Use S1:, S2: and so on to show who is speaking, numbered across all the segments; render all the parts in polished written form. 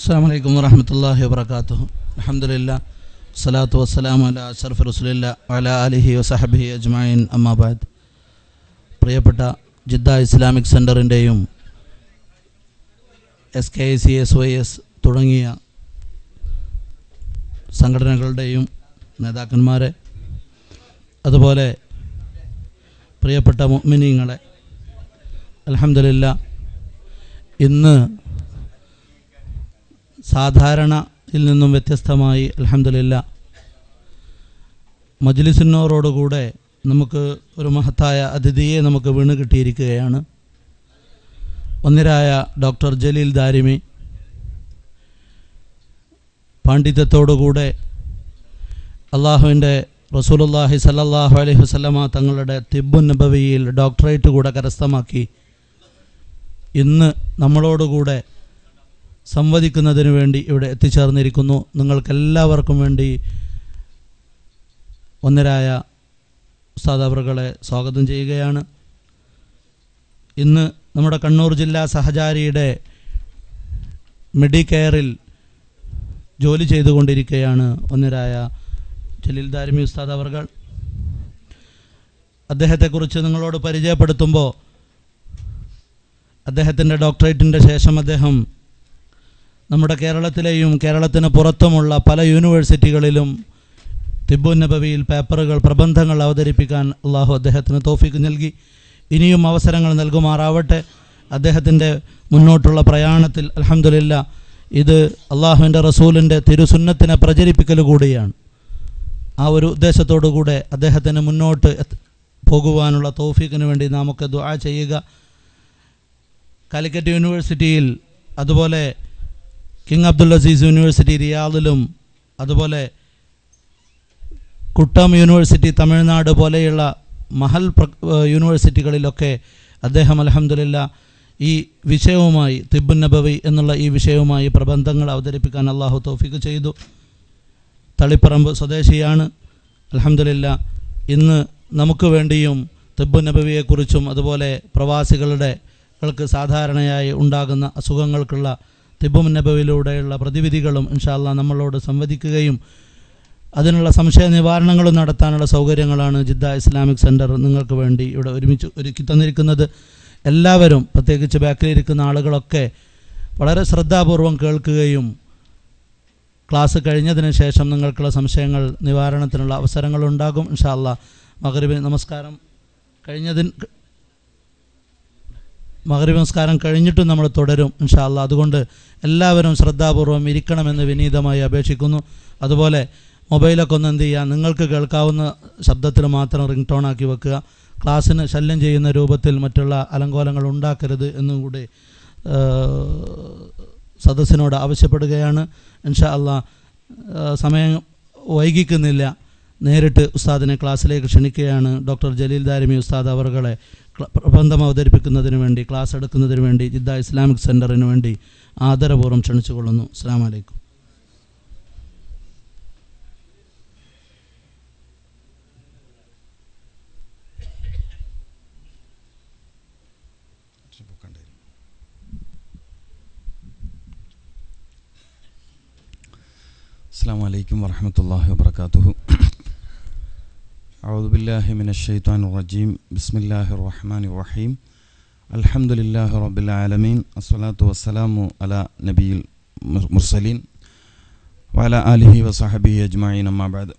S1: അസ്സലാമു അലൈക്കും വറഹ്മത്തുള്ളാഹി വബറകാതുഹു. അൽഹംദുലില്ലാ സ്വലാത്തു വസ്സലാമു അലാ അഷ്റഫി റസൂലില്ലാ വഅലാ ആലിഹി വസഹബിഹി അജ്മഈൻ. അമ്മാ ബഅദ്. പ്രിയപ്പെട്ട ജിദ്ദ ഇസ്ലാമിക് സെൻ്ററിൻ്റെയും SKICSYS തുടങ്ങിയ സംഘടനകളുടെയും നേതാക്കന്മാരെ, അതുപോലെ പ്രിയപ്പെട്ട മുഅ്മിനീങ്ങളെ, അൽഹംദുലില്ലാ ഇന്ന് സാധാരണയിൽ നിന്നും വ്യത്യസ്തമായി അൽഹംദുലില്ലാ മജ്ലിസിനോടുകൂടെ നമുക്ക് ഒരു മഹത്തായ അതിഥിയെ നമുക്ക് വീണ് കിട്ടിയിരിക്കുകയാണ്. ഒന്നിരായ ഡോക്ടർ ജലീൽ ദാരിമി പാണ്ഡിത്യത്തോടുകൂടെ അള്ളാഹുവിൻ്റെ റസൂലുള്ളാഹി സല്ലല്ലാഹു അലൈഹി വസല്ലമ തങ്ങളുടെ തിബ്ബുൻ നബവിയിൽ ഡോക്ടറേറ്റ് കൂടെ കരസ്ഥമാക്കി ഇന്ന് നമ്മളോടുകൂടെ സംവദിക്കുന്നതിന് വേണ്ടി ഇവിടെ എത്തിച്ചേർന്നിരിക്കുന്നു. നിങ്ങൾക്കെല്ലാവർക്കും വേണ്ടി ഒന്നരായ ഉസ്താദ് അവറുകളെ സ്വാഗതം ചെയ്യുകയാണ്. ഇന്ന് നമ്മുടെ കണ്ണൂർ ജില്ലാ സഹചാരിയുടെ മെഡിക്കെയറിൽ ജോലി ചെയ്തുകൊണ്ടിരിക്കുകയാണ് ഒന്നരായ ജലീൽ ദാരിമി ഉസ്താദ് അവറുകൾ. അദ്ദേഹത്തെക്കുറിച്ച് നിങ്ങളോട് പരിചയപ്പെടുത്തുമ്പോൾ, അദ്ദേഹത്തിൻ്റെ ഡോക്ടറേറ്റിൻ്റെ ശേഷം അദ്ദേഹം നമ്മുടെ കേരളത്തിലെയും കേരളത്തിന് പുറത്തുമുള്ള പല യൂണിവേഴ്സിറ്റികളിലും തിബ്ബുൻ നബവിയിൽ പേപ്പറുകൾ, പ്രബന്ധങ്ങൾ അവതരിപ്പിക്കാൻ അള്ളാഹു അദ്ദേഹത്തിന് തൗഫീഖ് നൽകി. ഇനിയും അവസരങ്ങൾ നൽകുമാറാവട്ടെ. അദ്ദേഹത്തിൻ്റെ മുന്നോട്ടുള്ള പ്രയാണത്തിൽ അൽഹംദുലില്ലാ ഇത് അള്ളാഹുവിൻ്റെ റസൂലിൻ്റെ തിരുസുന്നത്തിനെ പ്രചരിപ്പിക്കൽ കൂടിയാണ്. ആ ഒരു ഉദ്ദേശത്തോടു കൂടെ അദ്ദേഹത്തിന് മുന്നോട്ട് പോകുവാനുള്ള തൗഫീഖിന് വേണ്ടി നമുക്ക് ദുആ ചെയ്യുക. കാലിക്കറ്റ് യൂണിവേഴ്സിറ്റിയിൽ, അതുപോലെ കിങ് അബ്ദുൽ അസീസ് യൂണിവേഴ്സിറ്റി റിയാദിലും, അതുപോലെ കുട്ടം യൂണിവേഴ്സിറ്റി തമിഴ്നാട് പോലെയുള്ള മഹൽ യൂണിവേഴ്സിറ്റികളിലൊക്കെ അദ്ദേഹം അൽഹംദുലില്ലാ ഈ വിഷയവുമായി, തിബ്ബുൻ നബവി എന്നുള്ള ഈ വിഷയവുമായി പ്രബന്ധങ്ങൾ അവതരിപ്പിക്കാൻ അള്ളാഹു തൗഫീഖ് ചെയ്തു. തളിപ്പറമ്പ് സ്വദേശിയാണ്. അൽഹംദുലില്ലാ ഇന്ന് നമുക്ക് വേണ്ടിയും തിബ്ബുൻ നബവിയെക്കുറിച്ചും അതുപോലെ പ്രവാസികൾക്ക് സാധാരണയായി ഉണ്ടാകുന്ന അസുഖങ്ങൾക്കുള്ള തിബ്ബുൻ നബവിയിലൂടെയുള്ള പ്രതിവിധികളും ഇൻഷാ അല്ലാഹ് നമ്മളോട് സംവദിക്കുകയും അതിനുള്ള സംശയ നിവാരണങ്ങളും നടത്താനുള്ള സൗകര്യങ്ങളാണ് ജിദ്ദ ഇസ്ലാമിക് സെൻറ്റർ നിങ്ങൾക്ക് വേണ്ടി ഇവിടെ ഒരുക്കി തന്നിരിക്കുന്നത്. എല്ലാവരും, പ്രത്യേകിച്ച് ബാക്കിലിരിക്കുന്ന ആളുകളൊക്കെ വളരെ ശ്രദ്ധാപൂർവം കേൾക്കുകയും ക്ലാസ് കഴിഞ്ഞതിന് ശേഷം നിങ്ങൾക്കുള്ള സംശയങ്ങൾ നിവാരണത്തിനുള്ള അവസരങ്ങളുണ്ടാകും ഇൻഷാ അല്ലാഹ്. മഗ്രിബ് നമസ്കാരം കഴിഞ്ഞിട്ടും നമ്മൾ തുടരും ഇൻഷാ അല്ലാഹ്. അതുകൊണ്ട് എല്ലാവരും ശ്രദ്ധാപൂർവം ഇരിക്കണമെന്ന് വിനീതമായി അപേക്ഷിക്കുന്നു. അതുപോലെ മൊബൈലൊക്കെ ഒന്ന് എന്ത് ചെയ്യുക, നിങ്ങൾക്ക് കേൾക്കാവുന്ന ശബ്ദത്തിൽ മാത്രം റിംഗ് ടോൺ ആക്കി വെക്കുക. ക്ലാസ്സിന് ശല്യം ചെയ്യുന്ന രൂപത്തിൽ മറ്റുള്ള അലങ്കോലങ്ങൾ ഉണ്ടാക്കരുത് എന്നും കൂടി സദസ്സിനോട് ആവശ്യപ്പെടുകയാണ് ഇൻഷാ അല്ലാഹ്. സമയം വൈകിക്കുന്നില്ല, നേരിട്ട് ഉസ്താദിനെ ക്ലാസ്സിലേക്ക് ക്ഷണിക്കുകയാണ്. ഡോക്ടർ ജലീൽ ദാരിമി ഉസ്താദ് അവറുകളെ പ്രബന്ധം അവതരിപ്പിക്കുന്നതിന് വേണ്ടി, ക്ലാസ് എടുക്കുന്നതിന് വേണ്ടി ജിദ്ദ ഇസ്ലാമിക് സെൻറ്ററിന് വേണ്ടി ആദരപൂർവ്വം ക്ഷണിച്ചുകൊള്ളുന്നു. അസ്സലാമു അലൈക്കും.
S2: അസ്സലാമു അലൈക്കും വറഹ്മത്തുള്ളാഹി വബറകാതുഹു. അഊദു ബില്ലാഹി മിനശ് ശൈത്വാനിർ റജീം. ബിസ്മില്ലാഹിർ റഹ്മാനിർ റഹീം. അൽഹംദുലില്ലാഹി റബ്ബിൽ ആലമീൻ. അസ്സലാത്തു വസ്സലാമു അലാ നബിയിൽ മുർസലീൻ വഅലാ ആലിഹി വസഹബിഹി അജ്മഈൻ. അമ്മാ ബഅദ്.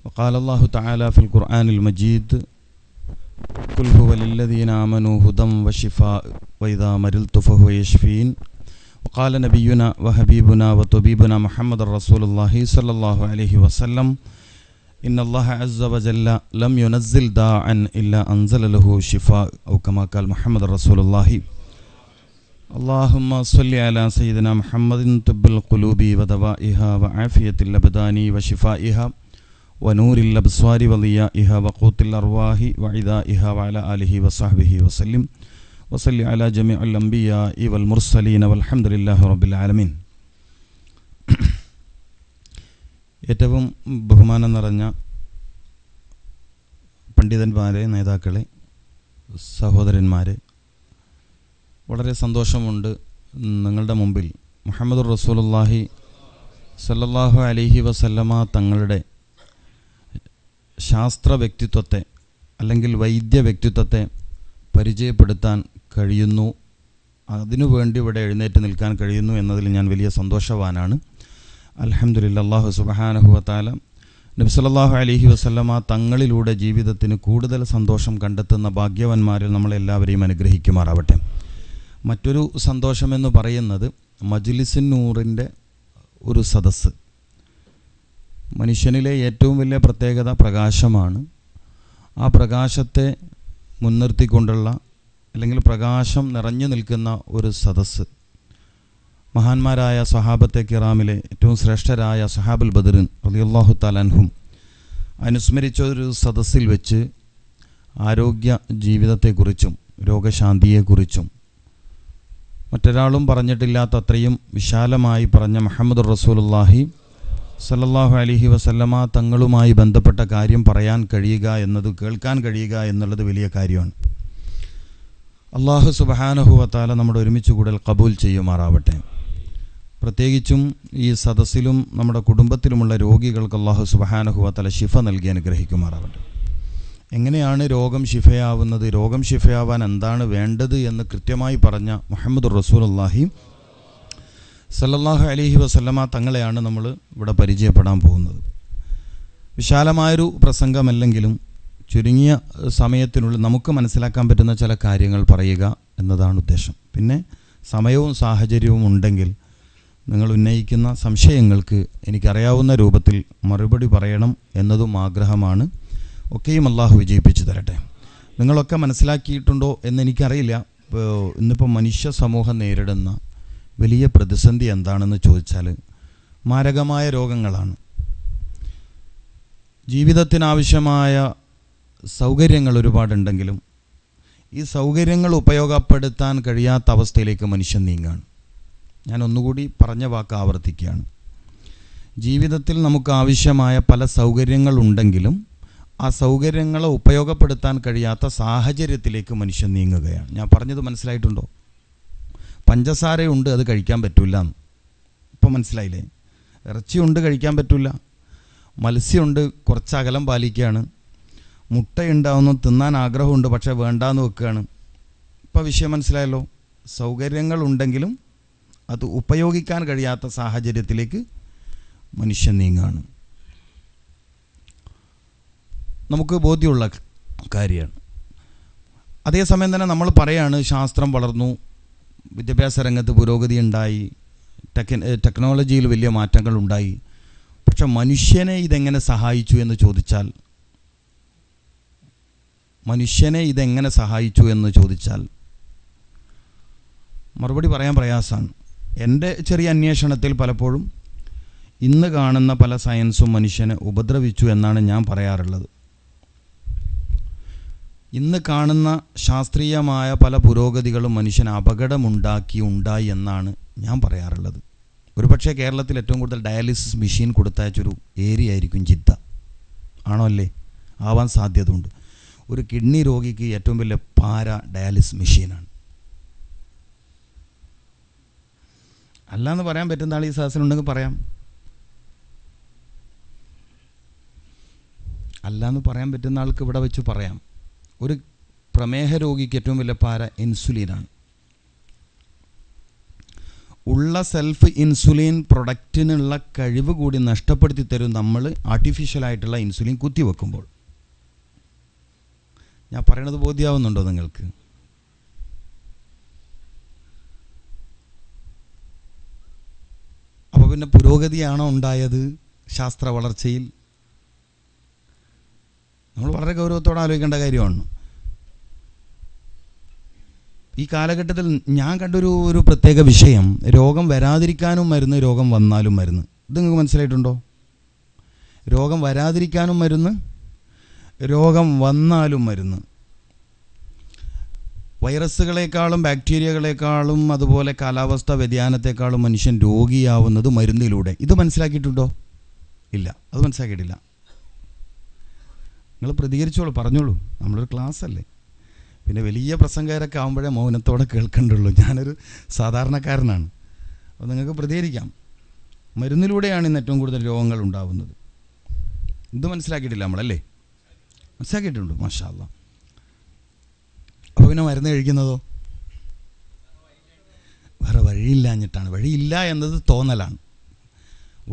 S2: വഖാല അല്ലാഹു തആല ഫിൽ ഖുർആനിൽ മജീദ് ഖുൽ ഹുവ ലില്ലദീന ആമനൂ ഹുദൻ വശിഫാ വഇദാ മരിൽതു ഫഹുവ യശ്ഫീൻ. وقال نبينا وحبيبنا وطبيبنا محمد رسول الله صلى الله عليه وسلم إن الله عز وجل لم ينزل داعا إلا أنزل له شفاء أو كما قال محمد رسول الله. اللهم صل على سيدنا محمد طب القلوب ودوائها وعافية الأبدان وشفائها ونور الأبصار وضيائها وقوت الأرواح وعدائها وعلى آله وصحبه وسلم വസല്ലി അലാ ജമീഉൽ അംബിയാഇ വൽ മുർസലീന വൽഹംദുലില്ലാഹി റബ്ബിൽ ആലമീൻ. ഏറ്റവും ബഹുമാനം നിറഞ്ഞ പണ്ഡിതന്മാരെ, നേതാക്കളെ, സഹോദരന്മാരെ, വളരെ സന്തോഷമുണ്ട് നിങ്ങളുടെ മുമ്പിൽ മുഹമ്മദുർ റസൂലുള്ളാഹി സല്ലല്ലാഹു അലൈഹി വസല്ലമ തങ്ങളുടെ ശാസ്ത്ര വ്യക്തിത്വത്തെ അല്ലെങ്കിൽ വൈദ്യ വ്യക്തിത്വത്തെ പരിചയപ്പെടുത്താൻ കഴിയുന്നു, അതിനുവേണ്ടി ഇവിടെ എഴുന്നേറ്റ് നിൽക്കാൻ കഴിയുന്നു എന്നതിൽ ഞാൻ വലിയ സന്തോഷവാനാണ്. അൽഹംദുലില്ലാഹ്. അല്ലാഹു സുബ്ഹാനഹു വ തആല നബി സല്ലല്ലാഹു അലൈഹി വസല്ലമ തങ്ങളിലൂടെ ജീവിതത്തിന് കൂടുതൽ സന്തോഷം കണ്ടെത്തുന്ന ഭാഗ്യവാന്മാരിൽ നമ്മളെല്ലാവരെയും അനുഗ്രഹിക്കുമാറാവട്ടെ. മറ്റൊരു സന്തോഷമെന്ന് പറയുന്നത് മജ്ലിസുൻ നൂറിൻ്റെ ഒരു സദസ്സ്. മനുഷ്യനിലെ ഏറ്റവും വലിയ പ്രത്യേകത പ്രകാശമാണ്. ആ പ്രകാശത്തെ മുൻനിർത്തിക്കൊണ്ടുള്ള അല്ലെങ്കിൽ പ്രകാശം നിറഞ്ഞു നിൽക്കുന്ന ഒരു സദസ്സ്. മഹാന്മാരായ സഹാബത്തെ കിറാമിലെ ഏറ്റവും ശ്രേഷ്ഠരായ സഹാബുൽ ബദറിൻ റളിയല്ലാഹു തആല അൻഹും അനുസ്മരിച്ച ഒരു സദസ്സിൽ വെച്ച് ആരോഗ്യ ജീവിതത്തെക്കുറിച്ചും രോഗശാന്തിയെക്കുറിച്ചും മറ്റൊരാളും പറഞ്ഞിട്ടില്ലാത്ത അത്രയും വിശാലമായി പറഞ്ഞ മുഹമ്മദുർ റസൂലുള്ളാഹി സല്ലല്ലാഹു അലൈഹി വസല്ലമ തങ്ങളുമായി ബന്ധപ്പെട്ട കാര്യം പറയാൻ കഴിയുക എന്നത്, കേൾക്കാൻ കഴിയുക എന്നുള്ളത് വലിയ കാര്യമാണ്. അല്ലാഹു സുബ്ഹാനഹു വ തആല നമ്മുടെ ഒരുമിച്ച് കൂടൽ ഖബൂൽ ചെയ്യുമാറാവട്ടെ. പ്രത്യേകിച്ചും ഈ സദസ്സിലും നമ്മുടെ കുടുംബത്തിലുമുള്ള രോഗികൾക്ക് അല്ലാഹു സുബ്ഹാനഹു വ തആല ശിഫ നൽകി അനുഗ്രഹിക്കുമാറാവട്ടെ. എങ്ങനെയാണ് രോഗം ശിഫയാവുന്നത്, രോഗം ശിഫയാവാൻ എന്താണ് വേണ്ടത് എന്ന് കൃത്യമായി പറഞ്ഞ മുഹമ്മദുർ റസൂലുള്ളാഹി സല്ലല്ലാഹു അലൈഹി വസല്ലമ തങ്ങളെയാണ് നമ്മൾ ഇവിടെ പരിചയപ്പെടാൻ പോകുന്നത്. വിശാലമായൊരു പ്രസംഗമല്ലെങ്കിലും ചുരുങ്ങിയ സമയത്തിനുള്ളിൽ നമുക്ക് മനസ്സിലാക്കാൻ പറ്റുന്ന ചില കാര്യങ്ങൾ പറയുക എന്നതാണ് ഉദ്ദേശം. പിന്നെ സമയവും സാഹചര്യവും ഉണ്ടെങ്കിൽ നിങ്ങൾ ഉന്നയിക്കുന്ന സംശയങ്ങൾക്ക് എനിക്കറിയാവുന്ന രൂപത്തിൽ മറുപടി പറയണം എന്നതും ആഗ്രഹമാണ്. ഒക്കെയും അള്ളാഹു വിജയിപ്പിച്ചു തരട്ടെ. നിങ്ങളൊക്കെ മനസ്സിലാക്കിയിട്ടുണ്ടോ എന്നെനിക്കറിയില്ല. ഇന്നിപ്പോൾ മനുഷ്യ സമൂഹം നേരിടുന്ന വലിയ പ്രതിസന്ധി എന്താണെന്ന് ചോദിച്ചാൽ മാരകമായ രോഗങ്ങളാണ്. ജീവിതത്തിനാവശ്യമായ സൗകര്യങ്ങൾ ഒരുപാടുണ്ടെങ്കിലും ഈ സൗകര്യങ്ങൾ ഉപയോഗപ്പെടുത്താൻ കഴിയാത്ത അവസ്ഥയിലേക്ക് മനുഷ്യൻ നീങ്ങാണ്. ഞാൻ ഒന്നുകൂടി പറഞ്ഞ വാക്ക് ആവർത്തിക്കുകയാണ്. ജീവിതത്തിൽ നമുക്ക് ആവശ്യമായ പല സൗകര്യങ്ങളുണ്ടെങ്കിലും ആ സൗകര്യങ്ങളെ ഉപയോഗപ്പെടുത്താൻ കഴിയാത്ത സാഹചര്യത്തിലേക്ക് മനുഷ്യൻ നീങ്ങുകയാണ്. ഞാൻ പറഞ്ഞത് മനസ്സിലായിട്ടുണ്ടോ? പഞ്ചസാരയുണ്ട്, അത് കഴിക്കാൻ പറ്റില്ല. ഇപ്പം മനസ്സിലായില്ലേ? ഇറച്ചിയുണ്ട്, കഴിക്കാൻ പറ്റില്ല. മത്സ്യമുണ്ട്, കുറച്ച് അകലം പാലിക്കുകയാണ്. മുട്ടയുണ്ടാവുന്നു, തിന്നാൻ ആഗ്രഹമുണ്ട്, പക്ഷേ വേണ്ടാന്ന് വെക്കുകയാണ്. ഇപ്പോൾ വിഷയം മനസ്സിലായല്ലോ? സൗകര്യങ്ങളുണ്ടെങ്കിലും അത് ഉപയോഗിക്കാൻ കഴിയാത്ത സാഹചര്യത്തിലേക്ക് മനുഷ്യൻ നീങ്ങുകയാണ്. നമുക്ക് ബോധ്യമുള്ള കാര്യമാണ്. അതേസമയം തന്നെ നമ്മൾ പറയാണ് ശാസ്ത്രം വളർന്നു, വിദ്യാഭ്യാസ രംഗത്ത് പുരോഗതി ഉണ്ടായി, ടെക്നോളജിയിൽ വലിയ മാറ്റങ്ങൾ ഉണ്ടായി. പക്ഷെ മനുഷ്യനെ ഇതെങ്ങനെ സഹായിച്ചു എന്ന് ചോദിച്ചാൽ മറുപടി പറയാൻ പ്രയാസമാണ്. എൻ്റെ ചെറിയ അന്വേഷണത്തിൽ പലപ്പോഴും ഇന്ന് കാണുന്ന പല സയൻസും മനുഷ്യനെ ഉപദ്രവിച്ചു എന്നാണ് ഞാൻ പറയാറുള്ളത്. ഇന്ന് കാണുന്ന ശാസ്ത്രീയമായ പല പുരോഗതികളും മനുഷ്യന് ഉണ്ടായി എന്നാണ് ഞാൻ പറയാറുള്ളത്. ഒരുപക്ഷെ കേരളത്തിൽ ഏറ്റവും കൂടുതൽ ഡയാലിസിസ് മെഷീൻ കൊടുത്തയച്ചൊരു ഏരിയ ആയിരിക്കും ജിദ്ദ. ആണോ അല്ലേ? ആവാൻ സാധ്യതയുണ്ട്. ഒരു കിഡ്നി രോഗിക്ക് ഏറ്റവും വലിയ ഡയാലിസിസ് മെഷീനാണ്. അല്ലാന്ന് പറയാൻ പറ്റുന്ന ആൾ ഈ സദസ്സിലുണ്ടെങ്കിൽ പറയാം. അല്ലാന്ന് പറയാൻ പറ്റുന്ന ആൾക്ക് ഇവിടെ വെച്ച് പറയാം. ഒരു പ്രമേഹ രോഗിക്ക് ഏറ്റവും വലിയ ഇൻസുലിനാണ്. ഉള്ള സെൽഫ് ഇൻസുലിൻ പ്രൊഡക്റ്റിനുള്ള കഴിവ് കൂടി നഷ്ടപ്പെടുത്തി തരും നമ്മൾ ആർട്ടിഫിഷ്യലായിട്ടുള്ള ഇൻസുലിൻ കുത്തിവെക്കുമ്പോൾ. ഞാൻ പറയണത് ബോധ്യമാവുന്നുണ്ടോ നിങ്ങൾക്ക്? അപ്പോൾ പിന്നെ പുരോഗതിയാണോ ഉണ്ടായത് ശാസ്ത്ര വളർച്ചയിൽ? നമ്മൾ വളരെ ഗൗരവത്തോടെ ആലോചിക്കേണ്ട കാര്യമാണ്. ഈ കാലഘട്ടത്തിൽ ഞാൻ കണ്ടൊരു പ്രത്യേക വിഷയം, രോഗം വരാതിരിക്കാനും മരുന്ന്, രോഗം വന്നാലും മരുന്ന്. ഇത് നിങ്ങൾക്ക് മനസ്സിലായിട്ടുണ്ടോ? രോഗം വരാതിരിക്കാനും മരുന്ന്, രോഗം വന്നാലും മരുന്ന്. വൈറസുകളെക്കാളും ബാക്ടീരിയകളെക്കാളും അതുപോലെ കാലാവസ്ഥാ വ്യതിയാനത്തെക്കാളും മനുഷ്യൻ രോഗിയാവുന്നത് മരുന്നിലൂടെ. ഇത് മനസ്സിലാക്കിയിട്ടുണ്ടോ? ഇല്ല, അത് മനസ്സിലാക്കിയിട്ടില്ല. നിങ്ങൾ പ്രതികരിച്ചോളൂ, പറഞ്ഞോളൂ. നമ്മളൊരു ക്ലാസ് അല്ലേ. പിന്നെ വലിയ പ്രസംഗകരൊക്കെ ആകുമ്പോഴേ മൗനത്തോടെ കേൾക്കണ്ടുള്ളൂ. ഞാനൊരു സാധാരണക്കാരനാണ്. അപ്പോൾ നിങ്ങൾക്ക് പ്രതികരിക്കാം. മരുന്നിലൂടെയാണ് ഇന്ന് ഏറ്റവും കൂടുതൽ രോഗങ്ങൾ ഉണ്ടാവുന്നത്. ഇത് മനസ്സിലാക്കിയിട്ടില്ല നമ്മളല്ലേ? മനസ്സിലാക്കിയിട്ടുണ്ട്, മാഷാ അല്ലാ. അപ്പോൾ പിന്നെ മരുന്ന് കഴിക്കുന്നതോ വേറെ വഴിയില്ലാഞ്ഞിട്ടാണ്. വഴിയില്ല എന്നത് തോന്നലാണ്.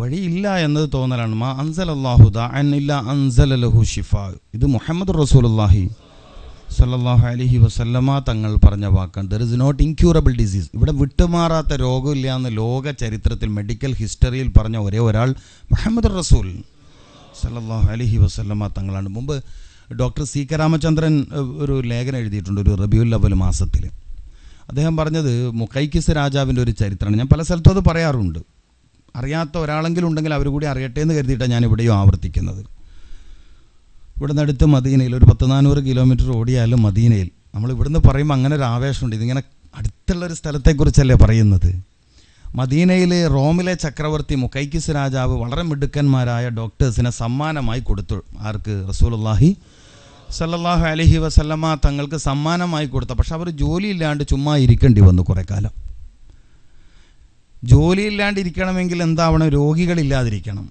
S2: വഴിയില്ല എന്നത് തോന്നലാണ്. മാ അൻസലല്ലാഹു ദാഅൻ ഇല്ലാ അൻസല ലഹു ശിഫാ. ഇത് മുഹമ്മദ് റസൂലുള്ളാഹി സല്ലല്ലാഹു അലൈഹി വസല്ലമ തങ്ങൾ പറഞ്ഞ വാക്കാണ്. There is not incurable disease. ഇവിടെ വിട്ടുമാറാത്ത രോഗമില്ല എന്ന് ലോക ചരിത്രത്തിൽ മെഡിക്കൽ ഹിസ്റ്ററിയിൽ പറഞ്ഞ ഒരേ ഒരാൾ മുഹമ്മദ് റസൂൽ സല്ലല്ലാഹു അലൈഹി വസല്ലമ തങ്ങളാണ്. മുമ്പ് ഡോക്ടർ സി കെ രാമചന്ദ്രൻ ഒരു ലേഖനം എഴുതിയിട്ടുണ്ട് ഒരു റബീഉൽ അവ്വൽ മാസത്തിൽ. അദ്ദേഹം പറഞ്ഞത് മുഖൈക്കിസ് രാജാവിൻ്റെ ഒരു ചരിത്രമാണ്. ഞാൻ പല സ്ഥലത്തും അത് പറയാറുണ്ട്. അറിയാത്ത ഒരാളെങ്കിലും ഉണ്ടെങ്കിൽ അവർ കൂടി അറിയട്ടെ എന്ന് കരുതിയിട്ടാണ് ഞാൻ ഇവിടെയും ആവർത്തിക്കുന്നത്. ഇവിടെ നിന്ന് അടുത്ത് മദീനയിൽ ഒരു 400 കിലോമീറ്റർ ഓടിയാലും മദീനയിൽ നമ്മൾ ഇവിടുന്ന് പറയുമ്പോൾ അങ്ങനെ ഒരു ആവേശമുണ്ട്. ഇതിങ്ങനെ അടുത്തുള്ളൊരു സ്ഥലത്തെക്കുറിച്ചല്ലേ പറയുന്നത്. മദീനയിൽ റോമിലെ ചക്രവർത്തി മുഖൈക്കിസ് രാജാവ് വളരെ മിടുക്കന്മാരായ ഡോക്ടേഴ്സിനെ സമ്മാനമായി കൊടുത്തു. ആർക്ക്? റസൂലുള്ളാഹി സല്ലല്ലാഹു അലൈഹി വസല്ലമ തങ്ങൾക്ക് സമ്മാനമായി കൊടുത്ത. പക്ഷെ അവർ ജോലിയില്ലാണ്ട് ചുമ്മാ ഇരിക്കേണ്ടി വന്നു കുറേ കാലം. ജോലിയില്ലാണ്ടിരിക്കണമെങ്കിൽ എന്താവണം? രോഗികളില്ലാതിരിക്കണം.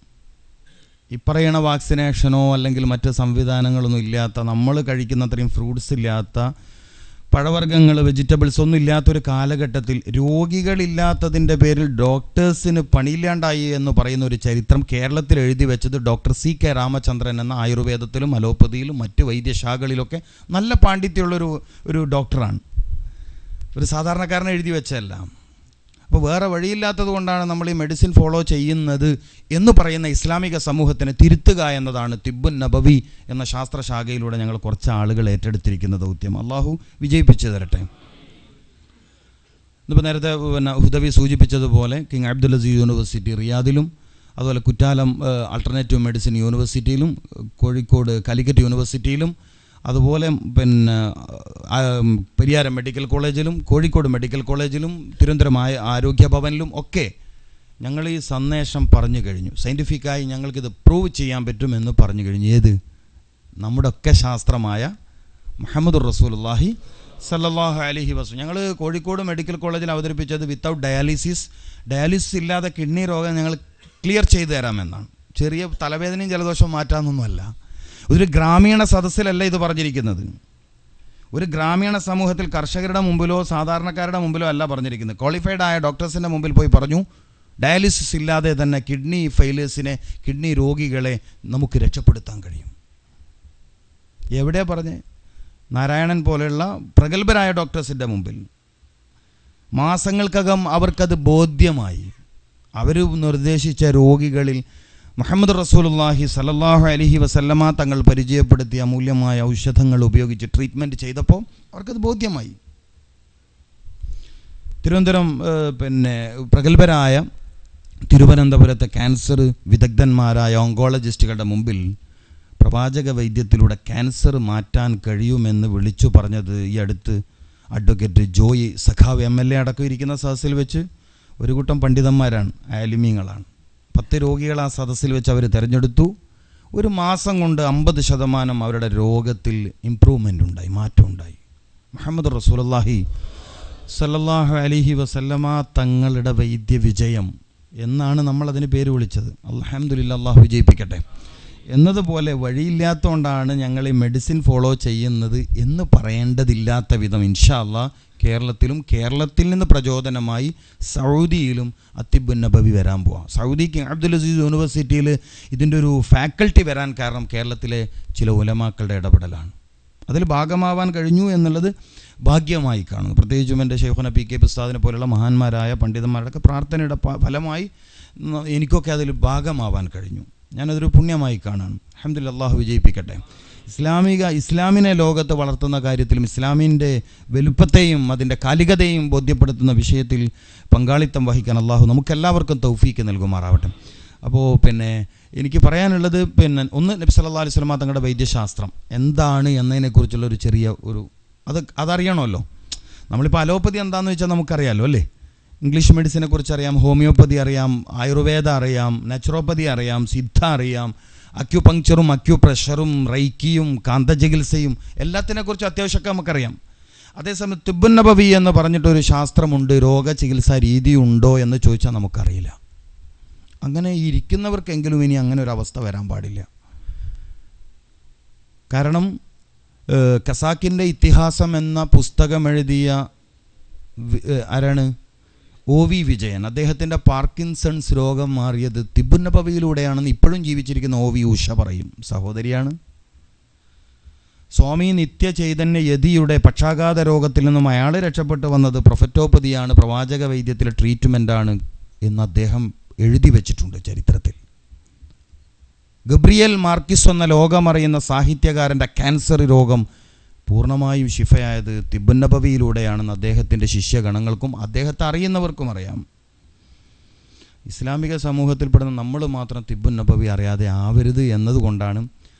S2: ഇപ്പറയണ വാക്സിനേഷനോ അല്ലെങ്കിൽ മറ്റ് സംവിധാനങ്ങളൊന്നും ഇല്ലാത്ത, നമ്മൾ കഴിക്കുന്നത്രയും ഫ്രൂട്ട്സ് ഇല്ലാത്ത, പഴവർഗ്ഗങ്ങൾ വെജിറ്റബിൾസ് ഒന്നും ഇല്ലാത്തൊരു കാലഘട്ടത്തിൽ രോഗികളില്ലാത്തതിൻ്റെ പേരിൽ ഡോക്ടേഴ്സിന് പണിയില്ലാണ്ടായി എന്ന് പറയുന്ന ഒരു ചരിത്രം കേരളത്തിൽ എഴുതി വെച്ചത് ഡോക്ടർ സി കെ രാമചന്ദ്രൻ എന്ന ആയുർവേദത്തിലും അലോപ്പതിയിലും മറ്റ് വൈദ്യശാഖകളിലൊക്കെ നല്ല പാണ്ഡിത്യമുള്ളൊരു ഡോക്ടറാണ്. ഒരു സാധാരണക്കാരനെ എഴുതി വെച്ചതല്ല. അപ്പോൾ വേറെ വഴിയില്ലാത്തത് കൊണ്ടാണ് നമ്മൾ ഈ മെഡിസിൻ ഫോളോ ചെയ്യുന്നത് എന്ന് പറയുന്ന ഇസ്ലാമിക സമൂഹത്തിനെ തിരുത്തുക എന്നതാണ് തിബ്ബുൻ നബവി എന്ന ശാസ്ത്രശാഖയിലൂടെ ഞങ്ങൾ കുറച്ച് ആളുകൾ ഏറ്റെടുത്തിരിക്കുന്ന ദൗത്യം. അള്ളാഹു വിജയിപ്പിച്ചു തരട്ടെ. ഇന്നിപ്പോൾ നേരത്തെ ഹുദവി സൂചിപ്പിച്ചതുപോലെ കിങ് അബ്ദുൽ അസീസ് യൂണിവേഴ്സിറ്റി റിയാദിലും, അതുപോലെ കുറ്റാലം ആൾട്ടർനേറ്റീവ് മെഡിസിൻ യൂണിവേഴ്സിറ്റിയിലും, കോഴിക്കോട് കാലിക്കറ്റ് യൂണിവേഴ്സിറ്റിയിലും, അതുപോലെ പെരിയാരം മെഡിക്കൽ കോളേജിലും, കോഴിക്കോട് മെഡിക്കൽ കോളേജിലും, തിരുവനന്തപുരം ആരോഗ്യ ഭവനിലും ഒക്കെ ഞങ്ങൾ ഈ സന്ദേശം പറഞ്ഞു കഴിഞ്ഞു. സയൻറ്റിഫിക്കായി ഞങ്ങൾക്കിത് പ്രൂവ് ചെയ്യാൻ പറ്റുമെന്ന് പറഞ്ഞു കഴിഞ്ഞു. ഏത്? നമ്മുടെ ഒക്കെ ശാസ്ത്രമായ മുഹമ്മദ് റസൂലുള്ളാഹി സല്ലല്ലാഹു അലൈഹി വസല്ലം. ഞങ്ങൾ കോഴിക്കോട് മെഡിക്കൽ കോളേജിൽ അവതരിപ്പിച്ചത് വിത്തൗട്ട് ഡയാലിസിസ് ഇല്ലാതെ കിഡ്നി രോഗം ഞങ്ങൾ ക്ലിയർ ചെയ്തു തരാമെന്നാണ്. ചെറിയ തലവേദനയും ജലദോഷവും മാറ്റാമെന്നൊന്നുമല്ല. ഒരു ഗ്രാമീണ സദസ്സിലല്ല ഇത് പറഞ്ഞിരിക്കുന്നത്. ഒരു ഗ്രാമീണ സമൂഹത്തിൽ കർഷകരുടെ മുമ്പിലോ സാധാരണക്കാരുടെ മുമ്പിലോ അല്ല പറഞ്ഞിരിക്കുന്നത്. ക്വാളിഫൈഡ് ആയ ഡോക്ടേഴ്സിൻ്റെ മുമ്പിൽ പോയി പറഞ്ഞു, ഡയാലിസിസ് ഇല്ലാതെ തന്നെ കിഡ്നി ഫെയിലേഴ്സിനെ, കിഡ്നി രോഗികളെ നമുക്ക് രക്ഷപ്പെടുത്താൻ കഴിയും. എവിടെ പറഞ്ഞേ? നാരായണൻ പോലെയുള്ള പ്രഗത്ഭരായ ഡോക്ടേഴ്സിൻ്റെ മുമ്പിൽ. മാസങ്ങൾക്കകം അവർക്കത് ബോധ്യമായി. അവർ നിർദ്ദേശിച്ച രോഗികളിൽ മുഹമ്മദ് റസൂലുള്ളാഹി സല്ലല്ലാഹു അലൈഹി വസല്ലമ തങ്ങൾ പരിചയപ്പെടുത്തിയ അമൂല്യമായ ഔഷധങ്ങൾ ഉപയോഗിച്ച് ട്രീറ്റ്മെൻറ്റ് ചെയ്തപ്പോൾ അവർക്കത് ബോധ്യമായി. തിരുവനന്തപുരം പ്രഗത്ഭരായ തിരുവനന്തപുരത്തെ ക്യാൻസർ വിദഗ്ധന്മാരായ ഓങ്കോളജിസ്റ്റുകളുടെ മുമ്പിൽ പ്രവാചക വൈദ്യത്തിലൂടെ ക്യാൻസർ മാറ്റാൻ കഴിയുമെന്ന് വിളിച്ചു പറഞ്ഞത് ഈ അടുത്ത് അഡ്വക്കേറ്റ് ജോയി സഖാവ് MLA അടക്കം ഇരിക്കുന്ന സദസ്സിൽ വെച്ച് ഒരു കൂട്ടം പണ്ഡിതന്മാരാണ്, ആലിമീങ്ങളാണ്. 10 രോഗികൾ ആ സദസ്സിൽ വെച്ച് അവർ തിരഞ്ഞെടുത്തു. ഒരു മാസം കൊണ്ട് 50% അവരുടെ രോഗത്തിൽ ഇമ്പ്രൂവ്മെൻ്റ് ഉണ്ടായി, മാറ്റം ഉണ്ടായി. മുഹമ്മദ് റസൂലുള്ളാഹി സല്ലല്ലാഹു അലൈഹി വസല്ലമ തങ്ങളുടെ വൈദ്യ വിജയം എന്നാണ് നമ്മളതിന് പേര് വിളിച്ചത്. അൽഹംദുലില്ലാഹ്, അല്ലാഹു വിജയിപ്പിക്കട്ടെ. എന്നതുപോലെ വഴിയില്ലാത്തതുകൊണ്ടാണ് ഞങ്ങൾ ഈ മെഡിസിൻ ഫോളോ ചെയ്യുന്നത് എന്ന് പറയേണ്ടതില്ലാത്ത വിധം ഇൻഷാ അല്ലാഹ് കേരളത്തിൽ നിന്ന് പ്രചോദനമായി സൗദിയിലും അത്തിബുൻ നബവി വരാൻ പോവാം. സൗദി കിങ് അബ്ദുൽ അസീസ് യൂണിവേഴ്സിറ്റിയിൽ ഇതിൻ്റെ ഒരു ഫാക്കൽറ്റി വരാൻ കാരണം കേരളത്തിലെ ചില ഉലമാക്കളുടെ ഇടപെടലാണ്. അതിൽ ഭാഗമാവാൻ കഴിഞ്ഞു എന്നുള്ളത് ഭാഗ്യമായി കാണുന്നു. പ്രത്യേകിച്ചും എൻ്റെ ശൈഖുന PK ഉസ്താദിനെ പോലുള്ള മഹാന്മാരായ പണ്ഡിതന്മാരുടെയൊക്കെ പ്രാർത്ഥനയുടെ ഫലമായി എനിക്കൊക്കെ അതിൽ ഭാഗമാവാൻ കഴിഞ്ഞു. ഞാനതൊരു പുണ്യമായി കാണാണ്. അൽഹംദുലില്ലാഹ്, അല്ലാഹു വിജയിപ്പിക്കട്ടെ. ഇസ്ലാമിനെ ലോകത്ത് വളർത്തുന്ന കാര്യത്തിലും ഇസ്ലാമിൻ്റെ വലുപ്പത്തെയും അതിൻ്റെ കാലികതയും ബോധ്യപ്പെടുത്തുന്ന വിഷയത്തിൽ പങ്കാളിത്തം വഹിക്കാൻ അല്ലാഹു നമുക്കെല്ലാവർക്കും തൗഫീക്ക് നൽകുമാറാവട്ടെ. അപ്പോൾ എനിക്ക് പറയാനുള്ളത് ഒന്ന്, നബി സല്ലല്ലാഹു അലൈഹി വസല്ലം തങ്ങളുടെ വൈദ്യശാസ്ത്രം എന്താണ് എന്നതിനെക്കുറിച്ചുള്ള ഒരു ചെറിയ അതറിയണമല്ലോ. നമ്മളിപ്പോൾ അലോപ്പതി എന്താണെന്ന് വെച്ചാൽ നമുക്കറിയാമല്ലോ അല്ലേ. ഇംഗ്ലീഷ് മെഡിസിനെ കുറിച്ച് അറിയാം, ഹോമിയോപ്പതി അറിയാം, ആയുർവേദ അറിയാം, നാച്ചുറോപ്പതി അറിയാം, സിദ്ധ അറിയാം, അക്യുപങ്ക്ചറും അക്യുപ്രഷറും റൈക്കിയും കാന്തചികിത്സയും എല്ലാത്തിനെക്കുറിച്ചും അത്യാവശ്യമൊക്കെ നമുക്കറിയാം. അതേസമയം തിബ്ബുൻ നബവി എന്ന് പറഞ്ഞിട്ടൊരു ശാസ്ത്രമുണ്ട്, രോഗചികിത്സാ രീതി ഉണ്ടോ എന്ന് ചോദിച്ചാൽ നമുക്കറിയില്ല. അങ്ങനെ ഇരിക്കുന്നവർക്കെങ്കിലും ഇനി അങ്ങനെ ഒരു അവസ്ഥ വരാൻ പാടില്ല. കാരണം ഖസാക്കിൻ്റെ ഇതിഹാസം എന്ന പുസ്തകം എഴുതിയ ആരാണ്? OV വിജയൻ. അദ്ദേഹത്തിൻ്റെ പാർക്കിൻസൺസ് രോഗം മാറിയത് തിബ്ബുൻ നബവിയിലൂടെയാണെന്ന് ഇപ്പോഴും ജീവിച്ചിരിക്കുന്ന OV ഉഷ പറയും. സഹോദരിയാണ്. സ്വാമി നിത്യ ചൈതന്യ യതിയുടെ പക്ഷാഘാത രോഗത്തിൽ നിന്നും അയാൾ രക്ഷപ്പെട്ടു വന്നത് പ്രൊഫറ്റോപ്പതിയാണ്, പ്രവാചക വൈദ്യത്തിലെ ട്രീറ്റ്മെൻറ്റാണ് എന്ന് അദ്ദേഹം എഴുതി വച്ചിട്ടുണ്ട് ചരിത്രത്തിൽ. ഗബ്രിയേൽ മാർക്കിസ് എന്ന ലോകമറിയുന്ന സാഹിത്യകാരൻ്റെ ക്യാൻസർ രോഗം പൂർണ്ണമായും ശിഫയായത് തിബ്ബുൻ നബവിയിലൂടെയാണെന്ന് അദ്ദേഹത്തിൻ്റെ ശിഷ്യഗണങ്ങൾക്കും അദ്ദേഹത്തെ അറിയുന്നവർക്കും അറിയാം. ഇസ്ലാമിക സമൂഹത്തിൽപ്പെടുന്ന നമ്മൾ മാത്രം തിബ്ബുൻ നബവി അറിയാതെ ആവരുത് എന്നതുകൊണ്ടാണ്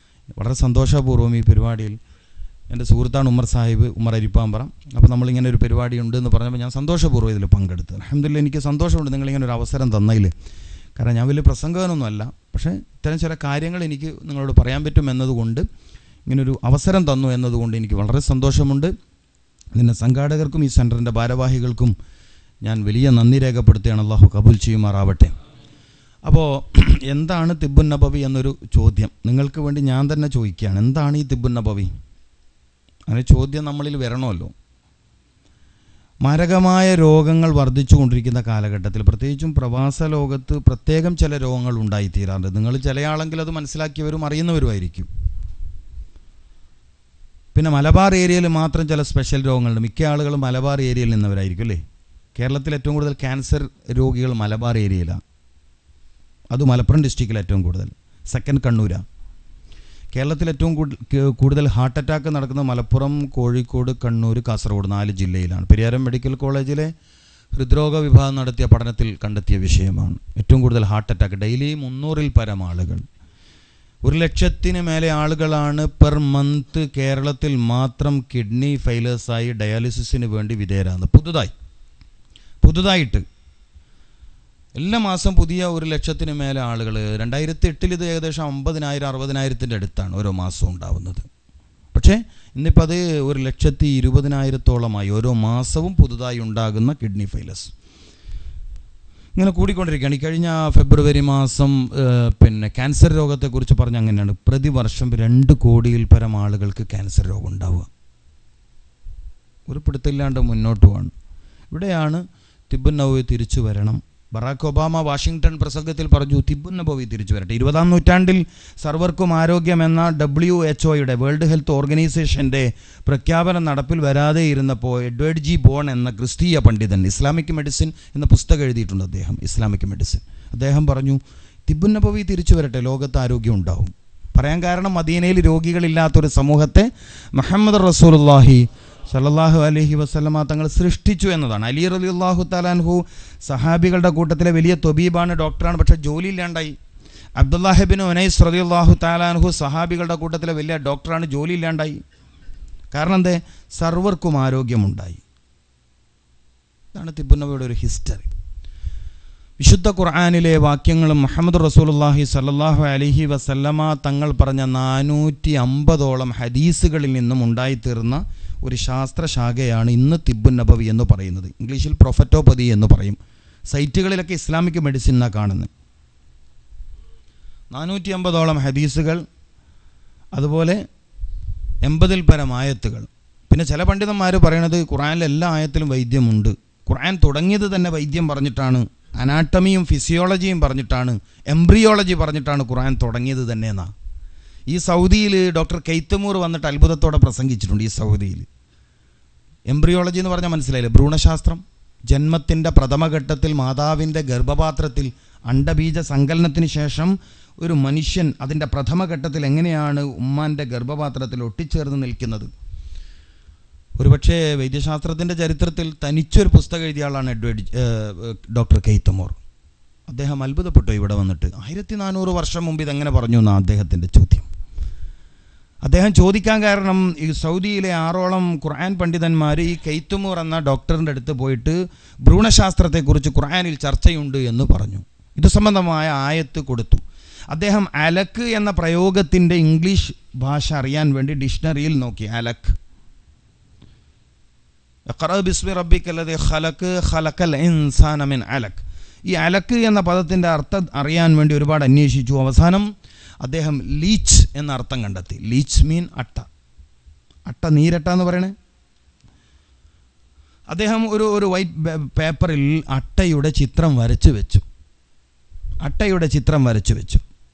S2: വളരെ സന്തോഷപൂർവ്വം ഈ പരിപാടിയിൽ എൻ്റെ സുഹൃത്താണ് ഉമർ അരിപ്പാമ്പറ. അപ്പോൾ നമ്മളിങ്ങനെ ഒരു പരിപാടി ഉണ്ട് എന്ന് പറഞ്ഞപ്പോൾ ഞാൻ സന്തോഷപൂർവ്വം ഇതിൽ പങ്കെടുത്തു. അൽഹംദുലില്ലാഹ് എനിക്ക് സന്തോഷമുണ്ട് നിങ്ങളിങ്ങനെ ഒരു അവസരം തന്നതിൽ. കാരണം ഞാൻ വലിയ പ്രസംഗകനൊന്നുമല്ല, പക്ഷേ ഇത്തരം ചില കാര്യങ്ങൾ എനിക്ക് നിങ്ങളോട് പറയാൻ പറ്റും എന്നതുകൊണ്ട്, ഇങ്ങനൊരു അവസരം തന്നു എന്നതുകൊണ്ട് എനിക്ക് വളരെ സന്തോഷമുണ്ട്. ഇതിൻ്റെ സംഘാടകർക്കും ഈ സെൻറ്ററിൻ്റെ ഭാരവാഹികൾക്കും ഞാൻ വലിയ നന്ദി രേഖപ്പെടുത്തുകയാണ്. അള്ളാഹു കബൂൽ ചെയ്യുമാറാവട്ടെ. അപ്പോൾ എന്താണ് തിബ്ബുൻ നബവി എന്നൊരു ചോദ്യം നിങ്ങൾക്ക് വേണ്ടി ഞാൻ തന്നെ ചോദിക്കുകയാണ്. എന്താണ് ഈ തിബ്ബുൻ നബവി? അങ്ങനെ ചോദ്യം നമ്മളിൽ വരണമല്ലോ. മാരകമായ രോഗങ്ങൾ വർദ്ധിച്ചു കൊണ്ടിരിക്കുന്ന കാലഘട്ടത്തിൽ, പ്രത്യേകിച്ചും പ്രവാസ ലോകത്ത് പ്രത്യേകം ചില രോഗങ്ങൾ ഉണ്ടായിത്തീരാറുണ്ട്. നിങ്ങൾ ചില ആളെങ്കിൽ അത് മനസ്സിലാക്കിയവരും അറിയുന്നവരുമായിരിക്കും. പിന്നെ മലബാർ ഏരിയയിൽ മാത്രം ചില സ്പെഷ്യൽ രോഗങ്ങളുണ്ട്. മിക്ക ആളുകളും മലബാർ ഏരിയയിൽ നിന്നവരായിരിക്കും അല്ലേ? കേരളത്തിൽ ഏറ്റവും കൂടുതൽ ക്യാൻസർ രോഗികൾ മലബാർ ഏരിയയിലാണ്. അത് മലപ്പുറം ഡിസ്ട്രിക്റ്റിൽ ഏറ്റവും കൂടുതൽ, സെക്കൻഡ് കണ്ണൂരാണ്. കേരളത്തിൽ ഏറ്റവും കൂടുതൽ ഹാർട്ട് അറ്റാക്ക് നടക്കുന്നത് മലപ്പുറം, കോഴിക്കോട്, കണ്ണൂർ, കാസർഗോഡ് 4 ജില്ലയിലാണ്. പെരിയാരം മെഡിക്കൽ കോളേജിലെ ഹൃദ്രോഗ വിഭാഗം നടത്തിയ പഠനത്തിൽ കണ്ടെത്തിയ വിഷയമാണ്. ഏറ്റവും കൂടുതൽ ഹാർട്ട് അറ്റാക്ക് ഡെയിലി 300-ൽ പരം ആളുകൾ, 100,000-ന് മേലെ ആളുകളാണ് പെർ മന്ത് കേരളത്തിൽ മാത്രം കിഡ്നി ഫെയിലേഴ്സായി ഡയാലിസിസിന് വേണ്ടി വിധേയരാകുന്നത്. പുതുതായിട്ട് എല്ലാ മാസം പുതിയ 100,000-ന് മേലെ ആളുകൾ. 2008 ഇത് ഏകദേശം 50,000-60,000-ൻ്റെ അടുത്താണ് ഓരോ മാസവും ഉണ്ടാവുന്നത്. പക്ഷേ ഇന്നിപ്പോൾ അത് 1,20,000-ഓളമായി ഓരോ മാസവും പുതുതായി ഉണ്ടാകുന്ന കിഡ്നി ഫെയിലേഴ്സ് ഇങ്ങനെ കൂടിക്കൊണ്ടിരിക്കുകയാണ്. ഈ കഴിഞ്ഞ ഫെബ്രുവരി മാസം ക്യാൻസർ രോഗത്തെക്കുറിച്ച് പറഞ്ഞ അങ്ങനെയാണ്. പ്രതിവർഷം 2 കോടിയിൽ പരം ആളുകൾക്ക് ക്യാൻസർ രോഗം ഉണ്ടാവുക. ഒരു പിടുത്തില്ലാണ്ട് മുന്നോട്ട് പോവാണ്. ഇവിടെയാണ് തിബ്ബുൻ നബവി തിരിച്ചു വരണം. ബറാക്ക് ഒബാമ വാഷിങ്ടൺ പ്രസംഗത്തിൽ പറഞ്ഞു തിബ്ബുൻ നബവി തിരിച്ചു വരട്ടെ. 20-ാം നൂറ്റാണ്ടിൽ സർവർക്കും ആരോഗ്യം എന്ന WHO വേൾഡ് ഹെൽത്ത് ഓർഗനൈസേഷൻ്റെ പ്രഖ്യാപനം നടപ്പിൽ വരാതെ ഇരുന്നപ്പോൾ എഡ്വേർഡ് ജി ബോൺ എന്ന ക്രിസ്തീയ പണ്ഡിതൻ, ഇസ്ലാമിക് മെഡിസിൻ എന്ന പുസ്തകം എഴുതിയിട്ടുണ്ട് അദ്ദേഹം, ഇസ്ലാമിക് മെഡിസിൻ. അദ്ദേഹം പറഞ്ഞു തിബ്ബുൻ നബവി തിരിച്ചു വരട്ടെ, ലോകത്ത് ആരോഗ്യം ഉണ്ടാവും. പറയാൻ കാരണം മദീനയിൽ രോഗികളില്ലാത്തൊരു സമൂഹത്തെ മുഹമ്മദ് റസൂലുള്ളാഹി സല്ലല്ലാഹു അലൈഹി വസല്ലമ തങ്ങൾ സൃഷ്ടിച്ചു എന്നതാണ്. അലി റളിയല്ലാഹു തആല അൻഹു സഹാബികളുടെ കൂട്ടത്തിലെ വലിയ തൊബീബാണ്, ഡോക്ടറാണ്, പക്ഷേ ജോലി ഇല്ലാണ്ടായി. അബ്ദുല്ലാഹി ഇബ്നു ഉനൈസ് റളിയല്ലാഹു തആല അൻഹു സഹാബികളുടെ കൂട്ടത്തിലെ വലിയ ഡോക്ടറാണ്, ജോലി ഇല്ലാണ്ടായി. കാരണം എന്തേ? സർവർക്കും ആരോഗ്യമുണ്ടായി. ഇതാണ് തിബ്ബുൻ നബവിയുടെ ഒരു ഹിസ്റ്ററി. വിശുദ്ധ ഖുർആനിലെ വാക്യങ്ങളും മുഹമ്മദ് റസൂലുള്ളാഹി സല്ലല്ലാഹു അലൈഹി വസല്ലമ തങ്ങൾ പറഞ്ഞ 450ഓളം ഹദീസുകളിൽ നിന്നും ഉണ്ടായിത്തീർന്ന ഒരു ശാസ്ത്രശാഖയാണ് ഇന്ന് തിബ്ബുൻ നബവി എന്ന് പറയുന്നത്. ഇംഗ്ലീഷിൽ പ്രൊഫറ്റോപ്പതി എന്ന് പറയും. സൈറ്റുകളിലൊക്കെ ഇസ്ലാമിക് മെഡിസിൻ എന്നാണ് കാണുന്നത്. 450ഓളം ഹദീസുകൾ, അതുപോലെ 80-ൽ പരം ആയത്തുകൾ. പിന്നെ ചില പണ്ഡിതന്മാർ പറയണത് ഖുർആനിലെ എല്ലാ ആയത്തിലും വൈദ്യമുണ്ട്. ഖുർആൻ തുടങ്ങിയത് തന്നെ വൈദ്യം പറഞ്ഞിട്ടാണ്, അനാട്ടമിയും ഫിസിയോളജിയും പറഞ്ഞിട്ടാണ്, എംബ്രിയോളജി പറഞ്ഞിട്ടാണ് ഖുർആൻ തുടങ്ങിയത് തന്നെ എന്നാണ്. ഈ സൗദിയിൽ ഡോക്ടർ കെയ്ത്തമൂർ വന്നിട്ട് അത്ഭുതത്തോടെ പ്രസംഗിച്ചിട്ടുണ്ട്. ഈ സൗദിയിൽ എംബ്രിയോളജി എന്ന് പറഞ്ഞാൽ മനസ്സിലായില്ലേ? ഭ്രൂണശാസ്ത്രം. ജന്മത്തിൻ്റെ പ്രഥമഘട്ടത്തിൽ മാതാവിൻ്റെ ഗർഭപാത്രത്തിൽ അണ്ടബീജ സങ്കലനത്തിന് ശേഷം ഒരു മനുഷ്യൻ അതിൻ്റെ പ്രഥമഘട്ടത്തിൽ എങ്ങനെയാണ് ഉമ്മാൻ്റെ ഗർഭപാത്രത്തിൽ ഒട്ടിച്ചേർന്ന് നിൽക്കുന്നത്. ഒരുപക്ഷെ വൈദ്യശാസ്ത്രത്തിൻ്റെ ചരിത്രത്തിൽ തനിച്ചൊരു പുസ്തകം എഴുതിയ ആളാണ് ഡോക്ടർ കെയ്ത്തമോർ. അദ്ദേഹം അത്ഭുതപ്പെട്ടു ഇവിടെ വന്നിട്ട്. 1400 വർഷം മുമ്പ് ഇതെങ്ങനെ പറഞ്ഞു എന്നാണ് അദ്ദേഹത്തിൻ്റെ ചോദ്യം. അദ്ദേഹം ചോദിക്കാൻ കാരണം ഈ സൗദിയിലെ 6ഓളം ഖുർആൻ പണ്ഡിതന്മാർ ഈ കെയ്ത്തമൂർ എന്ന ഡോക്ടറിൻ്റെ അടുത്ത് പോയിട്ട് ഭ്രൂണശാസ്ത്രത്തെക്കുറിച്ച് ഖുർആനിൽ ചർച്ചയുണ്ട് എന്ന് പറഞ്ഞു. ഇത് സംബന്ധമായ ആയത്ത് കൊടുത്തു. അദ്ദേഹം അലക്ക് എന്ന പ്രയോഗത്തിൻ്റെ ഇംഗ്ലീഷ് ഭാഷ അറിയാൻ വേണ്ടി ഡിക്ഷണറിയിൽ നോക്കി. അലക്ക് ഇഖ്റ ബിസ്മി റബ്ബിക്കല്ലദീ ഖലഖ് ഖലഖൽ ഇൻസാന മിൻ അലഖ്. ഈ അലക്ക് എന്ന പദത്തിൻ്റെ അർത്ഥം അറിയാൻ വേണ്ടി ഒരുപാട് അന്വേഷിച്ചു. അവസാനം അദ്ദേഹം ലീച്ച് എന്ന അർത്ഥം കണ്ടെത്തി. ലീച്ച് മീൻ അട്ട, നീരട്ട എന്ന് പറയണേ. അദ്ദേഹം ഒരു വൈറ്റ് പേപ്പറിൽ അട്ടയുടെ ചിത്രം വരച്ചു വെച്ചു.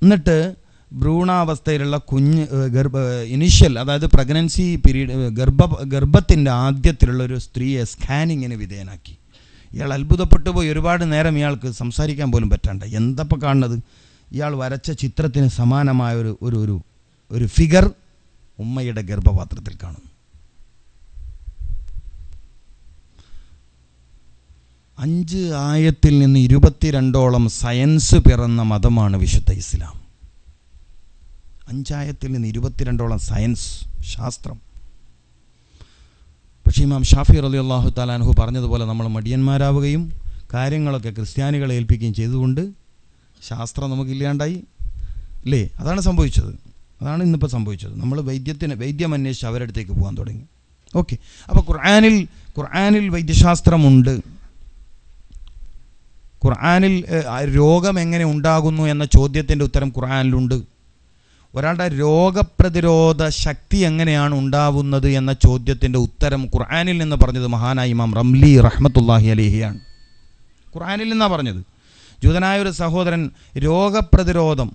S2: എന്നിട്ട് ഭ്രൂണാവസ്ഥയിലുള്ള ഇനിഷ്യൽ, അതായത് പ്രഗ്നൻസി പീരീഡ്, ഗർഭത്തിൻ്റെ ആദ്യത്തിലുള്ള ഒരു സ്ത്രീയെ സ്കാനിങ്ങിന് വിധേയനാക്കി. ഇയാൾ അത്ഭുതപ്പെട്ടു പോയി. ഒരുപാട് നേരം ഇയാൾക്ക് സംസാരിക്കാൻ പോലും പറ്റാണ്ട്. എന്തപ്പോൾ കാണുന്നത്? ഇയാൾ വരച്ച ചിത്രത്തിന് സമാനമായ ഒരു ഫിഗർ ഉമ്മയുടെ ഗർഭപാത്രത്തിൽ കാണുന്നു. 5 ആയത്തിൽ നിന്ന് 22ഓളം സയൻസ് പിറന്ന മതമാണ് വിശുദ്ധ ഇസ്ലാം. 5 ആയത്തിൽ നിന്ന് 22ഓളം സയൻസ്, ശാസ്ത്രം. പക്ഷേ ഇമാം ഷാഫി റളിയല്ലാഹു തആല അൻഹു പറഞ്ഞതുപോലെ നമ്മൾ മടിയന്മാരാവുകയും കാര്യങ്ങളൊക്കെ ക്രിസ്ത്യാനികളെ ഏൽപ്പിക്കുകയും ചെയ്തുകൊണ്ട് ശാസ്ത്രം നമുക്കില്ലാണ്ടായി അല്ലേ? അതാണ് സംഭവിച്ചത്. അതാണ് ഇന്നിപ്പോൾ സംഭവിച്ചത്. നമ്മൾ വൈദ്യം അന്വേഷിച്ച് അവരുടെ അടുത്തേക്ക് പോകാൻ തുടങ്ങി. ഓക്കെ, അപ്പോൾ ഖുർആനിൽ വൈദ്യശാസ്ത്രമുണ്ട്. ഖുർആനിൽ രോഗം എങ്ങനെ ഉണ്ടാകുന്നു എന്ന ചോദ്യത്തിൻ്റെ ഉത്തരം ഖുർആനിലുണ്ട്. ഒരാളുടെ രോഗപ്രതിരോധ ശക്തി എങ്ങനെയാണ് ഉണ്ടാവുന്നത് എന്ന ചോദ്യത്തിൻ്റെ ഉത്തരം ഖുർആനിൽ നിന്ന് പറഞ്ഞത് മഹാനായ ഇമാം റംലി റഹ്മത്തുള്ളാഹി അലൈഹിയാണ്. ഖുർആനിൽ നിന്നാണ് പറഞ്ഞത്. ജൂതനായ ഒരു സഹോദരൻ രോഗപ്രതിരോധം,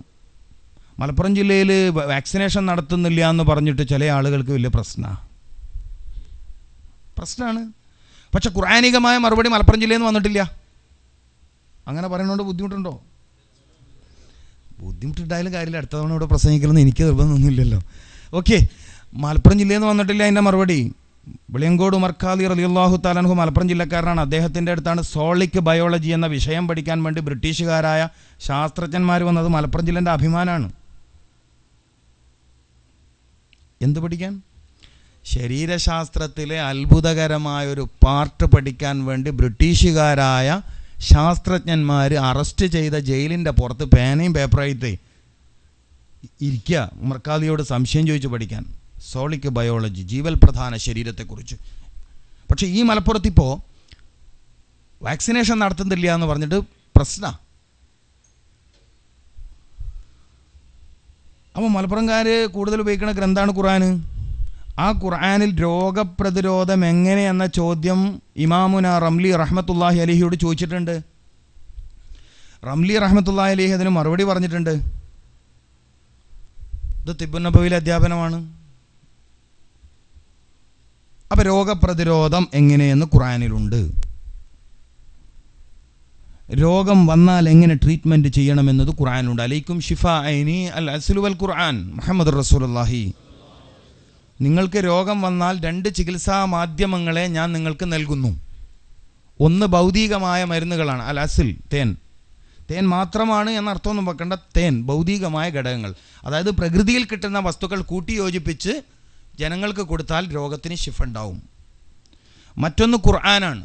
S2: മലപ്പുറം ജില്ലയിൽ വാക്സിനേഷൻ നടത്തുന്നില്ല എന്ന് പറഞ്ഞിട്ട് ചില ആളുകൾക്ക് വലിയ പ്രശ്നമാണ്. പക്ഷെ ഖുർആനികമായ മറുപടി മലപ്പുറം ജില്ലയിൽ നിന്ന് വന്നിട്ടില്ല. അങ്ങനെ പറയുന്നതുകൊണ്ട് ബുദ്ധിമുട്ടുണ്ടോ? ബുദ്ധിമുട്ടുണ്ടായാലും കാര്യമില്ല. അടുത്ത തവണ ഇവിടെ പ്രസംഗിക്കണമെന്ന് എനിക്ക് നിർബന്ധമൊന്നുമില്ലല്ലോ. ഓക്കെ, മലപ്പുറം ജില്ലയിൽ നിന്ന് വന്നിട്ടില്ല. അതിൻ്റെ മറുപടി വെളിയങ്കോട് ഉമർ ഖാദി റളിയല്ലാഹു തആല അൻഹു മലപ്പുറം ജില്ലക്കാരനാണ്. അദ്ദേഹത്തിൻ്റെ അടുത്താണ് സോളിക് ബയോളജി എന്ന വിഷയം പഠിക്കാൻ വേണ്ടി ബ്രിട്ടീഷുകാരായ ശാസ്ത്രജ്ഞന്മാർ വന്നത്. മലപ്പുറം ജില്ലേൻ്റെ അഭിമാനമാണ്. എന്ത് പഠിക്കാൻ? ശരീരശാസ്ത്രത്തിലെ അത്ഭുതകരമായൊരു പാർട്ട് പഠിക്കാൻ വേണ്ടി ബ്രിട്ടീഷുകാരായ ശാസ്ത്രജ്ഞന്മാർ അറസ്റ്റ് ചെയ്ത ജയിലിൻ്റെ പുറത്ത് പേനയും പേപ്പറായിട്ട് ഇരിക്കുക, ഉമർഖാദിയോട് സംശയം ചോദിച്ച് പഠിക്കാൻ. സോളിക് ബയോളജി, ജീവൽ പ്രധാന ശരീരത്തെക്കുറിച്ച്. പക്ഷേ ഈ മലപ്പുറത്തിപ്പോൾ വാക്സിനേഷൻ നടത്തുന്നില്ല എന്ന് പറഞ്ഞിട്ട് പ്രശ്നമാണ്. അപ്പോൾ മലപ്പുറംകാർ കൂടുതൽ ഉപയോഗിക്കുന്ന ഗ്രന്ഥമാണ് ഖുർആൻ. ആ ഖുർആനിൽ രോഗപ്രതിരോധം എങ്ങനെയെന്ന ചോദ്യം ഇമാമുന റംലി റഹ്മത്തുള്ളാഹി അലൈഹിയോട് ചോദിച്ചിട്ടുണ്ട്. റംലി റഹ്മത്തുള്ളാഹി അലൈഹി അതിന് മറുപടി പറഞ്ഞിട്ടുണ്ട്. ഇത് തിബ്ബുൻ നബവിയിലെ അധ്യാപനമാണ്. അപ്പോൾ രോഗപ്രതിരോധം എങ്ങനെയെന്ന് ഖുർആനിലുണ്ട്. രോഗം വന്നാൽ എങ്ങനെ ട്രീറ്റ്മെൻറ്റ് ചെയ്യണമെന്നത് ഖുർആനിലുണ്ട്. അലൈക്കും ഷിഫാഅനി അൽ അസ്ലു വൽ ഖുർആൻ മുഹമ്മദ് റസൂലുള്ളാഹി. നിങ്ങൾക്ക് രോഗം വന്നാൽ 2 ചികിത്സാ മാധ്യമങ്ങളെ ഞാൻ നിങ്ങൾക്ക് നൽകുന്നു. ഒന്ന് ഭൗതികമായ മരുന്നുകളാണ്. അൽ അസിൽ, തേൻ മാത്രമാണ് എന്നർത്ഥമൊന്നും വെക്കേണ്ട. ഭൗതികമായ ഘടകങ്ങൾ, അതായത് പ്രകൃതിയിൽ കിട്ടുന്ന വസ്തുക്കൾ കൂട്ടിയോജിപ്പിച്ച് ജനങ്ങൾക്ക് കൊടുത്താൽ രോഗത്തിന് ശിഫ ഉണ്ടാവും. മറ്റൊന്ന് ഖുർആനാണ്.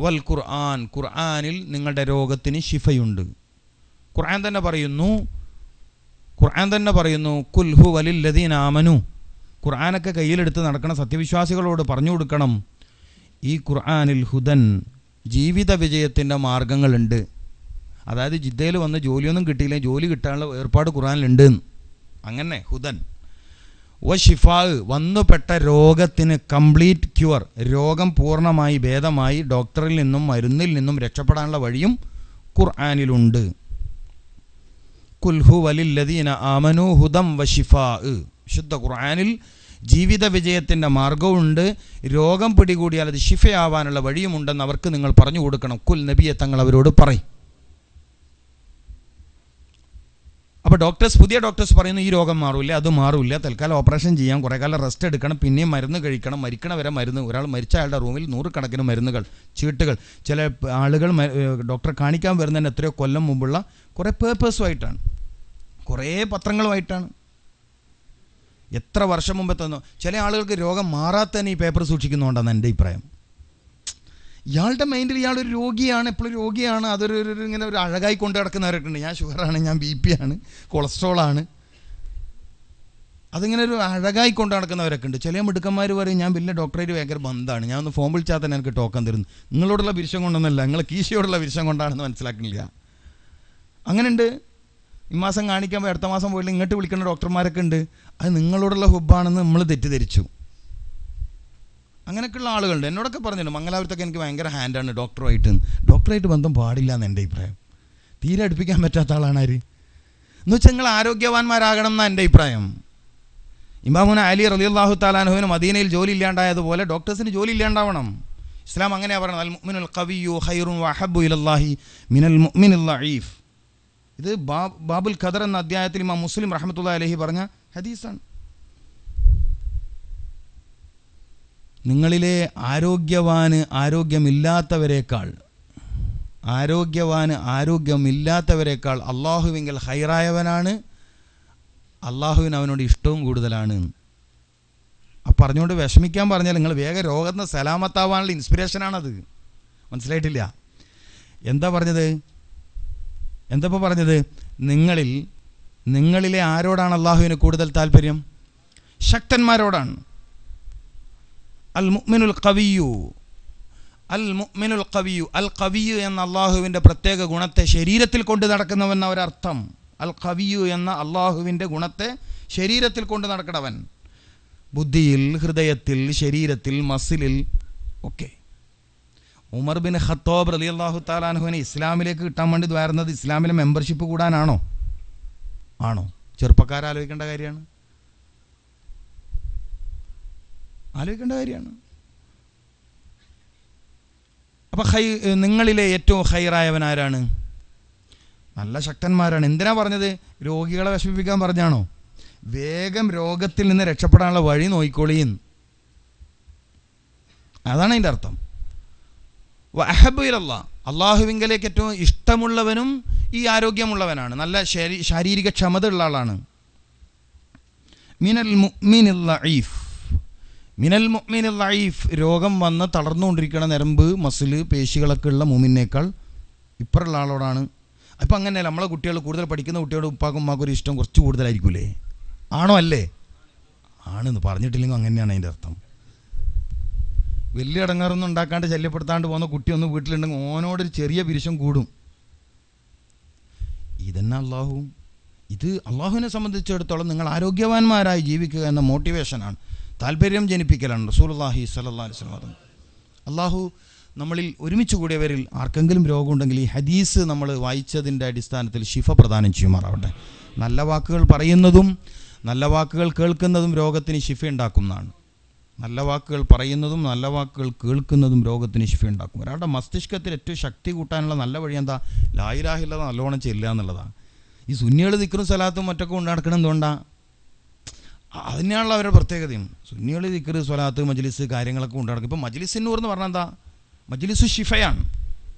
S2: വൽ ഖുർആൻ, ഖുർആനിൽ നിങ്ങളുടെ രോഗത്തിന് ശിഫയുണ്ട്. ഖുർആൻ തന്നെ പറയുന്നു കുൽ ഹുവ ലില്ലദീന ആമനു. ഖുർആനൊക്കെ കയ്യിലെടുത്ത് നടക്കുന്ന സത്യവിശ്വാസികളോട് പറഞ്ഞു കൊടുക്കണം, ഈ ഖുർആനിൽ ഹുദൻ, ജീവിത വിജയത്തിൻ്റെ മാർഗങ്ങളുണ്ട്. അതായത് ജിദ്ദയിൽ വന്ന് ജോലിയൊന്നും കിട്ടിയില്ല, ജോലി കിട്ടാനുള്ള ഏർപ്പാട് ഖുർആനിലുണ്ട്. അങ്ങനെ ഹുദൻ. വഷിഫാ, വന്നുപെട്ട രോഗത്തിന് കംപ്ലീറ്റ് ക്യൂർ, രോഗം പൂർണ്ണമായി ഭേദമായി ഡോക്ടറിൽ നിന്നും മരുന്നിൽ നിന്നും രക്ഷപ്പെടാനുള്ള വഴിയും ഖുർആനിലുണ്ട്. കുൽ ഹുവ ലില്ലദീന ആമനു ഹുദം വഷിഫാ. വിശുദ്ധ ഖുർആനിൽ ജീവിത വിജയത്തിൻ്റെ മാർഗവുമുണ്ട്, രോഗം പിടികൂടിയാൽ അത് ശിഫയാവാനുള്ള വഴിയുമുണ്ടെന്ന് അവർക്ക് നിങ്ങൾ പറഞ്ഞു കൊടുക്കണം. കുൽ നബിയെ തങ്ങൾ അവരോട് പറയും. അപ്പോൾ പുതിയ ഡോക്ടേഴ്സ് പറയുന്നു ഈ രോഗം മാറില്ല, അത് മാറില്ല, തൽക്കാലം ഓപ്പറേഷൻ ചെയ്യാം, കുറേ കാലം റെസ്റ്റ് എടുക്കണം, പിന്നെയും മരുന്ന് കഴിക്കണം, മരിക്കണ വരെ മരുന്ന്. ഒരാൾ മരിച്ച അയാളുടെ റൂമിൽ 100 കണക്കിന് മരുന്നുകൾ, ചീട്ടുകൾ. ചില ആളുകൾ ഡോക്ടറെ കാണിക്കാൻ വരുന്നതിന് എത്രയോ കൊല്ലം മുമ്പുള്ള കുറേ പേപ്പേഴ്സുമായിട്ടാണ്, കുറേ പത്രങ്ങളുമായിട്ടാണ്, എത്ര വർഷം മുമ്പേ തന്നു. ചില ആളുകൾക്ക് രോഗം മാറാത്തന്നെ ഈ പേപ്പർ സൂക്ഷിക്കുന്നതുകൊണ്ടാണ് എൻ്റെ അഭിപ്രായം. ഇയാളുടെ മൈൻഡിൽ ഇയാളൊരു രോഗിയാണ്, എപ്പോഴും രോഗിയാണ്, അതൊരു ഇങ്ങനെ ഒരു അഴകായി കൊണ്ട് കിടക്കുന്നവരൊക്കെ ഉണ്ട്. ഞാൻ ഷുഗറാണ്, ഞാൻ BP ആണ്, കൊളസ്ട്രോളാണ്. അതിങ്ങനെ ഒരു അഴകായി കൊണ്ട് നടക്കുന്നവരൊക്കെ ഉണ്ട്. ചില മിടുക്കന്മാർ പറയും ഞാൻ വലിയ ഡോക്ടറേറ്റ് ഭയങ്കര ബന്ധമാണ്, ഞാൻ ഒന്ന് ഫോൺ വിളിച്ചാൽ തന്നെ എനിക്ക് ടോക്കൺ തരുന്നു. നിങ്ങളോടുള്ള വിരുഷം കൊണ്ടൊന്നുമല്ല, നിങ്ങൾ കീശയോടുള്ള വിരുഷം കൊണ്ടാണെന്ന് മനസ്സിലാക്കുന്നില്ല. അങ്ങനെയുണ്ട്. ഈ മാസം കാണിക്കാൻ പോയി അടുത്ത മാസം പോയില്ല ഇങ്ങോട്ട് വിളിക്കുന്ന ഡോക്ടർമാരൊക്കെ ഉണ്ട്. അത് നിങ്ങളോടുള്ള ഹുബാണെന്ന് നമ്മൾ തെറ്റിദ്ധരിച്ചു. അങ്ങനെയൊക്കെയുള്ള ആളുകളുണ്ട്. എന്നോടൊക്കെ പറഞ്ഞിട്ടുണ്ട് മംഗലാപുരത്തൊക്കെ എനിക്ക് ഭയങ്കര ഹാൻഡാണ് ഡോക്ടറായിട്ട് ബന്ധം പാടില്ല എന്ന് എൻ്റെ അഭിപ്രായം. തീരെ അടുപ്പിക്കാൻ പറ്റാത്ത ആളാണ് ആര് എന്ന് വെച്ചാൽ നിങ്ങൾ ആരോഗ്യവാന്മാരാകണം എന്നാണ് എൻ്റെ അഭിപ്രായം. ഇമാമുന അലി റളിയല്ലാഹു തആല അൻഹുവിന് മദീനയിൽ ജോലി ഇല്ലാണ്ടായതുപോലെ ഡോക്ടേഴ്സിന് ജോലി ഇല്ലാണ്ടാവണം. ഇസ്ലാം അങ്ങനെയാണ് പറയുന്നത്, അൽ മുഅ്മിനുൽ ഖവിയ്യു ഖൈറുൻ വഅഹബ്ബു ഇലല്ലാഹി മിനൽ മുഅ്മിനിൽ ളഈഫ്. ഇത് ബാബുൽ ഖദർ എന്ന അധ്യായത്തിൽ ഇമാം മുസ്ലിം റഹ്മത്തുള്ളാഹി അലൈഹി പറഞ്ഞ ഹദീസാണ്. നിങ്ങളിലെ ആരോഗ്യമില്ലാത്തവരേക്കാൾ അള്ളാഹുവിങ്കൽ ഹൈറായവനാണ്, അള്ളാഹുവിന് അവനോട് ഇഷ്ടവും കൂടുതലാണ്. പറഞ്ഞുകൊണ്ട് വിഷമിക്കാൻ പറഞ്ഞാൽ നിങ്ങൾ വേഗം രോഗത്തിന് സലാമത്താവാനുള്ള ഇൻസ്പിറേഷനാണത്. മനസ്സിലായിട്ടില്ല? എന്താ പറഞ്ഞത്? നിങ്ങളിലെ ആരോടാണ് അള്ളാഹുവിന് കൂടുതൽ താല്പര്യം? ശക്തന്മാരോടാണ്. അൽ മുഅ്മിനുൽ ഖവിയ്യു അൽ ഖവിയ്യു എന്ന അള്ളാഹുവിൻ്റെ പ്രത്യേക ഗുണത്തെ ശരീരത്തിൽ കൊണ്ട് നടക്കുന്നവൻ ഒരർത്ഥം. അൽ ഖവിയ്യു എന്ന അള്ളാഹുവിൻ്റെ ഗുണത്തെ ശരീരത്തിൽ കൊണ്ട് നടക്കണവൻ, ബുദ്ധിയിൽ, ഹൃദയത്തിൽ, ശരീരത്തിൽ, മസിലിൽ ഒക്കെ. ഉമർ ബിൻ ഖത്താബ് റളിയല്ലാഹു തആല അൻഹുവിനെ ഇസ്ലാമിലേക്ക് കിട്ടാൻ വേണ്ടി ദ്വാരുന്നത് ഇസ്ലാമിലെ മെമ്പർഷിപ്പ് കൂടാനാണോ? ചെറുപ്പക്കാരാലോചിക്കേണ്ട കാര്യമാണ്. അപ്പം നിങ്ങളിലെ ഏറ്റവും ഹൈറായവൻ ആരാണ്? നല്ല ശക്തന്മാരാണ്. എന്തിനാ പറഞ്ഞത്? രോഗികളെ വിഷമിപ്പിക്കാൻ പറഞ്ഞാണോ? വേഗം രോഗത്തിൽ നിന്ന് രക്ഷപ്പെടാനുള്ള വഴി നോക്കിക്കോളിയും, അതാണ് അതിൻ്റെ അർത്ഥം. വഅഹബ്ബു ഇലല്ലാഹ്, അള്ളാഹുവിങ്കലേക്ക് ഏറ്റവും ഇഷ്ടമുള്ളവനും ഈ ആരോഗ്യമുള്ളവനാണ്, നല്ല ശാരീരിക ക്ഷമത ഉള്ള ആളാണ്. മിനൽ മുഅ്മിനിൽ ലഈഫ്, രോഗം വന്ന് തളർന്നുകൊണ്ടിരിക്കുന്ന ഞരമ്പ്, മസിൽ, പേശികളൊക്കെ ഉള്ള മുഅ്മിനേക്കാൾ ഇപ്പറുള്ള ആളോടാണ്. അപ്പം അങ്ങനെയല്ല, നമ്മളെ കുട്ടികൾ കൂടുതൽ പഠിക്കുന്ന കുട്ടിയോട് ഉപ്പാക്കും ഉമ്മാക്കും ഒരു ഇഷ്ടം കുറച്ച് കൂടുതലായിരിക്കൂലേ? ആണോ? അല്ലേ? ആണെന്ന് പറഞ്ഞിട്ടില്ലെങ്കിൽ അങ്ങനെയാണ് അതിൻ്റെ അർത്ഥം. വലിയ ഇടങ്ങാറൊന്നും ഉണ്ടാക്കാണ്ട് ശല്യപ്പെടുത്താണ്ട് പോകുന്ന കുട്ടിയൊന്നും വീട്ടിലുണ്ടെങ്കിൽ ഓനോടൊരു ചെറിയ പിരിശം കൂടും. ഇതന്നെ ഇത് അള്ളാഹുവിനെ സംബന്ധിച്ചിടത്തോളം നിങ്ങൾ ആരോഗ്യവാന്മാരായി ജീവിക്കുക എന്ന മോട്ടിവേഷനാണ്, താല്പര്യം ജനിപ്പിക്കലാണ്. റസൂലുള്ളാഹി സ്വല്ലല്ലാഹു അലൈഹി വസല്ലം അള്ളാഹു നമ്മളിൽ ഒരുമിച്ച് കൂടിയവരിൽ ആർക്കെങ്കിലും രോഗമുണ്ടെങ്കിൽ ഈ ഹദീസ് നമ്മൾ വായിച്ചതിൻ്റെ അടിസ്ഥാനത്തിൽ ശിഫ പ്രദാനം ചെയ്യുമാറാവട്ടെ. നല്ല വാക്കുകൾ പറയുന്നതും നല്ല വാക്കുകൾ കേൾക്കുന്നതും രോഗത്തിന് ശിഫ ഉണ്ടാക്കുന്നതാണ്. നല്ല വാക്കുകൾ പറയുന്നതും നല്ല വാക്കുകൾ കേൾക്കുന്നതും രോഗത്തിന് ശിഫ ഉണ്ടാക്കും. ഒരാളുടെ മസ്തിഷ്കത്തിൽ ഏറ്റവും ശക്തി കൂട്ടാനുള്ള നല്ല വഴി എന്താ? ലാ ഇലാഹ ഇല്ലല്ലാഹ് നല്ലോണം ചെല്ലുക എന്നുള്ളതാണ്. ഈ സുന്നികൾ ദിക്റും സലാത്തും മറ്റൊക്കെ ഉണ്ടാക്കണം. എന്തുകൊണ്ടാണ്? അതിനാണല്ലോ അവരുടെ പ്രത്യേകതയും. സുന്നികൾ ദിക്ർ, സ്വലാത്ത്, മജ്ലിസ് കാര്യങ്ങളൊക്കെ ഉണ്ടാക്കും. ഇപ്പം മജ്ലിസുൻ നൂർ എന്ന് പറഞ്ഞാൽ എന്താ? മജ്ലിസു ഷിഫയാണ്.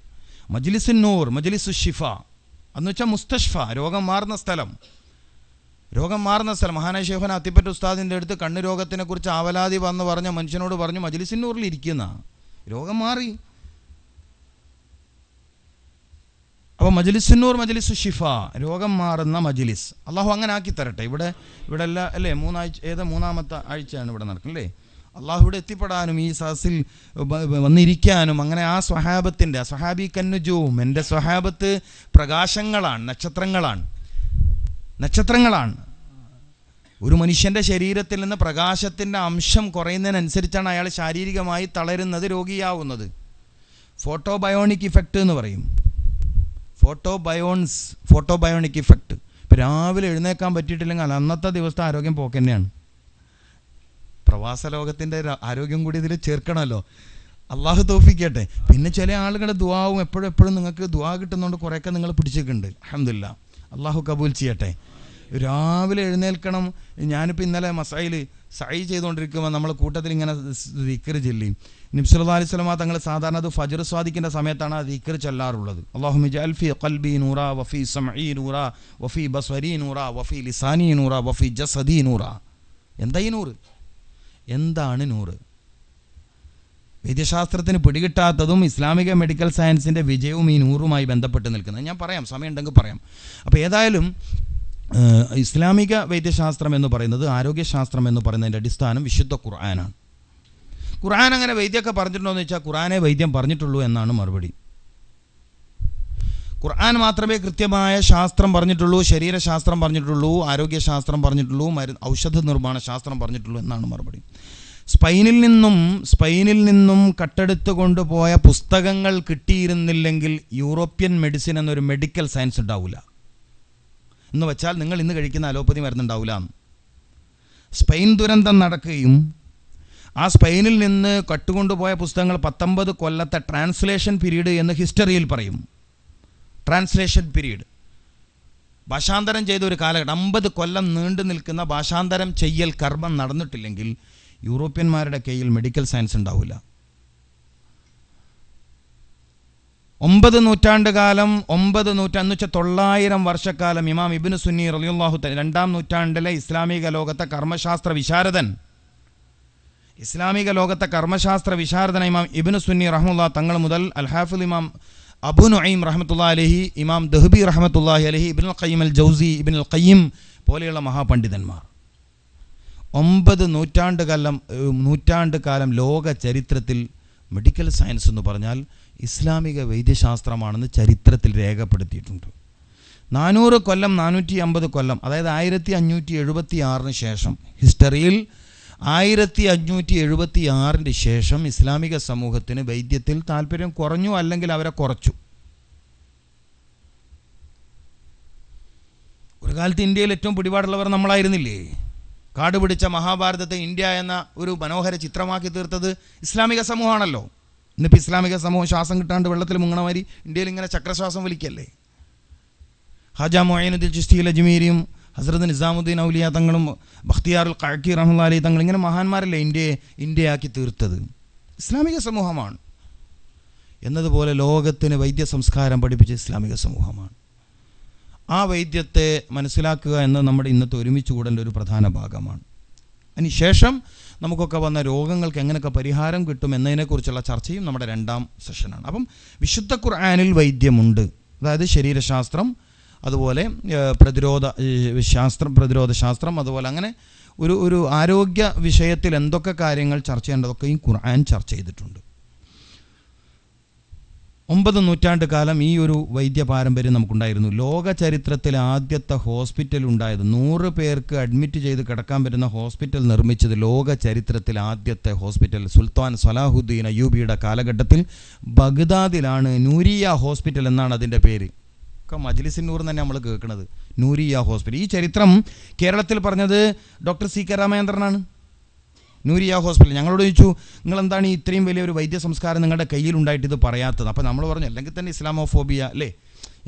S2: മജ്ലിസുൻ നൂർ, മജ്ലിസു ഷിഫ എന്ന് വെച്ചാൽ മുസ്തഷ്ഫ, രോഗം മാറുന്ന സ്ഥലം. മഹാനായ ശൈഖുന അത്തിപ്പറ്റ ഉസ്താദിൻ്റെ അടുത്ത് കണ്ണ് രോഗത്തിനെ കുറിച്ച് ആവലാതി വന്ന് പറഞ്ഞ മനുഷ്യനോട് പറഞ്ഞു മജ്ലിസുൻ നൂറിൽ ഇരിക്കുന്ന രോഗം മാറി. അപ്പോൾ മജ്ലിസുൻ നൂർ, മജ്ലിസു ഷിഫ, രോഗം മാറുന്ന മജ്ലിസ്. അള്ളാഹു അങ്ങനെ ആക്കി തരട്ടെ. ഇവിടെ എല്ലാം അല്ലേ, മൂന്നാമത്തെ ആഴ്ചയാണ് ഇവിടെ നടക്കുന്നത് അല്ലേ? അള്ളാഹു ഇവിടെ എത്തിപ്പെടാനും ഈ സദസ്സിൽ വന്നിരിക്കാനും അങ്ങനെ ആ സ്വഹാബി കന്നുജൂം, എൻ്റെ സ്വഹാബത്ത് പ്രകാശങ്ങളാണ്, നക്ഷത്രങ്ങളാണ്. ഒരു മനുഷ്യൻ്റെ ശരീരത്തിൽ നിന്ന് പ്രകാശത്തിൻ്റെ അംശം കുറയുന്നതിനനുസരിച്ചാണ് അയാൾ ശാരീരികമായി തളരുന്നത്, രോഗിയാവുന്നത്. ഫോട്ടോബയോണിക് ഇഫക്റ്റ് എന്ന് പറയും. ഫോട്ടോബയോണിക് ഇഫക്റ്റ്. ഇപ്പം രാവിലെ എഴുന്നേക്കാൻ പറ്റിയിട്ടില്ലെങ്കിൽ അന്നത്തെ ദിവസത്തെ ആരോഗ്യം പോക്ക് തന്നെയാണ്. പ്രവാസ ലോകത്തിൻ്റെ ആരോഗ്യം കൂടി ഇതിൽ ചേർക്കണമല്ലോ. അള്ളാഹു തൗഫീഖ്. പിന്നെ ചില ആളുകളുടെ ദുആവും എപ്പോഴും നിങ്ങൾക്ക് ദുആ കിട്ടുന്നതുകൊണ്ട് കുറേയൊക്കെ നിങ്ങൾ പിടിച്ചിട്ടുണ്ട്. അൽഹംദുലില്ലാഹ്, അള്ളാഹു കബൂൽ ചെയ്യട്ടെ. രാവിലെ എഴുന്നേൽക്കണം. ഞാനിപ്പോൾ ഇന്നലെ മസൈൽ സഈ ചെയ്തുകൊണ്ടിരിക്കുമ്പോൾ നമ്മളെ കൂട്ടത്തിൽ ഇങ്ങനെ ദിക്ർ ചൊല്ലി. നബി സല്ലല്ലാഹു അലൈഹി വസല്ലം തങ്ങൾ സാധാരണ അത് ഫജ്ർ സ്വാദിക്കിൻ്റെ സമയത്താണ് ആ ദിക്ർ ചൊല്ലാറുള്ളത്. അല്ലാഹുമ്മ ജഅൽ ഫീ ഖൽബി നൂറാ വഫീ സമഈ നൂറാ വഫീ ബസ്വരീ നൂറാ വഫീ ലിസാനി നൂറാ വഫീ ജസദി നൂറാ. എന്താണ് നൂറ്? വൈദ്യശാസ്ത്രത്തിന് പിടികിട്ടാത്തതും ഇസ്ലാമിക മെഡിക്കൽ സയൻസിൻ്റെ വിജയവും ഈ നൂറുമായി ബന്ധപ്പെട്ട് നിൽക്കുന്നത്. ഞാൻ പറയാം, സമയമുണ്ടെങ്കിൽ പറയാം. അപ്പോൾ ഏതായാലും ഇസ്ലാമിക വൈദ്യശാസ്ത്രം എന്ന് പറയുന്നത്, ആരോഗ്യശാസ്ത്രം എന്ന് പറയുന്നതിൻ്റെ അടിസ്ഥാനം വിശുദ്ധ ഖുർആനാണ്. ഖുർആൻ അങ്ങനെ വൈദ്യമൊക്കെ പറഞ്ഞിട്ടുണ്ടോ എന്ന് വെച്ചാൽ ഖുർആനെ വൈദ്യം പറഞ്ഞിട്ടുള്ളൂ എന്നാണ് മറുപടി. ഖുർആൻ മാത്രമേ കൃത്യമായ ശാസ്ത്രം പറഞ്ഞിട്ടുള്ളൂ, ശരീരശാസ്ത്രം പറഞ്ഞിട്ടുള്ളൂ, ആരോഗ്യശാസ്ത്രം പറഞ്ഞിട്ടുള്ളൂ, ഔഷധ നിർമ്മാണ ശാസ്ത്രം പറഞ്ഞിട്ടുള്ളൂ എന്നാണ് മറുപടി. സ്പെയിനിൽ നിന്നും കട്ടെടുത്ത് കൊണ്ടുപോയ പുസ്തകങ്ങൾ കിട്ടിയിരുന്നില്ലെങ്കിൽ യൂറോപ്യൻ മെഡിസിൻ എന്നൊരു മെഡിക്കൽ സയൻസ് ഉണ്ടാവില്ല. എന്ന് വെച്ചാൽ നിങ്ങൾ ഇന്ന് കഴിക്കുന്ന അലോപ്പതി മരുന്നുണ്ടാവില്ല. സ്പെയിൻ ദുരന്തം നടക്കുകയും ആ സ്പെയിനിൽ നിന്ന് കട്ടുകൊണ്ടുപോയ പുസ്തകങ്ങൾ 19 കൊല്ലത്തെ ട്രാൻസ്ലേഷൻ പീരീഡ് എന്ന് ഹിസ്റ്ററിയിൽ പറയും. ട്രാൻസ്ലേഷൻ പീരീഡ്, ഭാഷാന്തരം ചെയ്ത ഒരു കാലഘട്ടം, 50 കൊല്ലം നീണ്ടു നിൽക്കുന്ന ഭാഷാന്തരം ചെയ്യൽ കർമ്മം നടന്നിട്ടില്ലെങ്കിൽ യൂറോപ്യന്മാരുടെ കയ്യിൽ മെഡിക്കൽ സയൻസ് ഉണ്ടാവില്ല. 9 നൂറ്റാണ്ട് കാലം, 900 വർഷക്കാലം ഇമാം ഇബ്നു സുന്നി റളിയല്ലാഹു തആല 2-ാം നൂറ്റാണ്ടിലെ ഇസ്ലാമിക ലോകത്തെ കർമ്മശാസ്ത്ര വിശാരദൻ ഇമാം ഇബ്നു സുന്നി റഹ്മത്തുള്ളാഹി തങ്ങൾ മുതൽ അൽ ഹാഫിദ് ഇമാം അബൂ നുഐം റഹ്മത്തുള്ളാഹി അലൈഹി, ഇമാം ദഹബി റഹ്മത്തുള്ളാഹി അലൈഹി, ഇബ്നുൽ ഖയ്യിം അൽ ജൗസി, ഇബ്നുൽ ഖയ്യിം പോലെയുള്ള മഹാപണ്ഡിതന്മാർ 9 നൂറ്റാണ്ട് കാലം ലോക ചരിത്രത്തിൽ മെഡിക്കൽ സയൻസ് എന്ന് പറഞ്ഞാൽ ഇസ്ലാമിക വൈദ്യശാസ്ത്രമാണെന്ന് ചരിത്രത്തിൽ രേഖപ്പെടുത്തിയിട്ടുണ്ട്. 400 കൊല്ലം, 450 കൊല്ലം, അതായത് 1576 ശേഷം, ഹിസ്റ്ററിയിൽ 1576 ശേഷം ഇസ്ലാമിക സമൂഹത്തിന് വൈദ്യത്തിൽ താല്പര്യം കുറഞ്ഞു, അല്ലെങ്കിൽ അവരെ കുറച്ചു. ഒരു കാലത്ത് ഇന്ത്യയിൽ ഏറ്റവും പിടിപാടുള്ളവർ നമ്മളായിരുന്നില്ലേ? കാട് പിടിച്ച മഹാഭാരതത്തെ ഇന്ത്യ എന്ന ഒരു മനോഹര ചിത്രമാക്കി തീർത്തത് ഇസ്ലാമിക സമൂഹമാണല്ലോ. ഇന്നിപ്പോൾ ഇസ്ലാമിക സമൂഹം ശ്വാസം കിട്ടാണ്ട് വെള്ളത്തിൽ മുങ്ങണമാതിരി ഇന്ത്യയിൽ ഇങ്ങനെ ചക്രശ്വാസം വലിക്കല്ലേ. ഹാജ മൊയ്നുദ്ദീൻ ചിശ്തി അജ്മീരിയും ഹസ്രത്ത് നിസാമുദ്ദീൻ ഔലിയ തങ്ങളും ബഖ്തിയാറുൽ ഖഅക്കി റഹ്മത്തുള്ളാഹി അലൈഹി തങ്ങൾ, ഇങ്ങനെ മഹാന്മാരല്ലേ ഇന്ത്യയാക്കി തീർത്തത്? ഇസ്ലാമിക സമൂഹമാണ്. എന്നതുപോലെ ലോകത്തിന് വൈദ്യ സംസ്കാരം പഠിപ്പിച്ച ഇസ്ലാമിക സമൂഹമാണ്. ആ വൈദ്യത്തെ മനസ്സിലാക്കുക എന്നത് നമ്മുടെ ഇന്നത്തെ ഒരുമിച്ച് കൂടേണ്ട ഒരു പ്രധാന ഭാഗമാണ്. അതിനുശേഷം നമുക്കൊക്കെ വന്ന രോഗങ്ങൾക്ക് എങ്ങനെയൊക്കെ പരിഹാരം കിട്ടും എന്നതിനെക്കുറിച്ചുള്ള ചർച്ചയും നമ്മുടെ 2-ാം സെഷനാണ്. അപ്പം വിശുദ്ധ ഖുർആനിൽ വൈദ്യമുണ്ട്, അതായത് ശരീരശാസ്ത്രം, അതുപോലെ പ്രതിരോധ ശാസ്ത്രം, അതുപോലെ അങ്ങനെ ഒരു ആരോഗ്യ വിഷയത്തിൽ എന്തൊക്കെ കാര്യങ്ങൾ ചർച്ച ചെയ്യേണ്ടതൊക്കെയും ഖുർആൻ ചർച്ച ചെയ്തിട്ടുണ്ട്. 9 നൂറ്റാണ്ട് കാലം ഈ ഒരു വൈദ്യ പാരമ്പര്യം നമുക്കുണ്ടായിരുന്നു. ലോക ചരിത്രത്തിലെ ആദ്യത്തെ ഹോസ്പിറ്റൽ ഉണ്ടായത്, 100 പേർക്ക് അഡ്മിറ്റ് ചെയ്ത് കിടക്കാൻ പറ്റുന്ന ഹോസ്പിറ്റൽ നിർമ്മിച്ചത്, ലോക ചരിത്രത്തിലെ ആദ്യത്തെ ഹോസ്പിറ്റൽ സുൽത്താൻ സലാഹുദ്ദീൻ അയ്യൂബിയുടെ കാലഘട്ടത്തിൽ ബഗ്ദാദിലാണ്. നൂരിയ ഹോസ്പിറ്റൽ എന്നാണ് അതിൻ്റെ പേര്. ഒക്കെ മജ്ലിസിൻ നൂർ തന്നെ നമ്മൾ കേൾക്കുന്നത്, നൂരിയ ഹോസ്പിറ്റൽ. ഈ ചരിത്രം കേരളത്തിൽ പറഞ്ഞത് ഡോക്ടർ സി കെ രാമചന്ദ്രനാണ്. നൂരിയ ഹോസ്പിറ്റൽ ഞങ്ങളോട് ചോദിച്ചു, നിങ്ങളെന്താണ് ഇത്രയും വലിയൊരു വൈദ്യ സംസ്കാരം നിങ്ങളുടെ കയ്യിലുണ്ടായിട്ട് ഇത് പറയാത്തത്? അപ്പോൾ നമ്മൾ പറഞ്ഞു, അല്ലെങ്കിൽ തന്നെ ഇസ്ലാമോഫോബിയ അല്ലേ,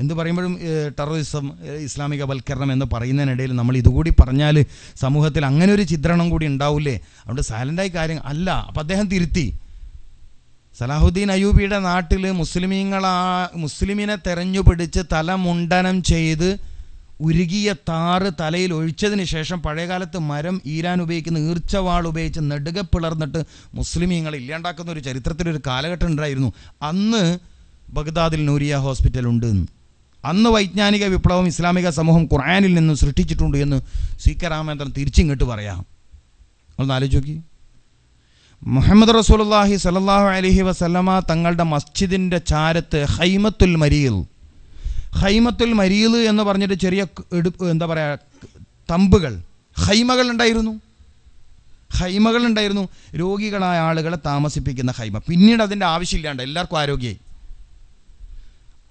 S2: എന്ത് പറയുമ്പോഴും ടെററിസം, ഇസ്ലാമിക വൽക്കരണം എന്ന് പറയുന്നതിനിടയിൽ നമ്മൾ ഇതുകൂടി പറഞ്ഞാൽ സമൂഹത്തിൽ അങ്ങനെ ഒരു ചിത്രണം കൂടി ഉണ്ടാവില്ലേ, അതുകൊണ്ട് സൈലൻ്റായി കാര്യം അല്ല. അപ്പം അദ്ദേഹം തിരുത്തി. സലാഹുദ്ദീൻ അയ്യൂബിയുടെ നാട്ടിൽ മുസ്ലിമിനെ തെരഞ്ഞുപിടിച്ച് തലമുണ്ടനം ചെയ്ത് ഉരുകിയ താറ് തലയിൽ ഒഴിച്ചതിന് ശേഷം പഴയകാലത്ത് മരം ഈരാൻ ഉപയോഗിക്കുന്ന ഈർച്ചവാൾ ഉപയോഗിച്ച് നെടുകെ പിളർന്നിട്ട് മുസ്ലിമീങ്ങളെ ഇല്ലാണ്ടാക്കുന്ന ഒരു ചരിത്രത്തിലൊരു കാലഘട്ടം ഉണ്ടായിരുന്നു. അന്ന് ബഗ്ദാദിൽ നൂരിയ ഹോസ്പിറ്റൽ ഉണ്ട്. അന്ന് വൈജ്ഞാനിക വിപ്ലവം ഇസ്ലാമിക സമൂഹം ഖുർആനിൽ നിന്ന് സൃഷ്ടിച്ചിട്ടുണ്ട് എന്ന് സി കെ രാമചന്ദ്രൻ തിരിച്ചിങ്ങോട്ട് പറയാം. ഒന്ന് ആലോചിച്ച് നോക്കി. മുഹമ്മദ് റസൂലുള്ളാഹി സ്വല്ലല്ലാഹു അലൈഹി വസല്ലമ തങ്ങളുടെ മസ്ജിദിൻ്റെ ചാരത്ത് ഹൈമത്തുൽ മരീൽ എന്ന് പറഞ്ഞിട്ട് ചെറിയ എന്താ പറയുക തമ്പുകൾ, ഹൈമകൾ ഉണ്ടായിരുന്നു. രോഗികളായ ആളുകളെ താമസിപ്പിക്കുന്ന ഹൈമ. പിന്നീട് അതിൻ്റെ ആവശ്യമില്ലാണ്ട് എല്ലാവർക്കും ആരോഗ്യമായി.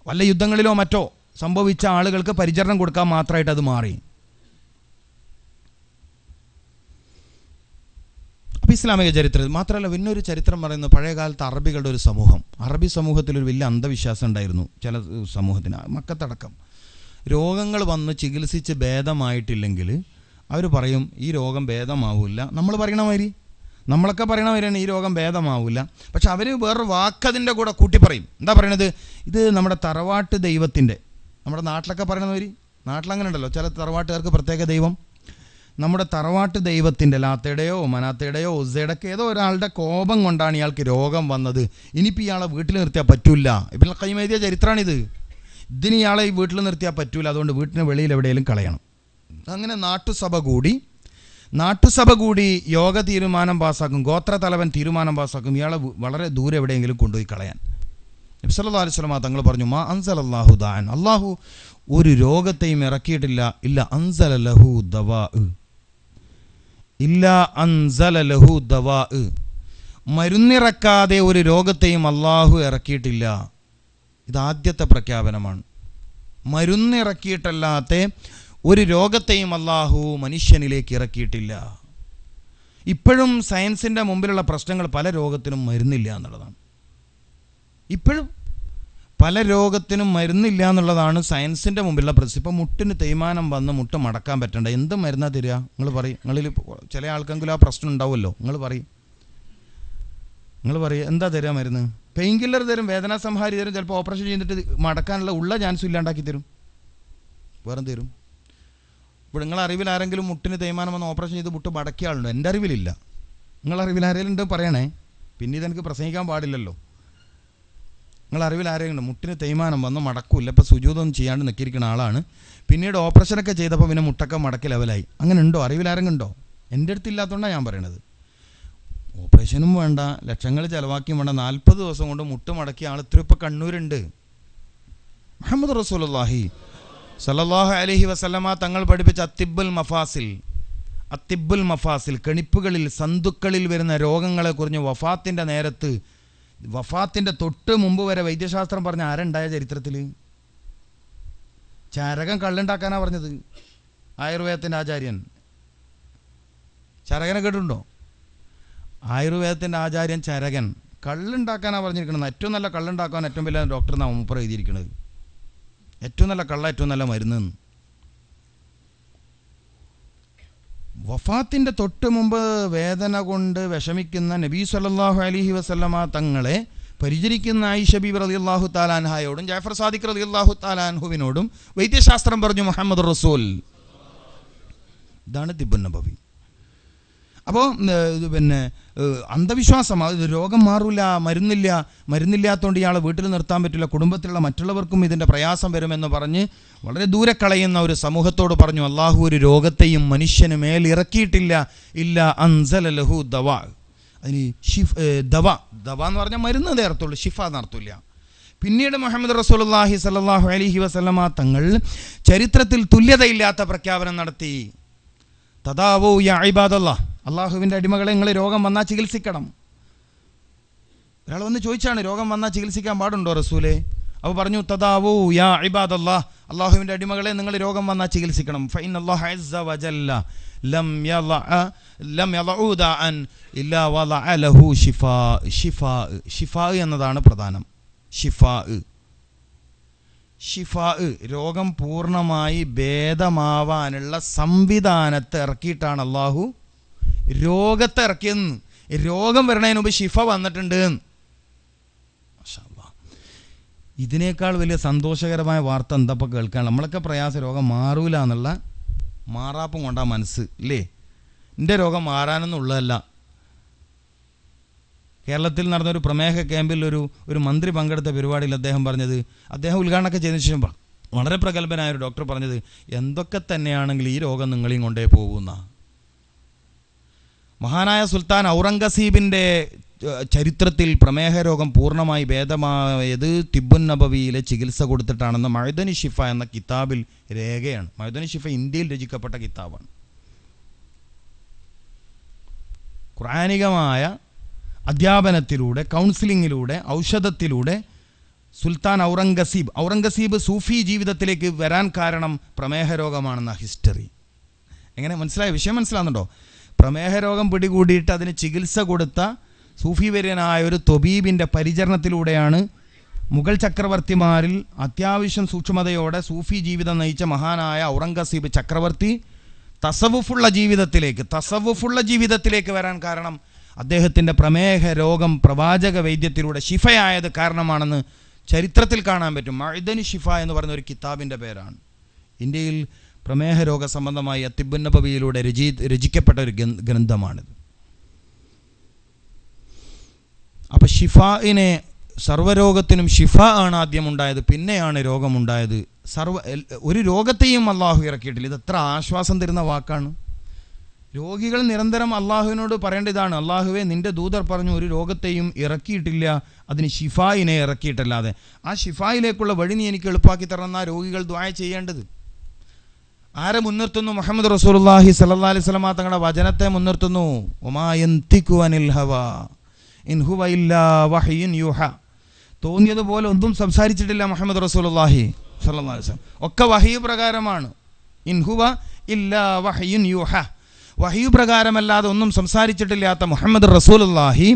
S2: വല്ല യുദ്ധങ്ങളിലോ മറ്റോ സംഭവിച്ച ആളുകൾക്ക് പരിചരണം കൊടുക്കാൻ മാത്രമായിട്ട് അത് മാറി. അപ്പോൾ ഇസ്ലാമിക ചരിത്രത്തിൽ മാത്രമല്ല, പിന്നൊരു ചരിത്രം പറയുന്നത് പഴയകാലത്ത് അറബികളുടെ ഒരു സമൂഹം, അറബി സമൂഹത്തിലൊരു വലിയ അന്ധവിശ്വാസം ഉണ്ടായിരുന്നു. ചില സമൂഹത്തിന്, മക്കത്തടക്കം, രോഗങ്ങൾ വന്ന് ചികിത്സിച്ച് ഭേദമായിട്ടില്ലെങ്കിൽ അവർ പറയും ഈ രോഗം ഭേദമാവില്ല. നമ്മളൊക്കെ പറയണ മാതിരിയാണ് ഈ രോഗം ഭേദമാവില്ല. പക്ഷെ അവർ വേറൊരു വാക്കതിൻ്റെ കൂടെ കൂട്ടി പറയും. എന്താ പറയണത്? ഇത് നമ്മുടെ തറവാട്ട് ദൈവത്തിൻ്റെ, നമ്മുടെ നാട്ടിലൊക്കെ പറയണ മാതിരി, നാട്ടിലങ്ങനെ ഉണ്ടല്ലോ ചില തറവാട്ടുകാർക്ക് പ്രത്യേക ദൈവം, നമ്മുടെ തറവാട്ട് ദൈവത്തിൻ്റെ ലാത്തയുടെയോ മനാത്തയുടെയോ ഉസ്സയുടെയൊക്കെ ഏതോ ഒരാളുടെ കോപം കൊണ്ടാണ് ഇയാൾക്ക് രോഗം വന്നത്. ഇനിയിപ്പോൾ ഇയാളെ വീട്ടിൽ നിർത്തിയാൽ പറ്റില്ല. ഇബ്നുൽ ഖയ്യിം എഴുതിയ ചരിത്രമാണിത്. ഇതിന് ഇയാളെ ഈ വീട്ടിൽ നിർത്തിയാൽ പറ്റില്ല, അതുകൊണ്ട് വീട്ടിന് വെളിയിൽ എവിടെയെങ്കിലും കളയണം. അങ്ങനെ നാട്ടുസഭ കൂടി യോഗ തീരുമാനം പാസ്സാക്കും, ഗോത്രതലവൻ തീരുമാനം പാസ്സാക്കും, ഇയാളെ വളരെ ദൂരെ എവിടെയെങ്കിലും കൊണ്ടുപോയി കളയാൻ. നബി സല്ലല്ലാഹു അലൈഹി വസല്ലം തങ്ങൾ പറഞ്ഞു, മാ അൻസലല്ലാഹു ദാഅൻ, അള്ളാഹു ഒരു രോഗത്തെയും ഇറക്കിയിട്ടില്ല, ഇല്ല അൻസല ലഹു ദവാ, ഇല്ല അൻസല ലഹു ദവാ, മരുന്നിറക്കാതെ ഒരു രോഗത്തെയും അള്ളാഹു ഇറക്കിയിട്ടില്ല. ഇതാദ്യത്തെ പ്രഖ്യാപനമാണ്. മരുന്നിറക്കിയിട്ടല്ലാത്ത ഒരു രോഗത്തെയും അള്ളാഹു മനുഷ്യനിലേക്ക് ഇറക്കിയിട്ടില്ല. ഇപ്പോഴും സയൻസിൻ്റെ മുമ്പിലുള്ള പ്രശ്നങ്ങൾ പല രോഗത്തിനും മരുന്നില്ല എന്നുള്ളതാണ്. ഇപ്പോഴും പല രോഗത്തിനും മരുന്നില്ല എന്നുള്ളതാണ് സയൻസിൻ്റെ മുമ്പിലുള്ള പ്രശ്നം. ഇപ്പോൾ മുട്ടിന് തേയ്മാനം വന്ന് മുട്ട് മടക്കാൻ പറ്റണ്ട, എന്ത് മരുന്നാ തരിക? നിങ്ങൾ പറയും. നിങ്ങളിൽ ചില ആൾക്കെങ്കിലും ആ പ്രശ്നം ഉണ്ടാവുമല്ലോ. നിങ്ങൾ പറയും എന്താ തരിക മരുന്ന്? പെയിൻ കില്ലർ തരും, വേദനാ സംഹാരി തരും, ചിലപ്പോൾ ഓപ്പറേഷൻ ചെയ്തിട്ട് മടക്കാനുള്ള ചാൻസും ഇല്ലാണ്ടാക്കി തരും. വേറെ തരും. ഇപ്പോൾ നിങ്ങളറിവിൽ ആരെങ്കിലും മുട്ടിന് തേയ്മാനം വന്ന് ഓപ്പറേഷൻ ചെയ്ത് മുട്ട് മടക്കിയ ആളുണ്ടോ? എൻ്റെ അറിവിലില്ല. നിങ്ങളറിവിൽ ആരെങ്കിലും ഉണ്ട് പറയണേ. പിന്നെ ഇതെനിക്ക് പ്രസംഗിക്കാൻ പാടില്ലല്ലോ. നിങ്ങളറിവിൽ ആരെങ്കിലും ഉണ്ട് മുട്ടിന് തേയ്മാനം വന്ന് മടക്കൂല്ല, ഇപ്പോൾ സുജൂദൊന്നും ചെയ്യാണ്ട് നിൽക്കിയിരിക്കുന്ന ആളാണ്, പിന്നീട് ഓപ്പറേഷനൊക്കെ ചെയ്തപ്പോൾ പിന്നെ മുട്ടൊക്കെ മടക്കി ലെവലായി, അങ്ങനെ ഉണ്ടോ? അറിവിൽ ആരെങ്കിലും ഉണ്ടോ? എൻ്റെ അടുത്തില്ലാത്തതുകൊണ്ടാണ് ഞാൻ പറയണത്. ഓപ്പറേഷനും വേണ്ട, ലക്ഷങ്ങൾ ചിലവാക്കിയും വേണ്ട, 40 ദിവസം കൊണ്ട് മുട്ട് മടക്കിയ ആൾ ഇത്ര ഇപ്പോൾ കണ്ണൂരുണ്ട്. മുഹമ്മദ് റസൂലുള്ളാഹി സല്ലല്ലാഹു അലൈഹി വസല്ലമ തങ്ങൾ പഠിപ്പിച്ച അത്തിബുൽ മഫാസിൽ, കണിപ്പുകളിൽ സന്തുക്കളിൽ വരുന്ന രോഗങ്ങളെക്കുറിച്ച് വഫാത്തിൻ്റെ തൊട്ട് മുമ്പ് വരെ വൈദ്യശാസ്ത്രം പറഞ്ഞ ആരുണ്ടായ ചരിത്രത്തിൽ? ചരകൻ കള്ളുണ്ടാക്കാനാണ് പറഞ്ഞത്, ആയുർവേദത്തിൻ്റെ ആചാര്യൻ. ചരകനെ കേട്ടിട്ടുണ്ടോ? ആയുർവേദത്തിൻ്റെ ആചാര്യൻ ചരകൻ കള്ളുണ്ടാക്കാനാണ് പറഞ്ഞിരിക്കുന്നത്. ഏറ്റവും നല്ല കള്ളുണ്ടാക്കാൻ ഏറ്റവും വലിയ ഡോക്ടർ എന്നാണ് മൂപ്പർ എഴുതിയിരിക്കുന്നത്. ഏറ്റവും നല്ല കള്ള, ഏറ്റവും നല്ല മരുന്ന്. വഫാത്തിൻ്റെ തൊട്ട് മുമ്പ് വേദന കൊണ്ട് വിഷമിക്കുന്ന നബി സല്ലല്ലാഹു അലൈഹി വസല്ലമ തങ്ങളെ പരിചരിക്കുന്ന ആയിഷ ബീബി റളിയല്ലാഹു തആല അൻഹയോടും ജാഫർ സാദിഖ് റളിയല്ലാഹു തആല അൻഹുവിനോടും വൈദ്യശാസ്ത്രം പറഞ്ഞു മുഹമ്മദ് റസൂൽ. ഇതാണ് തിബ്ബുൻ നബവി. അപ്പോൾ പിന്നെ അന്ധവിശ്വാസം, രോഗം മാറില്ല, മരുന്നില്ലാത്തതുകൊണ്ട് ഇയാളെ വീട്ടിൽ നിർത്താൻ പറ്റില്ല, കുടുംബത്തിലുള്ള മറ്റുള്ളവർക്കും ഇതിൻ്റെ പ്രയാസം വരുമെന്ന് പറഞ്ഞ് വളരെ ദൂരെ കളയുന്ന ഒരു സമൂഹത്തോട് പറഞ്ഞു, അള്ളാഹു ഒരു രോഗത്തെയും മനുഷ്യന് മേൽ ഇറക്കിയിട്ടില്ല, ഇല്ല അൻസല ലഹു ദവാ. അതിന് ദവ എന്ന് പറഞ്ഞാൽ മരുന്ന് നേരത്തുള്ളൂ, ഷിഫ എന്നർത്ഥമില്ല. പിന്നീട് മുഹമ്മദ് റസൂലുള്ളാഹി സല്ലല്ലാഹു അലൈഹി വസല്ലമ തങ്ങൾ ചരിത്രത്തിൽ തുല്യതയില്ലാത്ത പ്രഖ്യാപനം നടത്തി. തദാവൂ യാ ഇബാദല്ലാഹ്, അള്ളാഹുവിൻ്റെ അടിമകളെ, നിങ്ങൾ രോഗം വന്നാൽ ചികിത്സിക്കണം. ഒരാൾ വന്ന് ചോദിച്ചാണ്, രോഗം വന്നാൽ ചികിത്സിക്കാൻ പാടുണ്ടോ റസൂലേ? അപ്പോൾ പറഞ്ഞു, തദാവൂ യാ ഇബാദല്ലാഹ്, അള്ളാഹുവിൻ്റെ അടിമകളെ, നിങ്ങൾ രോഗം വന്നാൽ ചികിത്സിക്കണം. ഫഇന്നല്ലാഹ അസ്സ വജല്ല ലം യളഉ ദാഅൻ ഇല്ലാ വളഅ ലഹു ഷിഫാ എന്നതാണ് പ്രധാനം. ഷിഫാ രോഗം പൂർണ്ണമായി ഭേദമാവാനുള്ള സംവിധാനത്തെ ഇറക്കിയിട്ടാണ് അള്ളാഹു രോഗത്തെ ഇറക്കിയെന്ന്. രോഗം വരണതിന് മുമ്പ് ഷിഫ വന്നിട്ടുണ്ട്. ഇതിനേക്കാൾ വലിയ സന്തോഷകരമായ വാർത്ത എന്താ ഇപ്പോൾ കേൾക്കാൻ? നമ്മളൊക്കെ പ്രയാസം രോഗം മാറൂല എന്നുള്ള മാറാപ്പം കൊണ്ടാ മനസ്സ് ഇല്ലേ? എൻ്റെ രോഗം മാറാനൊന്നുള്ളതല്ല. കേരളത്തിൽ നടന്നൊരു പ്രമേഹ ക്യാമ്പിൽ ഒരു മന്ത്രി പങ്കെടുത്ത പരിപാടിയിൽ അദ്ദേഹം ഉദ്ഘാടനമൊക്കെ ചെയ്തതിനു ശേഷം വളരെ പ്രഗത്ഭനായ ഒരു ഡോക്ടർ പറഞ്ഞത്, എന്തൊക്കെ തന്നെയാണെങ്കിൽ ഈ രോഗം നിങ്ങളെയും കൊണ്ടേ പോകുന്ന. മഹാനായ സുൽത്താൻ ഔറംഗസീബിൻ്റെ ചരിത്രത്തിൽ പ്രമേഹ രോഗം പൂർണ്ണമായി ഭേദമായത് തിബ്ബുൻ നബവിയിലെ ചികിത്സ കൊടുത്തിട്ടാണെന്ന് മഅ്ദനി ഷിഫ എന്ന കിതാബിൽ രേഖയാണ്. മഅ്ദനി ഷിഫ ഇന്ത്യയിൽ രചിക്കപ്പെട്ട കിതാബാണ്. ഖുർആനികമായ അധ്യാപനത്തിലൂടെ, കൗൺസിലിങ്ങിലൂടെ, ഔഷധത്തിലൂടെ സുൽത്താൻ ഔറംഗസീബ് സൂഫി ജീവിതത്തിലേക്ക് വരാൻ കാരണം പ്രമേഹ രോഗമാണെന്ന ഹിസ്റ്ററി. എങ്ങനെ മനസ്സിലായ വിഷയം മനസ്സിലാകുന്നുണ്ടോ? പ്രമേഹ രോഗം പിടികൂടിയിട്ട് അതിന് ചികിത്സ കൊടുത്ത സൂഫി വര്യനായ ഒരു തൊബീബിൻ്റെ പരിചരണത്തിലൂടെയാണ് മുഗൾ ചക്രവർത്തിമാരിൽ അത്യാവശ്യം സൂക്ഷ്മതയോടെ സൂഫി ജീവിതം നയിച്ച മഹാനായ ഔറംഗസീബ് ചക്രവർത്തി തസവുഫുള്ള ജീവിതത്തിലേക്ക് വരാൻ കാരണം അദ്ദേഹത്തിൻ്റെ പ്രമേഹ രോഗം പ്രവാചക വൈദ്യത്തിലൂടെ ഷിഫയായത് കാരണമാണെന്ന് ചരിത്രത്തിൽ കാണാൻ പറ്റും. മഅ്ദനി ഷിഫ എന്ന് പറയുന്ന ഒരു കിതാബിൻ്റെ പേരാണ്. ഇന്ത്യയിൽ പ്രമേഹ രോഗ സംബന്ധമായി തിബ്ബുൻ നബവിയിലൂടെ രചിക്കപ്പെട്ട ഒരു ഗ്രന്ഥമാണിത്. അപ്പോൾ ഷിഫായിനെ സർവ്വരോഗത്തിനും ഷിഫ ആണ് ആദ്യം ഉണ്ടായത്, പിന്നെയാണ് രോഗമുണ്ടായത്. ഒരു രോഗത്തെയും അള്ളാഹു ഇറക്കിയിട്ടില്ല. ഇത് എത്ര ആശ്വാസം തരുന്ന വാക്കാണ്. രോഗികൾ നിരന്തരം അള്ളാഹുവിനോട് പറയേണ്ടതാണ്, അള്ളാഹുവെ നിൻ്റെ ദൂതർ പറഞ്ഞു ഒരു രോഗത്തെയും ഇറക്കിയിട്ടില്ല, അതിന് ഷിഫായിനെ ഇറക്കിയിട്ടല്ലാതെ. ആ ഷിഫായിലേക്കുള്ള വഴി നീ എനിക്ക് എളുപ്പമാക്കി തരണം. ആ രോഗികൾ ദുആ ചെയ്യേണ്ടത്. ആരെ മുൻനിർത്തുന്നു? മുഹമ്മദ് റസൂലുള്ളാഹി സ്വല്ലല്ലാഹി അലൈഹി വസല്ലം തങ്ങളുടെ വചനത്തെ മുൻനിർത്തുന്നു. വമാ യൻതിഖു അനിൽ ഹവാ ഇൻ ഹുവ ഇല്ലാ വഹ്യുൻ യൂഹാ. തോന്നിയതുപോലെ ഒന്നും സംസാരിച്ചിട്ടില്ല മുഹമ്മദ് റസൂലുള്ളാഹി സ്വല്ലല്ലാഹി അലൈഹി വസല്ലം. ഒക്കെ വഹ്യ് പ്രകാരമാണ്. ഇൻ ഹുവ ഇല്ലാ വഹ്യുൻ യൂഹാ. വഹ്യ് പ്രകാരമല്ലാതെ ഒന്നും സംസാരിച്ചിട്ടില്ലാത്ത മുഹമ്മദ് റസൂലുള്ളാഹി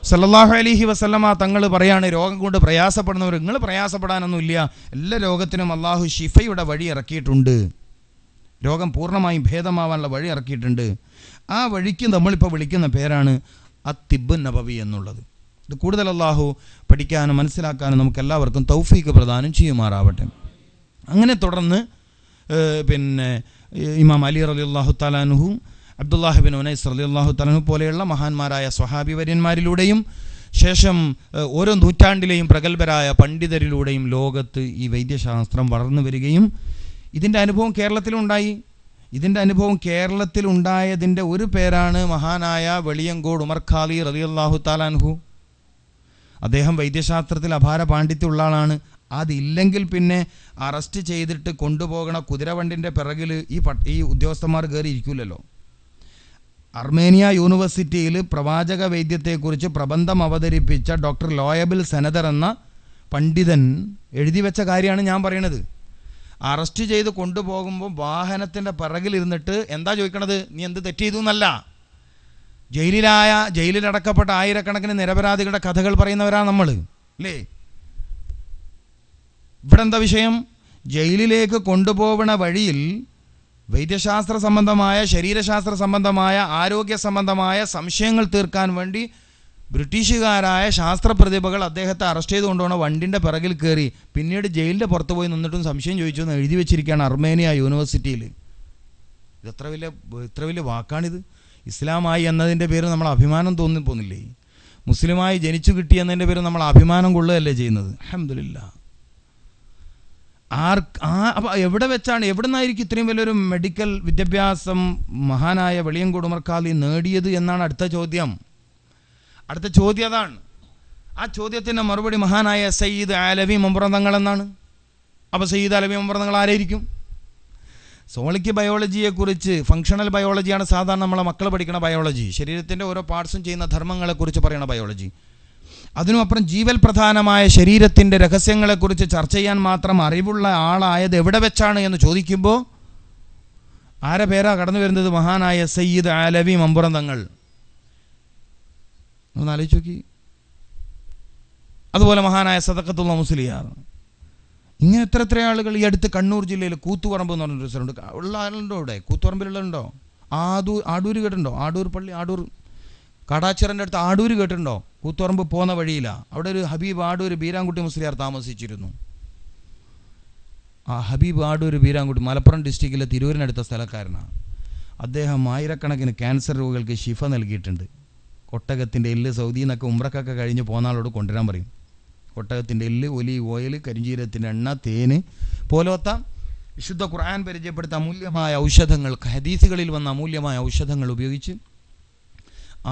S2: സ്വല്ലല്ലാഹു അലൈഹി വസല്ലമ തങ്ങൾ പറയാണ്, രോഗം കൊണ്ട് പ്രയാസപ്പെടുന്നവർ നിങ്ങൾ പ്രയാസപ്പെടാനൊന്നുമില്ല, എല്ലാ രോഗത്തിനും അള്ളാഹു ഷിഫയുടെ വഴി ഇറക്കിയിട്ടുണ്ട്. രോഗം പൂർണ്ണമായും ഭേദമാവാനുള്ള വഴി ഇറക്കിയിട്ടുണ്ട്. ആ വഴിക്ക് നമ്മളിപ്പോൾ വിളിക്കുന്ന പേരാണ് അത്തിബ് നബവി എന്നുള്ളത്. ഇത് കൂടുതൽ അള്ളാഹു പഠിക്കാനും മനസ്സിലാക്കാനും നമുക്ക് എല്ലാവർക്കും തൗഫീക്ക് പ്രദാനം ചെയ്യുമാറാവട്ടെ. അങ്ങനെ തുടർന്ന് ഇമാം അലി റളിയല്ലാഹു തആല അൻഹു, അബ്ദുല്ലാഹി ബിൻ ഉനൈസ് റളിയല്ലാഹു തആല അൻഹു പോലെയുള്ള മഹാന്മാരായ സ്വഹാബി വര്യന്മാരിലൂടെയും ശേഷം ഓരോ നൂറ്റാണ്ടിലെയും പ്രഗത്ഭരായ പണ്ഡിതരിലൂടെയും ലോകത്ത് ഈ വൈദ്യശാസ്ത്രം വളർന്നു വരികയും ഇതിൻ്റെ അനുഭവം കേരളത്തിലുണ്ടായി. ഇതിൻ്റെ അനുഭവം കേരളത്തിലുണ്ടായതിൻ്റെ ഒരു പേരാണ് മഹാനായ വെളിയങ്കോട് ഉമർ ഖാലി റളിയല്ലാഹു തആല അൻഹു. അദ്ദേഹം വൈദ്യശാസ്ത്രത്തിൽ അപാര പാണ്ഡിത്യമുള്ള ആളാണ്. അതില്ലെങ്കിൽ പിന്നെ അറസ്റ്റ് ചെയ്തിട്ട് കൊണ്ടുപോകണ കുതിരവണ്ടിൻ്റെ പിറകിൽ ഈ ഉദ്യോഗസ്ഥന്മാർ കയറി ഇരിക്കില്ലല്ലോ. അർമേനിയ യൂണിവേഴ്സിറ്റിയിൽ പ്രവാചക വൈദ്യത്തെക്കുറിച്ച് പ്രബന്ധം അവതരിപ്പിച്ച ഡോക്ടർ ലോയബിൾ സെനദർ എന്ന പണ്ഡിതൻ എഴുതി വെച്ച കാര്യമാണ് ഞാൻ പറയണത്. അറസ്റ്റ് ചെയ്ത് കൊണ്ടുപോകുമ്പോൾ വാഹനത്തിൻ്റെ പിറകിലിരുന്നിട്ട് എന്താ ചോദിക്കണത്? നീ എന്ത് തെറ്റ് ചെയ്തു എന്നല്ല. ജയിലിലടക്കപ്പെട്ട ആയിരക്കണക്കിന് നിരപരാധികളുടെ കഥകൾ പറയുന്നവരാണ് നമ്മൾ, അല്ലേ? ഇവിടെ എന്താ വിഷയം? ജയിലിലേക്ക് കൊണ്ടുപോകണ വഴിയിൽ വൈദ്യശാസ്ത്ര സംബന്ധമായ, ശരീരശാസ്ത്ര സംബന്ധമായ, ആരോഗ്യ സംബന്ധമായ സംശയങ്ങൾ തീർക്കാൻ വേണ്ടി ബ്രിട്ടീഷുകാരായ ശാസ്ത്രപ്രതിഭകൾ അദ്ദേഹത്തെ അറസ്റ്റ് ചെയ്ത് കൊണ്ടുപോകണ വണ്ടിൻ്റെ പിറകിൽ കയറി പിന്നീട് ജയിലിൻ്റെ പുറത്ത് പോയി നിന്നിട്ടും സംശയം ചോദിച്ചു എന്ന് എഴുതി വെച്ചിരിക്കുകയാണ് അർമേനിയ യൂണിവേഴ്സിറ്റിയിൽ. ഇത് എത്ര വലിയ വാക്കാണിത്. ഇസ്ലാമായി എന്നതിൻ്റെ പേര് നമ്മൾ അഭിമാനം തോന്നിപ്പോന്നില്ലേ? മുസ്ലിമായി ജനിച്ചു കിട്ടി എന്നതിൻ്റെ പേര് നമ്മൾ അഭിമാനം കൊള്ളുകയല്ലേ ചെയ്യുന്നത്? അൽഹംദുലില്ലാഹ്. അപ്പോൾ എവിടെ വെച്ചാണ്, എവിടെ നിന്നായിരിക്കും ഇത്രയും വലിയൊരു മെഡിക്കൽ വിദ്യാഭ്യാസം മഹാനായ വെളിയങ്കോട് ഉമർ ഖാലി നേടിയത് എന്നാണ് അടുത്ത ചോദ്യം. അതാണ്. ആ ചോദ്യത്തിൻ്റെ മറുപടി മഹാനായ സയ്യിദ് അലവി മമ്പ്രതങ്ങൾ എന്നാണ്. അപ്പോൾ സയ്യിദ് അലവി മമ്പ്രതങ്ങൾ ആരായിരിക്കും? സോളിക്ക് ബയോളജിയെക്കുറിച്ച്, ഫങ്ഷണൽ ബയോളജിയാണ് സാധാരണ നമ്മളെ മക്കൾ പഠിക്കണ ബയോളജി, ശരീരത്തിൻ്റെ ഓരോ പാർട്സും ചെയ്യുന്ന ധർമ്മങ്ങളെക്കുറിച്ച് പറയണ ബയോളജി. അതിനുമപ്പുറം ജീവൽ പ്രധാനമായ ശരീരത്തിൻ്റെ രഹസ്യങ്ങളെക്കുറിച്ച് ചർച്ച ചെയ്യാൻ മാത്രം അറിവുള്ള ആളായത് എവിടെ വെച്ചാണ് എന്ന് ചോദിക്കുമ്പോൾ ആരെ പേരാ കടന്നു വരുന്നത്? മഹാനായ സയ്യിദ് അലവി മമ്പ്രതങ്ങൾ. ഒന്ന് ആലോചിച്ച് നോക്കി. അതുപോലെ മഹാനായ സദഖത്തുള്ള മുസ്ലിയാർ. ഇങ്ങനെ എത്ര ആളുകൾ. ഈ അടുത്ത് കണ്ണൂർ ജില്ലയിൽ കൂത്തുപറമ്പ് എന്ന് പറഞ്ഞൊരു സ്ഥലമുണ്ട്. ഉള്ള ആളുണ്ടോ ഇവിടെ? കൂത്തുപറമ്പിലുള്ളതുണ്ടോ? ആടൂർ കേട്ടിട്ടുണ്ടോ? ആടൂർ പള്ളി, ആടൂർ കാടാച്ചിറൻ്റെ അടുത്ത് ആടൂർ കേട്ടിട്ടുണ്ടോ? കൂത്തുപറമ്പ് പോകുന്ന വഴിയിലാണ്. അവിടെ ഒരു ഹബീബ് ആടൂർ ബീരാൻകുട്ടി മുസ്ലിയാർ താമസിച്ചിരുന്നു. ആ ഹബീബ് ആടൂർ ബീരാൻകുട്ടി മലപ്പുറം ഡിസ്ട്രിക്റ്റിലെ തിരൂരിനടുത്ത സ്ഥലക്കാരനാണ്. അദ്ദേഹം ആയിരക്കണക്കിന് ക്യാൻസർ രോഗികൾക്ക് ശിഫ നൽകിയിട്ടുണ്ട്. ഒട്ടകത്തിൻ്റെ എല്ല് സൗദിയിൽ നിന്നൊക്കെ ഉംറക്കൊക്കെ കഴിഞ്ഞ് പോന്ന ആളോട് കൊണ്ടുവരാൻ പറയും. ഒട്ടകത്തിൻ്റെ എല്ല്, ഒലീവ് ഓയിൽ, കരിഞ്ചീരത്തിൻ്റെ എണ്ണ, തേന് പോലത്തെ വിശുദ്ധ ഖുർആൻ പരിചയപ്പെടുത്ത അമൂല്യമായ ഔഷധങ്ങൾ, ഹദീസുകളിൽ വന്ന അമൂല്യമായ ഔഷധങ്ങൾ ഉപയോഗിച്ച്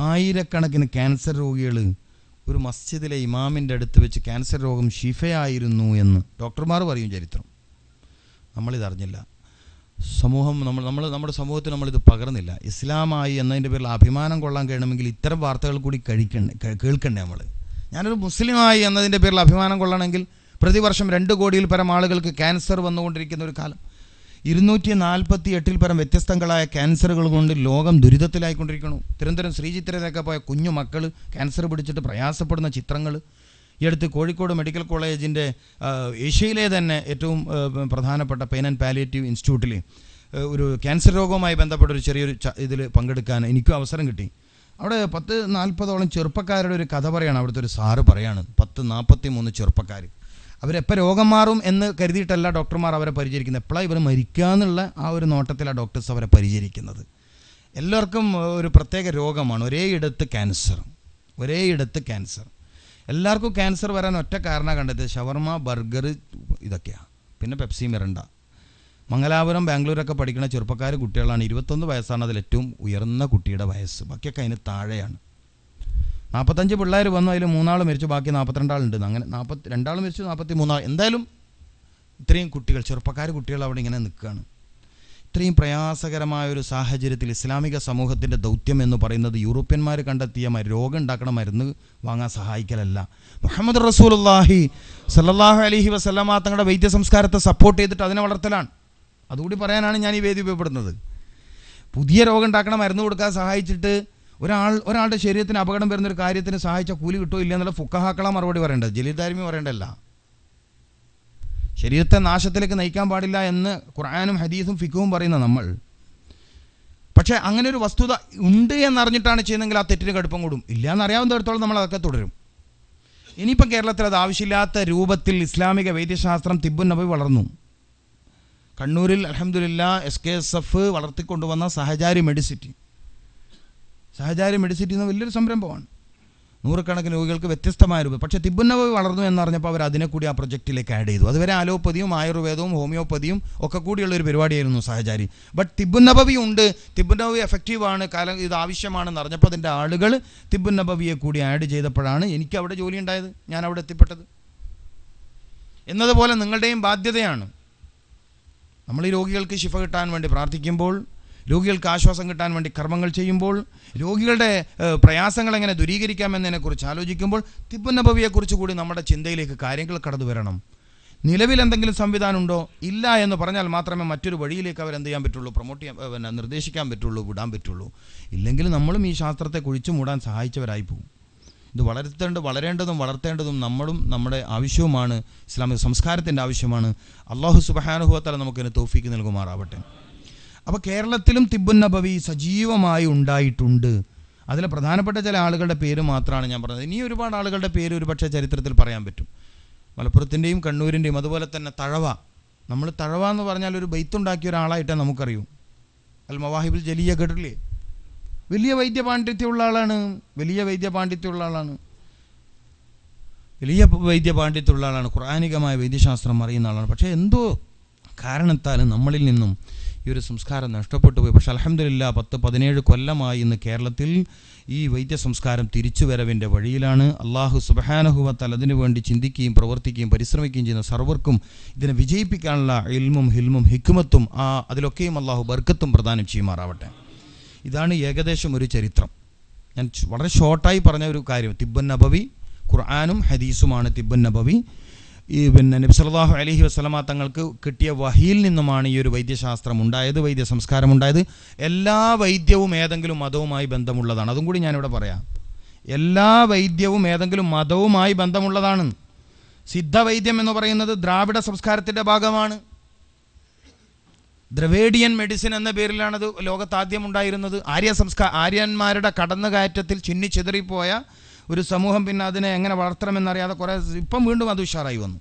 S2: ആയിരക്കണക്കിന് ക്യാൻസർ രോഗികൾ ഒരു മസ്ജിദിലെ ഇമാമിൻ്റെ അടുത്ത് വെച്ച് ക്യാൻസർ രോഗം ഷിഫയായിരുന്നു എന്ന് ഡോക്ടർമാർ പറയും. ചരിത്രം നമ്മളിതറിഞ്ഞില്ല. നമ്മുടെ സമൂഹത്തിൽ നമ്മളിത് പകർന്നില്ല. ഇസ്ലാമായി എന്നതിൻ്റെ പേരിൽ അഭിമാനം കൊള്ളാൻ കഴിയണമെങ്കിൽ ഇത്തരം വാർത്തകൾ കൂടി കേൾക്കണ്ടേ നമ്മൾ? ഞാനൊരു മുസ്ലിമായി എന്നതിൻ്റെ പേരിൽ അഭിമാനം കൊള്ളണമെങ്കിൽ പ്രതിവർഷം 2 കോടിയിൽ പരം ആളുകൾക്ക് ക്യാൻസർ വന്നുകൊണ്ടിരിക്കുന്ന ഒരു കാലം, 248 പരം വ്യത്യസ്തങ്ങളായ ക്യാൻസറുകൾ കൊണ്ട് ലോകം ദുരിതത്തിലായിക്കൊണ്ടിരിക്കുന്നു. തിരുവനന്തപുരം ശ്രീചിത്രയിലൊക്കെ പോയ കുഞ്ഞു മക്കൾ ക്യാൻസർ പിടിച്ചിട്ട് പ്രയാസപ്പെടുന്ന ചിത്രങ്ങൾ. ഈ അടുത്ത് കോഴിക്കോട് മെഡിക്കൽ കോളേജിൻ്റെ ഏഷ്യയിലെ തന്നെ ഏറ്റവും പ്രധാനപ്പെട്ട പെയിൻ ആൻഡ് പാലിയേറ്റീവ് ഇൻസ്റ്റിറ്റ്യൂട്ടിൽ ഒരു ക്യാൻസർ രോഗവുമായി ബന്ധപ്പെട്ട ഒരു ചെറിയൊരു ഇതിൽ പങ്കെടുക്കാൻ എനിക്കും അവസരം കിട്ടി. അവിടെ 40-40ഓളം ചെറുപ്പക്കാരുടെ ഒരു കഥ പറയാണ് അവിടുത്തെ ഒരു സാറ് പറയാണ്. 43 ചെറുപ്പക്കാർ. അവരെപ്പോൾ രോഗം മാറും എന്ന് കരുതിയിട്ടല്ല ഡോക്ടർമാർ അവരെ പരിചരിക്കുന്നത്. എപ്പോഴാണ് ഇവർ മരിക്കുക എന്നുള്ള ആ ഒരു നോട്ടത്തിലാണ് ഡോക്ടേഴ്സ് അവരെ പരിചരിക്കുന്നത്. എല്ലാവർക്കും ഒരു പ്രത്യേക രോഗമാണ്, ഒരേയിടത്ത് ക്യാൻസർ. എല്ലാവർക്കും ക്യാൻസർ വരാൻ ഒറ്റ കാരണം കണ്ടെത്തിയത് ഷവർമ, ബർഗർ, ഇതൊക്കെയാണ്. പിന്നെ പെപ്സി, മിറണ്ട. മംഗലാപുരം, ബാംഗ്ലൂരൊക്കെ പഠിക്കുന്ന ചെറുപ്പക്കാർ കുട്ടികളാണ്. 21 വയസ്സാണ് അതിൽ ഏറ്റവും ഉയർന്ന കുട്ടിയുടെ വയസ്സ്. ബാക്കിയൊക്കെ അതിന് താഴെയാണ്. 45 പിള്ളേർ വന്നു, അതിൽ 3 ആൾ മരിച്ചു, ബാക്കി 42 ആളുണ്ട്. അങ്ങനെ 42 ആൾ മരിച്ചു, 43 ആൾ. എന്തായാലും ഇത്രയും കുട്ടികൾ, ചെറുപ്പക്കാർ കുട്ടികൾ അവിടെ ഇങ്ങനെ നിൽക്കുകയാണ്. ഇത്രയും പ്രയാസകരമായൊരു സാഹചര്യത്തിൽ ഇസ്ലാമിക സമൂഹത്തിൻ്റെ ദൗത്യം എന്ന് പറയുന്നത് യൂറോപ്യന്മാർ കണ്ടെത്തിയ രോഗം ഉണ്ടാക്കണ മരുന്ന് വാങ്ങാൻ സഹായിക്കലല്ല. മുഹമ്മദ് റസൂലുള്ളാഹി സല്ലല്ലാഹു അലൈഹി വസല്ലമ തങ്ങളുടെ വൈദ്യ സംസ്കാരത്തെ സപ്പോർട്ട് ചെയ്തിട്ട് അതിനെ വളർത്തലാണ്. അതുകൂടി പറയാനാണ് ഞാൻ ഈ വേദി ഉപയോഗപ്പെടുന്നത്. പുതിയ രോഗം ഉണ്ടാക്കണ മരുന്ന് കൊടുക്കാൻ സഹായിച്ചിട്ട് ഒരാളുടെ ശരീരത്തിന് അപകടം വരുന്നൊരു കാര്യത്തിന് സഹായിച്ച കൂലി കിട്ടുമോ ഇല്ല എന്നുള്ള ഫുഖഹാക്കളാ മറുപടി പറയേണ്ടത്, ജലീൽദാരിമി പറയേണ്ടതല്ല. ശരീരത്തെ നാശത്തിലേക്ക് നയിക്കാൻ പാടില്ല എന്ന് ഖുർആനും ഹദീസും ഫിഖുവും പറയുന്ന നമ്മൾ, പക്ഷേ അങ്ങനെ ഒരു വസ്തുത ഉണ്ട് എന്നറിഞ്ഞിട്ടാണ് ചെയ്യുന്നതെങ്കിൽ ആ തെറ്റിന് കടുപ്പം കൂടും. ഇല്ല എന്നറിയാവുന്നിടത്തോളം നമ്മൾ അതൊക്കെ തുടരും. ഇനിയിപ്പം കേരളത്തിൽ അത് ആവശ്യമില്ലാത്ത രൂപത്തിൽ ഇസ്ലാമിക വൈദ്യശാസ്ത്രം തിബ്ബുൻ നബവി വളർന്നു. കണ്ണൂരിൽ അൽഹംദുലില്ലാ SKSF വളർത്തിക്കൊണ്ടുവന്ന സഹചാരി മെഡിസിറ്റി എന്ന വലിയൊരു സംരംഭമാണ്. നൂറുകണക്കിന് രോഗികൾക്ക് വ്യത്യസ്തമായ രൂപം. പക്ഷേ തിബ്ബുൻ നബവി വളർന്നു എന്നറിഞ്ഞപ്പോൾ അവർ അതിനെ കൂടി ആ പ്രൊജക്റ്റിലേക്ക് ആഡ് ചെയ്തു. അതുവരെ അലോപ്പതിയും ആയുർവേദവും ഹോമിയോപ്പതിയും ഒക്കെ കൂടിയുള്ളൊരു പരിപാടിയായിരുന്നു സഹചാരി. ബട്ട് തിബ്ബുൻ നബവി ഉണ്ട്, തിബ്ബുൻ നബവി എഫക്റ്റീവാണ്, കാലം ഇത് ആവശ്യമാണെന്ന് അറിഞ്ഞപ്പോൾ അതിൻ്റെ ആളുകൾ തിബ്ബുൻ നബവിയെ കൂടി ആഡ് ചെയ്തപ്പോഴാണ് എനിക്ക് അവിടെ ജോലി ഉണ്ടായത്, ഞാൻ അവിടെ എത്തിപ്പെട്ടത്. എന്നതുപോലെ നിങ്ങളുടെയും ബാധ്യതയാണ്. നമ്മൾ ഈ രോഗികൾക്ക് ശിഫ കിട്ടാൻ വേണ്ടി പ്രാർത്ഥിക്കുമ്പോൾ, രോഗികൾക്ക് ആശ്വാസം കിട്ടാൻ വേണ്ടി കർമ്മങ്ങൾ ചെയ്യുമ്പോൾ, രോഗികളുടെ പ്രയാസങ്ങൾ എങ്ങനെ ദൂരീകരിക്കാമെന്നതിനെക്കുറിച്ച് ആലോചിക്കുമ്പോൾ തിബ്ബുൻ നബവിയെക്കുറിച്ച് കൂടി നമ്മുടെ ചിന്തയിലേക്ക് കാര്യങ്ങൾ കടന്നു വരണം. നിലവിൽ എന്തെങ്കിലും സംവിധാനം ഉണ്ടോ? ഇല്ല എന്ന് പറഞ്ഞാൽ മാത്രമേ മറ്റൊരു വഴിയിലേക്ക് അവരെന്ത് ചെയ്യാൻ പറ്റുള്ളൂ, പ്രൊമോട്ട് ചെയ്യാൻ നിർദ്ദേശിക്കാൻ പറ്റുള്ളൂ, വിടാൻ പറ്റുള്ളൂ. ഇല്ലെങ്കിൽ നമ്മളും ഈ ശാസ്ത്രത്തെ കുഴിച്ചു മൂടാൻ സഹായിച്ചവരായി പോകും. ഇത് വളരേണ്ടതും വളർത്തേണ്ടതും നമ്മുടെ ആവശ്യവുമാണ്, ഇസ്ലാമിക സംസ്കാരത്തിൻ്റെ ആവശ്യമാണ്. അല്ലാഹു സുബ്ഹാനഹു വ തആല നമുക്കതിന് തൗഫീക്ക് നൽകുമാറാവട്ടെ. അപ്പോൾ കേരളത്തിലും തിബ്ബുൻ നബവി സജീവമായി ഉണ്ടായിട്ടുണ്ട്. അതിൽ പ്രധാനപ്പെട്ട ചില ആളുകളുടെ പേര് മാത്രമാണ് ഞാൻ പറഞ്ഞത്. ഇനി ഒരുപാട് ആളുകളുടെ പേര് ഒരുപക്ഷെ ചരിത്രത്തിൽ പറയാൻ പറ്റും. മലപ്പുറത്തിൻ്റെയും കണ്ണൂരിൻ്റെയും അതുപോലെ തന്നെ തഴവ. നമ്മൾ തഴവ എന്ന് പറഞ്ഞാൽ ഒരു ബൈത്തുണ്ടാക്കിയ ഒരാളായിട്ടേ നമുക്കറിയൂ. അൽ മവാഹിബുൽ ജലിയ കേട്ടില്ലേ? വലിയ വൈദ്യപാണ്ഡിത്യമുള്ള ആളാണ്. ഖുർആനികമായ വൈദ്യശാസ്ത്രം അറിയുന്ന ആളാണ്. പക്ഷേ എന്തോ കാരണത്താൽ നമ്മളിൽ നിന്നും ഈ ഒരു സംസ്കാരം നഷ്ടപ്പെട്ടു പോയി. പക്ഷേ അൽഹംദുലില്ലാ 10-17 കൊല്ലമായി ഇന്ന് കേരളത്തിൽ ഈ വൈദ്യ സംസ്കാരം തിരിച്ചുവരവിൻ്റെ വഴിയിലാണ്. അല്ലാഹു സുബ്ഹാനഹു വ തആല അതിനു വേണ്ടി ചിന്തിക്കുകയും പ്രവർത്തിക്കുകയും പരിശ്രമിക്കുകയും ചെയ്യുന്ന സർവർക്കും ഇതിനെ വിജയിപ്പിക്കാനുള്ള ഇൽമും ഹിൽമും ഹിക്മത്തും അതിലൊക്കെയും അല്ലാഹു ബർക്കത്തും പ്രദാനം ചെയ്യുമാറാവട്ടെ. ഇതാണ് ഏകദേശം ഒരു ചരിത്രം. ഞാൻ വളരെ ഷോർട്ടായി പറഞ്ഞ ഒരു കാര്യം. തിബ്ബുൻ നബവി ഖുർആനും ഹദീസുമാണ് തിബ്ബുൻ നബവി. നബി സല്ലല്ലാഹു അലൈഹി വസല്ലമ തങ്ങൾക്ക് കിട്ടിയ വഹിയിൽ നിന്നുമാണ് ഈ ഒരു വൈദ്യശാസ്ത്രം ഉണ്ടായത്, വൈദ്യ സംസ്കാരം ഉണ്ടായത്. എല്ലാ വൈദ്യവും ഏതെങ്കിലും മതവുമായി ബന്ധമുള്ളതാണ്. അതും കൂടി ഞാനിവിടെ പറയാം. എല്ലാ വൈദ്യവും ഏതെങ്കിലും മതവുമായി ബന്ധമുള്ളതാണ്. സിദ്ധവൈദ്യം എന്ന് പറയുന്നത് ദ്രാവിഡ സംസ്കാരത്തിൻ്റെ ഭാഗമാണ്. ദ്രവേഡിയൻ മെഡിസിൻ എന്ന പേരിലാണത് ലോകത്താദ്യം ഉണ്ടായിരുന്നത്. ആര്യന്മാരുടെ കടന്നുകയറ്റത്തിൽ ചിന്നിച്ചിതറിപ്പോയ ഒരു സമൂഹം പിന്നെ അതിനെ എങ്ങനെ വളർത്തണമെന്നറിയാതെ കുറേ ഇപ്പം വീണ്ടും അത് ഉഷാറായി വന്നു.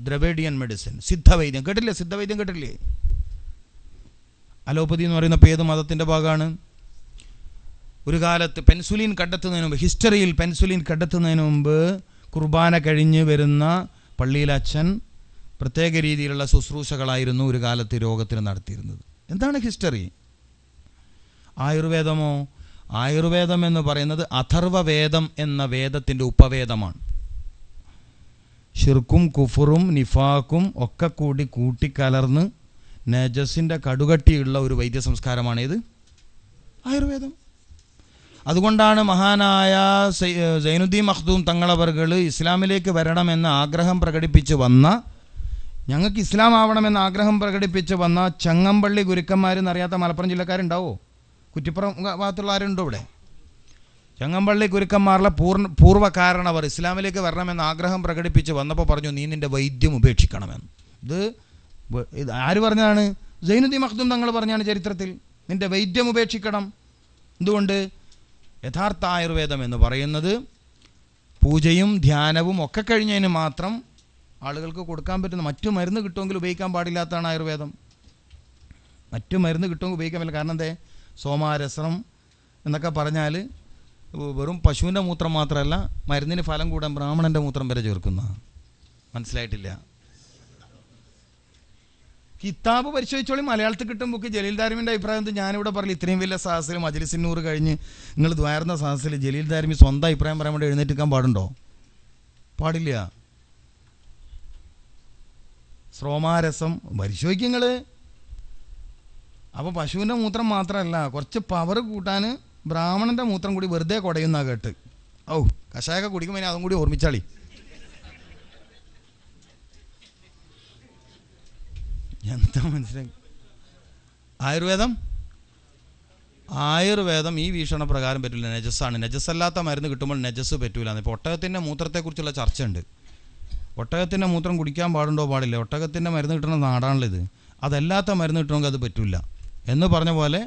S2: ദ്രവേഡിയൻ മെഡിസിൻ, സിദ്ധവൈദ്യം കേട്ടില്ലേ? സിദ്ധവൈദ്യം കേട്ടില്ലേ? അലോപ്പതി എന്ന് പറയുന്ന ഏത് മതത്തിൻ്റെ ഭാഗമാണ്? ഒരു കാലത്ത് പെൻസുലിൻ കണ്ടെത്തുന്നതിന് മുമ്പ്, ഹിസ്റ്ററിയിൽ പെൻസുലിൻ കണ്ടെത്തുന്നതിന് മുമ്പ് കുർബാന കഴിഞ്ഞ് വരുന്ന പള്ളിയിലച്ഛൻ പ്രത്യേക രീതിയിലുള്ള ശുശ്രൂഷകളായിരുന്നു ഒരു കാലത്ത് രോഗത്തിന് നടത്തിയിരുന്നത്. എന്താണ് ഹിസ്റ്ററി? ആയുർവേദമോ? ആയുർവേദം എന്ന് പറയുന്നത് അഥർവവേദം എന്ന വേദത്തിൻ്റെ ഉപവേദമാണ്. ഷിർക്കും കുഫറും നിഫാക്കും ഒക്കെ കൂടി കൂട്ടിക്കലർന്ന് നജസിൻ്റെ കടുകട്ടിയുള്ള ഒരു വൈദ്യ സംസ്കാരമാണ് ഇത് ആയുർവേദം. അതുകൊണ്ടാണ് മഹാനായ സൈനുദ്ദീൻ മഖ്ദൂം തങ്ങളവറുകൾ ഇസ്ലാമിലേക്ക് വരണമെന്ന ആഗ്രഹം പ്രകടിപ്പിച്ച് വന്ന, ഞങ്ങൾക്ക് ഇസ്ലാം ആവണമെന്ന ആഗ്രഹം പ്രകടിപ്പിച്ച് വന്ന ചങ്ങമ്പള്ളി ഗുരുക്കന്മാരെന്നറിയാത്ത മലപ്പുറം ജില്ലക്കാരുണ്ടാവോ? കുറ്റിപ്പുറം ഭാഗത്തുള്ള ആരുണ്ടോ ഇവിടെ? ചങ്ങമ്പള്ളി ഗുരുക്കന്മാരുടെ പൂർവ്വകാരണവർ ഇസ്ലാമിലേക്ക് വരണമെന്ന് ആഗ്രഹം പ്രകടിപ്പിച്ച് വന്നപ്പോൾ പറഞ്ഞു, നീ നിൻ്റെ വൈദ്യം ഉപേക്ഷിക്കണമെന്ന്. ഇത് ആര് പറഞ്ഞതാണ്? സൈനുദ്ദീൻ മഖ്ദൂം തങ്ങൾ പറഞ്ഞാണ് ചരിത്രത്തിൽ. നിൻ്റെ വൈദ്യം ഉപേക്ഷിക്കണം. എന്തുകൊണ്ട്? യഥാർത്ഥ ആയുർവേദം എന്ന് പറയുന്നത് പൂജയും ധ്യാനവും ഒക്കെ കഴിഞ്ഞതിന് മാത്രം ആളുകൾക്ക് കൊടുക്കാൻ പറ്റുന്ന, മറ്റു മരുന്ന് കിട്ടുമെങ്കിൽ ഉപയോഗിക്കാൻ പാടില്ലാത്തതാണ് ആയുർവേദം. മറ്റു മരുന്ന് കിട്ടുമെങ്കിൽ ഉപയോഗിക്കാൻ പറ്റില്ല. കാരണം എന്തേ? സോമാരസം എന്നൊക്കെ പറഞ്ഞാൽ വെറും പശുവിൻ്റെ മൂത്രം മാത്രമല്ല, മരുന്നിന് ഫലം കൂടാൻ ബ്രാഹ്മണൻ്റെ മൂത്രം വരെ ചേർക്കുന്ന. മനസ്സിലായിട്ടില്ല? കിതാബ് പരിശോധിച്ചോളി, മലയാളത്തിൽ കിട്ടും ബുക്ക്. ജലീൽ ദാരിമിൻ്റെ അഭിപ്രായം എന്ത്? ഞാനിവിടെ പറയില്ല. ഇത്രയും വലിയ സാഹസിൽ മജ്ലിസിന്നൂർ കഴിഞ്ഞ് നിങ്ങൾ ദ്വാരുന്ന സാഹസിൽ ജലീൽ ദാരിമി സ്വന്തം അഭിപ്രായം പറയാൻ വേണ്ടി എഴുന്നേറ്റിക്കാൻ പാടുണ്ടോ? പാടില്ല. ശ്രോമാരസം പരിശോധിക്കും നിങ്ങൾ. അപ്പോൾ പശുവിൻ്റെ മൂത്രം മാത്രമല്ല, കുറച്ച് പവർ കൂട്ടാൻ ബ്രാഹ്മണൻ്റെ മൂത്രം കൂടി വെറുതെ കുടയുന്ന കേട്ട്. കഷായൊക്കെ കുടിക്കുമ്പോൾ അതും കൂടി ഓർമ്മിച്ചാളി. എന്താ മനസ്സിലായി? ആയുർവേദം ഈ വീക്ഷണപ്രകാരം പറ്റില്ല, നജസ്സാണ്. നജസ്സല്ലാത്ത മരുന്ന് കിട്ടുമ്പോൾ നജസ് പറ്റൂല. ഇപ്പോൾ ഒട്ടകത്തിൻ്റെ മൂത്രത്തെക്കുറിച്ചുള്ള ചർച്ചയുണ്ട്. ഒട്ടകത്തിൻ്റെ മൂത്രം കുടിക്കാൻ പാടുണ്ടോ? പാടില്ല. ഒട്ടകത്തിൻ്റെ മരുന്ന് കിട്ടുന്ന നാടാണല്ലോ ഇത്. അതല്ലാത്ത മരുന്ന് കിട്ടണമെങ്കിൽ അത് പറ്റില്ല എന്ന് പറഞ്ഞ പോലെ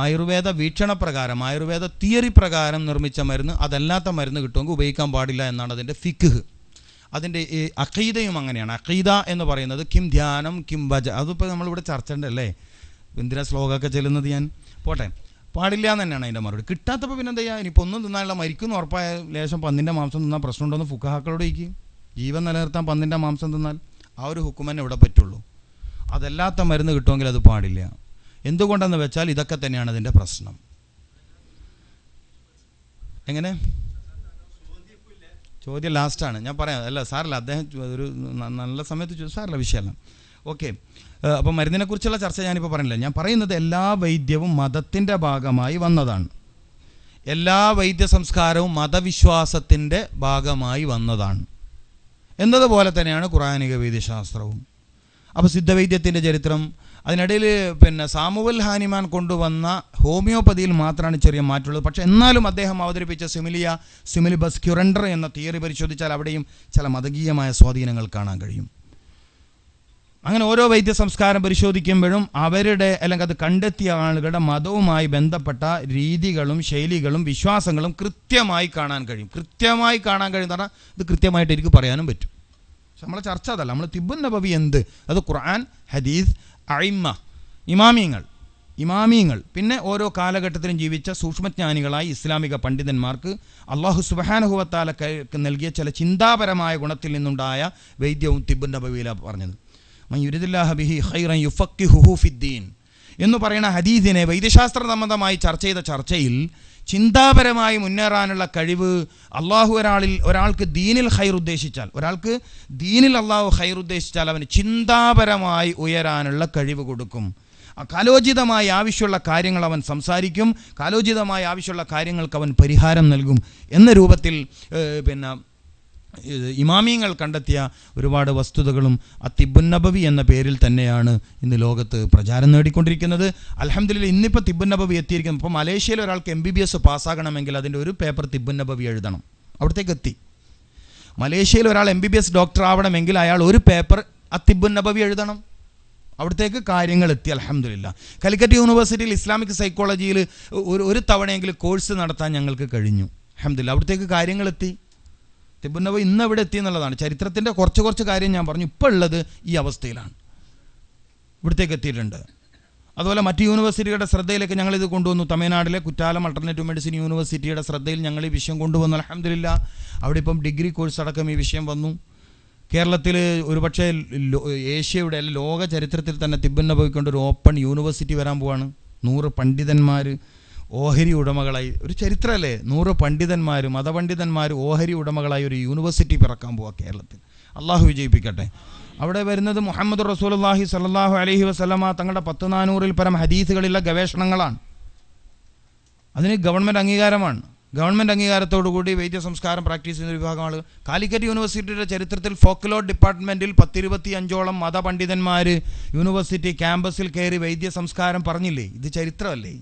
S2: ആയുർവേദ വീക്ഷണപ്രകാരം, ആയുർവേദ തിയറി പ്രകാരം നിർമ്മിച്ച മരുന്ന് അതല്ലാത്ത മരുന്ന് കിട്ടുമെങ്കിൽ ഉപയോഗിക്കാൻ പാടില്ല എന്നാണ് അതിൻ്റെ ഫിഖ്. അതിൻ്റെ ഈ അഖീദയും അങ്ങനെയാണ്. അഖീദ എന്ന് പറയുന്നത് കിം ധ്യാനം കിം ഭജ. അതിപ്പോൾ നമ്മളിവിടെ ചർച്ച ഉണ്ടല്ലേ, എന്തിനാ ശ്ലോകമൊക്കെ ചെല്ലുന്നത്? ഞാൻ പോട്ടെ, പാടില്ല എന്ന് തന്നെയാണ് അതിൻ്റെ മറുപടി. കിട്ടാത്തപ്പോൾ പിന്നെ എന്താ ചെയ്യുക? ഇനിയിപ്പോൾ ഒന്നും തിന്നാനുള്ള മരിക്കുന്ന ഉറപ്പായ ലേശം പന്നിൻ്റെ മാംസം തിന്നാൽ പ്രശ്നമുണ്ടോയെന്ന് ഫുഖഹാക്കളോട് ചോദിക്കും. ജീവൻ നിലനിർത്താൻ പന്നിൻ്റെ മാംസം തിന്നാൽ ആ ഒരു ഹുക്കുമന്നെ ഇവിടെ പറ്റുള്ളൂ. അതല്ലാത്ത മരുന്ന് കിട്ടുമെങ്കിൽ അത് പാടില്ല. എന്തുകൊണ്ടെന്ന് വെച്ചാൽ ഇതൊക്കെ തന്നെയാണ് അതിൻ്റെ പ്രശ്നം. എങ്ങനെ? ചോദ്യം ലാസ്റ്റാണ്, ഞാൻ പറയാം. അല്ല സാറല്ല, അദ്ദേഹം ഒരു നല്ല സമയത്ത് ചോദിച്ചു, സാറല്ല, വിഷയമല്ല. ഓക്കെ, അപ്പോൾ മരുന്നിനെക്കുറിച്ചുള്ള ചർച്ച ഞാനിപ്പോൾ പറയുന്നില്ല. ഞാൻ പറയുന്നത് എല്ലാ വൈദ്യവും മതത്തിൻ്റെ ഭാഗമായി വന്നതാണ്. എല്ലാ വൈദ്യ സംസ്കാരവും മതവിശ്വാസത്തിൻ്റെ ഭാഗമായി വന്നതാണ് എന്നതുപോലെ തന്നെയാണ് ഖുർആനിക വൈദ്യശാസ്ത്രവും. അപ്പോൾ സിദ്ധവൈദ്യത്തിൻ്റെ ചരിത്രം, അതിനിടയിൽ പിന്നെ സാമുവൽ ഹാനിമാൻ കൊണ്ടുവന്ന ഹോമിയോപ്പതിയിൽ മാത്രമാണ് ചെറിയ മാറ്റമുള്ളത്. പക്ഷേ എന്നാലും അദ്ദേഹം അവതരിപ്പിച്ച സിമിലിബസ് ക്യുറൻഡർ എന്ന തിയറി പരിശോധിച്ചാൽ അവിടെയും ചില മതകീയമായ സ്വാധീനങ്ങൾ കാണാൻ കഴിയും. അങ്ങനെ ഓരോ വൈദ്യ സംസ്കാരം പരിശോധിക്കുമ്പോഴും അവരുടെ അല്ലെങ്കിൽ അത് കണ്ടെത്തിയ ആളുകളുടെ മതവുമായി ബന്ധപ്പെട്ട രീതികളും ശൈലികളും വിശ്വാസങ്ങളും കൃത്യമായി കാണാൻ കഴിയും. കൃത്യമായി കാണാൻ കഴിയുന്ന പറഞ്ഞാൽ ഇത് കൃത്യമായിട്ട് എനിക്ക് പറയാനും പറ്റും. പക്ഷെ നമ്മളെ ചർച്ച അതല്ല. നമ്മൾ തിബ്ബുൻ നബവി എന്ത്? അത് ഖുർആൻ, ഹദീസ്, അഇമ്മ, ഇമാമിയങ്ങൾ, പിന്നെ ഓരോ കാലഘട്ടത്തിലും ജീവിച്ച സൂക്ഷ്മജ്ഞാനികളായി ഇസ്ലാമിക പണ്ഡിതന്മാർക്ക് അള്ളാഹു സുബ്ഹാനഹു വ തആല നൽകിയ ചില ചിന്താപരമായ ഗുണത്തിൽ നിന്നുണ്ടായ വൈദ്യവും തിബ്ബുൻ നബവിയിലാണ് പറഞ്ഞത്. മൻ യുരിദില്ലാഹു ബിഹി ഖൈറൻ യുഫഖിഹുഹു ഫിദ്ദീൻ എന്ന് പറയുന്ന ഹദീസിനെ വൈദ്യശാസ്ത്ര സംബന്ധമായി ചർച്ച ചെയ്ത ചർച്ചയിൽ ചിന്താപരമായി മുന്നേറാനുള്ള കഴിവ് അള്ളാഹു ഒരാൾക്ക് ദീനിൽ ഖൈർ ഉദ്ദേശിച്ചാൽ, ഒരാൾക്ക് ദീനിൽ അള്ളാഹു ഖൈർ ഉദ്ദേശിച്ചാൽ അവന് ചിന്താപരമായി ഉയരാനുള്ള കഴിവ് കൊടുക്കും. കാലോചിതമായി ആവശ്യമുള്ള കാര്യങ്ങൾ അവൻ സംസാരിക്കും, കാലോചിതമായി ആവശ്യമുള്ള കാര്യങ്ങൾക്ക് അവൻ പരിഹാരം നൽകും എന്ന രൂപത്തിൽ പിന്നെ ഇമാമിയങ്ങൾ കണ്ടെത്തിയ ഒരുപാട് വസ്തുതകളും തിബ്ബുൻ നബവി എന്ന പേരിൽ തന്നെയാണ് ഇന്ന് ലോകത്ത് പ്രചാരം നേടിക്കൊണ്ടിരിക്കുന്നത്. അൽഹംദുലില്ലാഹ് ഇന്നിപ്പോൾ തിബ്ബുൻ നബവി എത്തിയിരിക്കുന്നു. ഇപ്പോൾ മലേഷ്യയിൽ ഒരാൾക്ക് MBBS പാസ്സാകണമെങ്കിൽ അതിൻ്റെ ഒരു പേപ്പർ തിബ്ബുൻ നബവി എഴുതണം. അവിടത്തേക്ക് എത്തി. മലേഷ്യയിൽ ഒരാൾ MBBS ഡോക്ടർ ആവണമെങ്കിൽ അയാൾ ഒരു പേപ്പർ തിബ്ബുൻ നബവി എഴുതണം. അവിടത്തേക്ക് കാര്യങ്ങൾ എത്തി. അൽഹംദുലില്ലാഹ് കാലിക്കറ്റ് യൂണിവേഴ്സിറ്റിയിൽ ഇസ്ലാമിക് സൈക്കോളജിയിൽ ഒരു തവണയെങ്കിലും കോഴ്സ് നടത്താൻ ഞങ്ങൾക്ക് കഴിഞ്ഞു. അൽഹംദുലില്ലാഹ് അവിടത്തേക്ക് കാര്യങ്ങളെത്തി. തിബ്ബുൻ നബവി ഇന്ന് എവിടെ എത്തി എന്നുള്ളതാണ്. ചരിത്രത്തിൻ്റെ കുറച്ച് കാര്യം ഞാൻ പറഞ്ഞു. ഇപ്പോൾ ഉള്ളത് ഈ അവസ്ഥയിലാണ്, ഇവിടത്തേക്ക് എത്തിയിട്ടുണ്ട്. അതുപോലെ മറ്റ് യൂണിവേഴ്സിറ്റികളുടെ ശ്രദ്ധയിലേക്ക് ഞങ്ങളിത് കൊണ്ടുവന്നു. തമിഴ്നാട്ടിലെ കുറ്റാലം അൾട്ടർനേറ്റീവ് മെഡിസിൻ യൂണിവേഴ്സിറ്റിയുടെ ശ്രദ്ധയിൽ ഞങ്ങൾ ഈ വിഷയം കൊണ്ടുവന്നു. അൽഹംദുലില്ലാഹ് അവിടെ ഇപ്പം ഡിഗ്രി കോഴ്സ് അടക്കം ഈ വിഷയം വന്നു. കേരളത്തിൽ ഒരുപക്ഷെ ഏഷ്യയുടെ അല്ലെങ്കിൽ ലോക ചരിത്രത്തിൽ തന്നെ തിബ്ബുൻ നബവിക്കൊണ്ട് ഒരു ഓപ്പൺ യൂണിവേഴ്സിറ്റി വരാൻ പോവാണ്. 100 പണ്ഡിതന്മാർ ഓഹരി ഉടമകളായി, ഒരു ചരിത്രമല്ലേ, 100 പണ്ഡിതന്മാർ, മതപണ്ഡിതന്മാർ ഓഹരി ഉടമകളായി ഒരു യൂണിവേഴ്സിറ്റി പിറക്കാൻ പോവുക കേരളത്തിൽ. അള്ളാഹു വിജയിപ്പിക്കട്ടെ. അവിടെ വരുന്നത് മുഹമ്മദ് റസൂലുള്ളാഹി സ്വല്ലല്ലാഹു അലൈഹി വസല്ലമ തങ്ങളുടെ 400-ൽ പരം ഹദീസുകളിലെ ഗവേഷണങ്ങളാണ്. അതിന് ഗവൺമെൻറ് അംഗീകാരമാണ്. ഗവൺമെൻറ് അംഗീകാരത്തോടുകൂടി വൈദ്യ സംസ്കാരം പ്രാക്ടീസ് ചെയ്യുന്ന ഒരു വിഭാഗമാണ്. കാലിക്കറ്റ് യൂണിവേഴ്സിറ്റിയുടെ ചരിത്രത്തിൽ ഫോക്ലോർ ഡിപ്പാർട്ട്മെൻറ്റിൽ 10-25ഓളം മതപണ്ഡിതന്മാർ യൂണിവേഴ്സിറ്റി ക്യാമ്പസിൽ കയറി വൈദ്യ സംസ്കാരം പറഞ്ഞില്ലേ? ഇത് ചരിത്രമല്ലേ?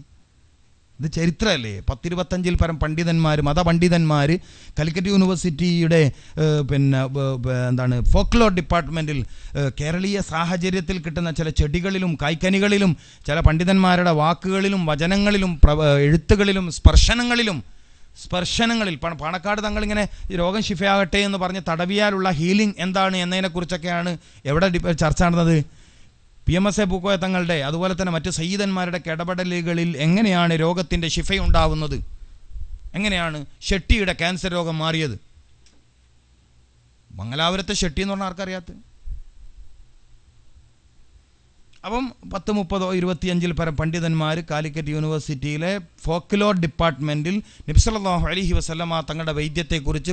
S2: 10-25-ൽ പരം പണ്ഡിതന്മാർ, മതപണ്ഡിതന്മാർ കാലിക്കറ്റ് യൂണിവേഴ്സിറ്റിയുടെ ഫോക്ലോർ ഡിപ്പാർട്ട്മെൻറ്റിൽ കേരളീയ സാഹചര്യത്തിൽ കിട്ടുന്ന ചില ചെടികളിലും കായ്ക്കനികളിലും ചില പണ്ഡിതന്മാരുടെ വാക്കുകളിലും വചനങ്ങളിലും എഴുത്തുകളിലും സ്പർശനങ്ങളിൽ പാണക്കാട് തങ്ങളിങ്ങനെ രോഗം ശിഫയാകട്ടെ എന്ന് പറഞ്ഞ് തടവിയാലുള്ള ഹീലിംഗ് എന്താണ് എന്നതിനെക്കുറിച്ചൊക്കെയാണ് എവിടെ ചർച്ച നടന്നത്? PMSA പൂക്കോയ തങ്ങളുടെ അതുപോലെ തന്നെ മറ്റ് സയ്യിദന്മാരുടെ ഇടപെടലുകളിൽ എങ്ങനെയാണ് രോഗത്തിൻ്റെ ശിഫയുണ്ടാവുന്നത്, എങ്ങനെയാണ് ഷെട്ടിയുടെ ക്യാൻസർ രോഗം മാറിയത്? മംഗലാപുരത്തെ ഷെട്ടി എന്ന് പറഞ്ഞാൽ ആർക്കറിയാത്ത? അപ്പം 10, 30, 25 പരം പണ്ഡിതന്മാർ കാലിക്കറ്റ് യൂണിവേഴ്സിറ്റിയിലെ ഫോക്ലോർ ഡിപ്പാർട്ട്മെൻറ്റിൽ നബി സല്ലല്ലാഹു അലൈഹി വസല്ലമ തങ്ങളുടെ വൈദ്യത്തെക്കുറിച്ച്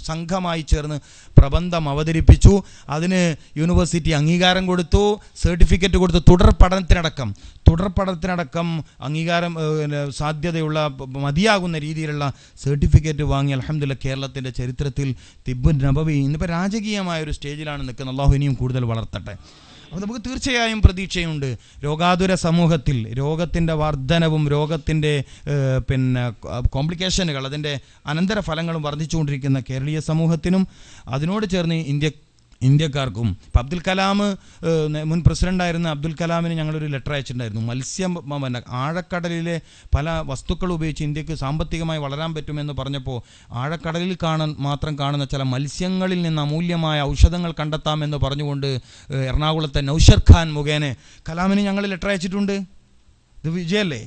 S2: സംഘമായി ചേർന്ന് പ്രബന്ധം അവതരിപ്പിച്ചു. അതിന് യൂണിവേഴ്സിറ്റി അംഗീകാരം കൊടുത്തു, സർട്ടിഫിക്കറ്റ് കൊടുത്തു. തുടർ പഠനത്തിനടക്കം അംഗീകാരം സാധ്യതയുള്ള മതിയാകുന്ന രീതിയിലുള്ള സർട്ടിഫിക്കറ്റ് വാങ്ങി അൽഹംദുലില്ലാഹ് കേരളത്തിൻ്റെ ചരിത്രത്തിൽ തിബ്ബുൻ നബവി ഇന്നിപ്പോൾ രാജകീയമായൊരു സ്റ്റേജിലാണ് നിൽക്കുന്നത്. അള്ളാഹു ഇനിയും കൂടുതൽ വളർത്തട്ടെ. അപ്പോൾ നമുക്ക് തീർച്ചയായും പ്രതീക്ഷയുണ്ട്. രോഗാതുര സമൂഹത്തിൽ രോഗത്തിൻ്റെ വർധനവും രോഗത്തിൻ്റെ കോംപ്ലിക്കേഷനുകൾ, അതിൻ്റെ അനന്തരഫലങ്ങളും വർദ്ധിച്ചുകൊണ്ടിരിക്കുന്ന കേരളീയ സമൂഹത്തിനും അതിനോട് ചേർന്ന് ഇന്ത്യക്കാർക്കും. ഇപ്പം അബ്ദുൽ കലാം, മുൻ പ്രസിഡൻ്റായിരുന്ന അബ്ദുൽ കലാമിന് ഞങ്ങളൊരു ലെറ്റർ അയച്ചിട്ടുണ്ടായിരുന്നു. ആഴക്കടലിലെ പല വസ്തുക്കൾ ഉപയോഗിച്ച് ഇന്ത്യക്ക് സാമ്പത്തികമായി വളരാൻ പറ്റുമെന്ന് പറഞ്ഞപ്പോൾ ആഴക്കടലിൽ മാത്രം കാണുന്ന ചില മത്സ്യങ്ങളിൽ നിന്ന് അമൂല്യമായ ഔഷധങ്ങൾ കണ്ടെത്താമെന്ന് പറഞ്ഞുകൊണ്ട് എറണാകുളത്തെ നൗഷർ ഖാൻ മുഖേന കലാമിന് ഞങ്ങൾ ലെറ്റർ അയച്ചിട്ടുണ്ട്. ഇത് വിജയല്ലേ?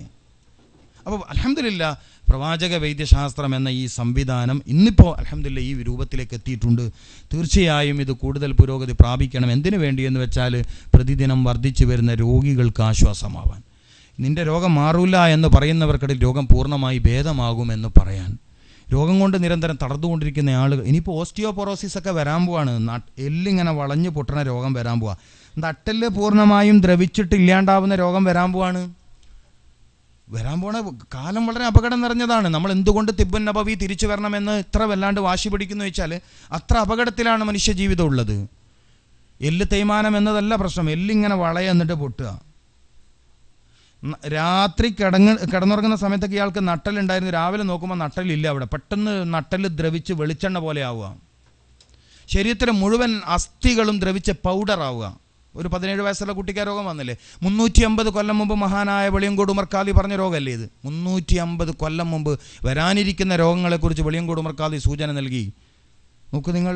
S2: അപ്പോൾ അൽഹംദുലില്ലാ പ്രവാചക വൈദ്യശാസ്ത്രം എന്ന ഈ സംവിധാനം ഇന്നിപ്പോൾ അൽഹംദുലില്ലാ ഈ രൂപത്തിലേക്ക് എത്തിയിട്ടുണ്ട്. തീർച്ചയായും ഇത് കൂടുതൽ പുരോഗതി പ്രാപിക്കണം. എന്തിനു വേണ്ടിയെന്ന് വെച്ചാൽ പ്രതിദിനം വർദ്ധിച്ചു വരുന്ന രോഗികൾക്ക് ആശ്വാസമാവാൻ. നിൻ്റെ രോഗം മാറൂല എന്ന് പറയുന്നവർക്കിടയിൽ രോഗം പൂർണ്ണമായി ഭേദമാകുമെന്ന് പറയാൻ. രോഗം കൊണ്ട് നിരന്തരം തടർന്നുകൊണ്ടിരിക്കുന്ന ആളുകൾ, ഇനിയിപ്പോൾ ഓസ്റ്റിയോപൊറോസിസ് ഒക്കെ വരാൻ പോവാണ്. എല്ലിങ്ങനെ വളഞ്ഞു പൊട്ടണ രോഗം വരാൻ പോവാ. നട്ടെല്ല് പൂർണ്ണമായും ദ്രവിച്ചിട്ടില്ലാണ്ടാവുന്ന രോഗം വരാൻ പോവാണ്. വരാൻ പോണ കാലം വളരെ അപകടം നിറഞ്ഞതാണ്. നമ്മൾ എന്തുകൊണ്ട് തിബ്ബുൻ നബവി തിരിച്ചു വരണമെന്ന് ഇത്ര വല്ലാണ്ട് വാശി പിടിക്കുന്നു വെച്ചാൽ അത്ര അപകടത്തിലാണ് മനുഷ്യ ജീവിതം ഉള്ളത്. എല്ല് തേയ്മാനം എന്നതല്ല പ്രശ്നം, എല്ലിങ്ങനെ വളയെന്നിട്ട് പൊട്ടുക. രാത്രി കിടന്നുറങ്ങുന്ന സമയത്തൊക്കെ ഇയാൾക്ക് നട്ടലുണ്ടായിരുന്നു, രാവിലെ നോക്കുമ്പോൾ നട്ടലില്ല. അവിടെ പെട്ടെന്ന് നട്ടല് ദ്രവിച്ച് വെളിച്ചെണ്ണ പോലെ ആവുക. ശരീരത്തിലെ മുഴുവൻ അസ്ഥികളും ദ്രവിച്ച് പൗഡറാവുക. ഒരു 17 വയസ്സുള്ള കുട്ടിക്ക് രോഗം വന്നില്ലേ? 350 കൊല്ലം മുമ്പ് മഹാനായ വെളിയങ്കോട് ഉമർ ഖാദി പറഞ്ഞ രോഗമല്ലേ ഇത്? 350 കൊല്ലം മുമ്പ് വരാനിരിക്കുന്ന രോഗങ്ങളെക്കുറിച്ച് വെളിയങ്കോട് ഉമർ ഖാദി സൂചന നൽകി. നോക്കൂ നിങ്ങൾ.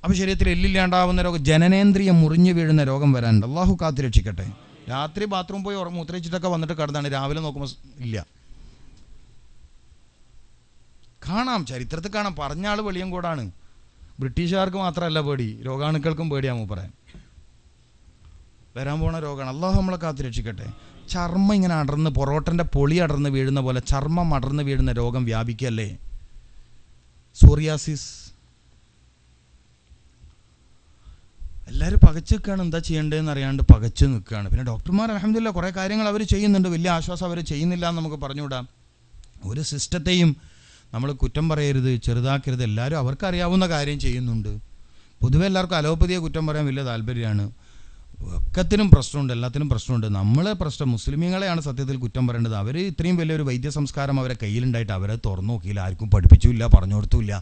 S2: അപ്പോൾ ശരീരത്തിൽ എല്ലില്ലാണ്ടാവുന്ന രോഗം, ജനനേന്ദ്രിയം മുറിഞ്ഞു വീഴുന്ന രോഗം വരാനുണ്ട്. അള്ളാഹു കാത്ത് രക്ഷിക്കട്ടെ. രാത്രി ബാത്റൂം പോയി മൂത്രയിച്ചിട്ടൊക്കെ വന്നിട്ട് കിടന്നാണ്, രാവിലെ നോക്കുമ്പോൾ ഇല്ല. കാണാം, ചരിത്രത്തിൽ കാണാം. പറഞ്ഞ ആൾ വെളിയങ്കോടാണ്. ബ്രിട്ടീഷുകാർക്ക് മാത്രമല്ല പേടി, രോഗാണുക്കൾക്കും പേടിയാമോ പറയാൻ. വരാൻ പോണ രോഗമാണ്. അള്ളാഹു നമ്മളെ കാത്ത് രക്ഷിക്കട്ടെ. ചർമ്മം ഇങ്ങനെ അടർന്ന്, പൊറോട്ടൻ്റെ പൊളി അടർന്ന് വീഴുന്ന പോലെ ചർമ്മം അടർന്ന് വീഴുന്ന രോഗം വ്യാപിക്കല്ലേ? സോറിയാസിസ്. എല്ലാവരും പകച്ചു നിൽക്കുകയാണ്. എന്താ ചെയ്യേണ്ടതെന്ന് അറിയാണ്ട് പകച്ചു നിൽക്കുകയാണ്. പിന്നെ ഡോക്ടർമാർ അൽഹംദുലില്ലാ കുറേ കാര്യങ്ങൾ അവർ ചെയ്യുന്നുണ്ട്. വലിയ ആശ്വാസം അവർ ചെയ്യുന്നില്ല എന്ന് നമുക്ക് പറഞ്ഞുകൂടാം. ഒരു സിസ്റ്റത്തെയും നമ്മൾ കുറ്റം പറയരുത്, ചെറുതാക്കരുത്. എല്ലാവരും അവർക്കറിയാവുന്ന കാര്യം ചെയ്യുന്നുണ്ട്. പൊതുവെ എല്ലാവർക്കും അലോപ്പതിയെ കുറ്റം പറയാൻ വലിയ താല്പര്യമാണ്. ഒക്കത്തിനും പ്രശ്നമുണ്ട്, എല്ലാത്തിനും പ്രശ്നമുണ്ട്. നമ്മളെ പ്രശ്നം മുസ്ലിമീങ്ങളെയാണ് സത്യത്തിൽ കുറ്റം പറയേണ്ടത്. അവർ ഇത്രയും വലിയൊരു വൈദ്യ സംസ്കാരം അവരെ കയ്യിലുണ്ടായിട്ട് അവരെ തുറന്നു നോക്കിയില്ല, ആർക്കും പഠിപ്പിച്ചില്ല, പറഞ്ഞു കൊടുത്തില്ല.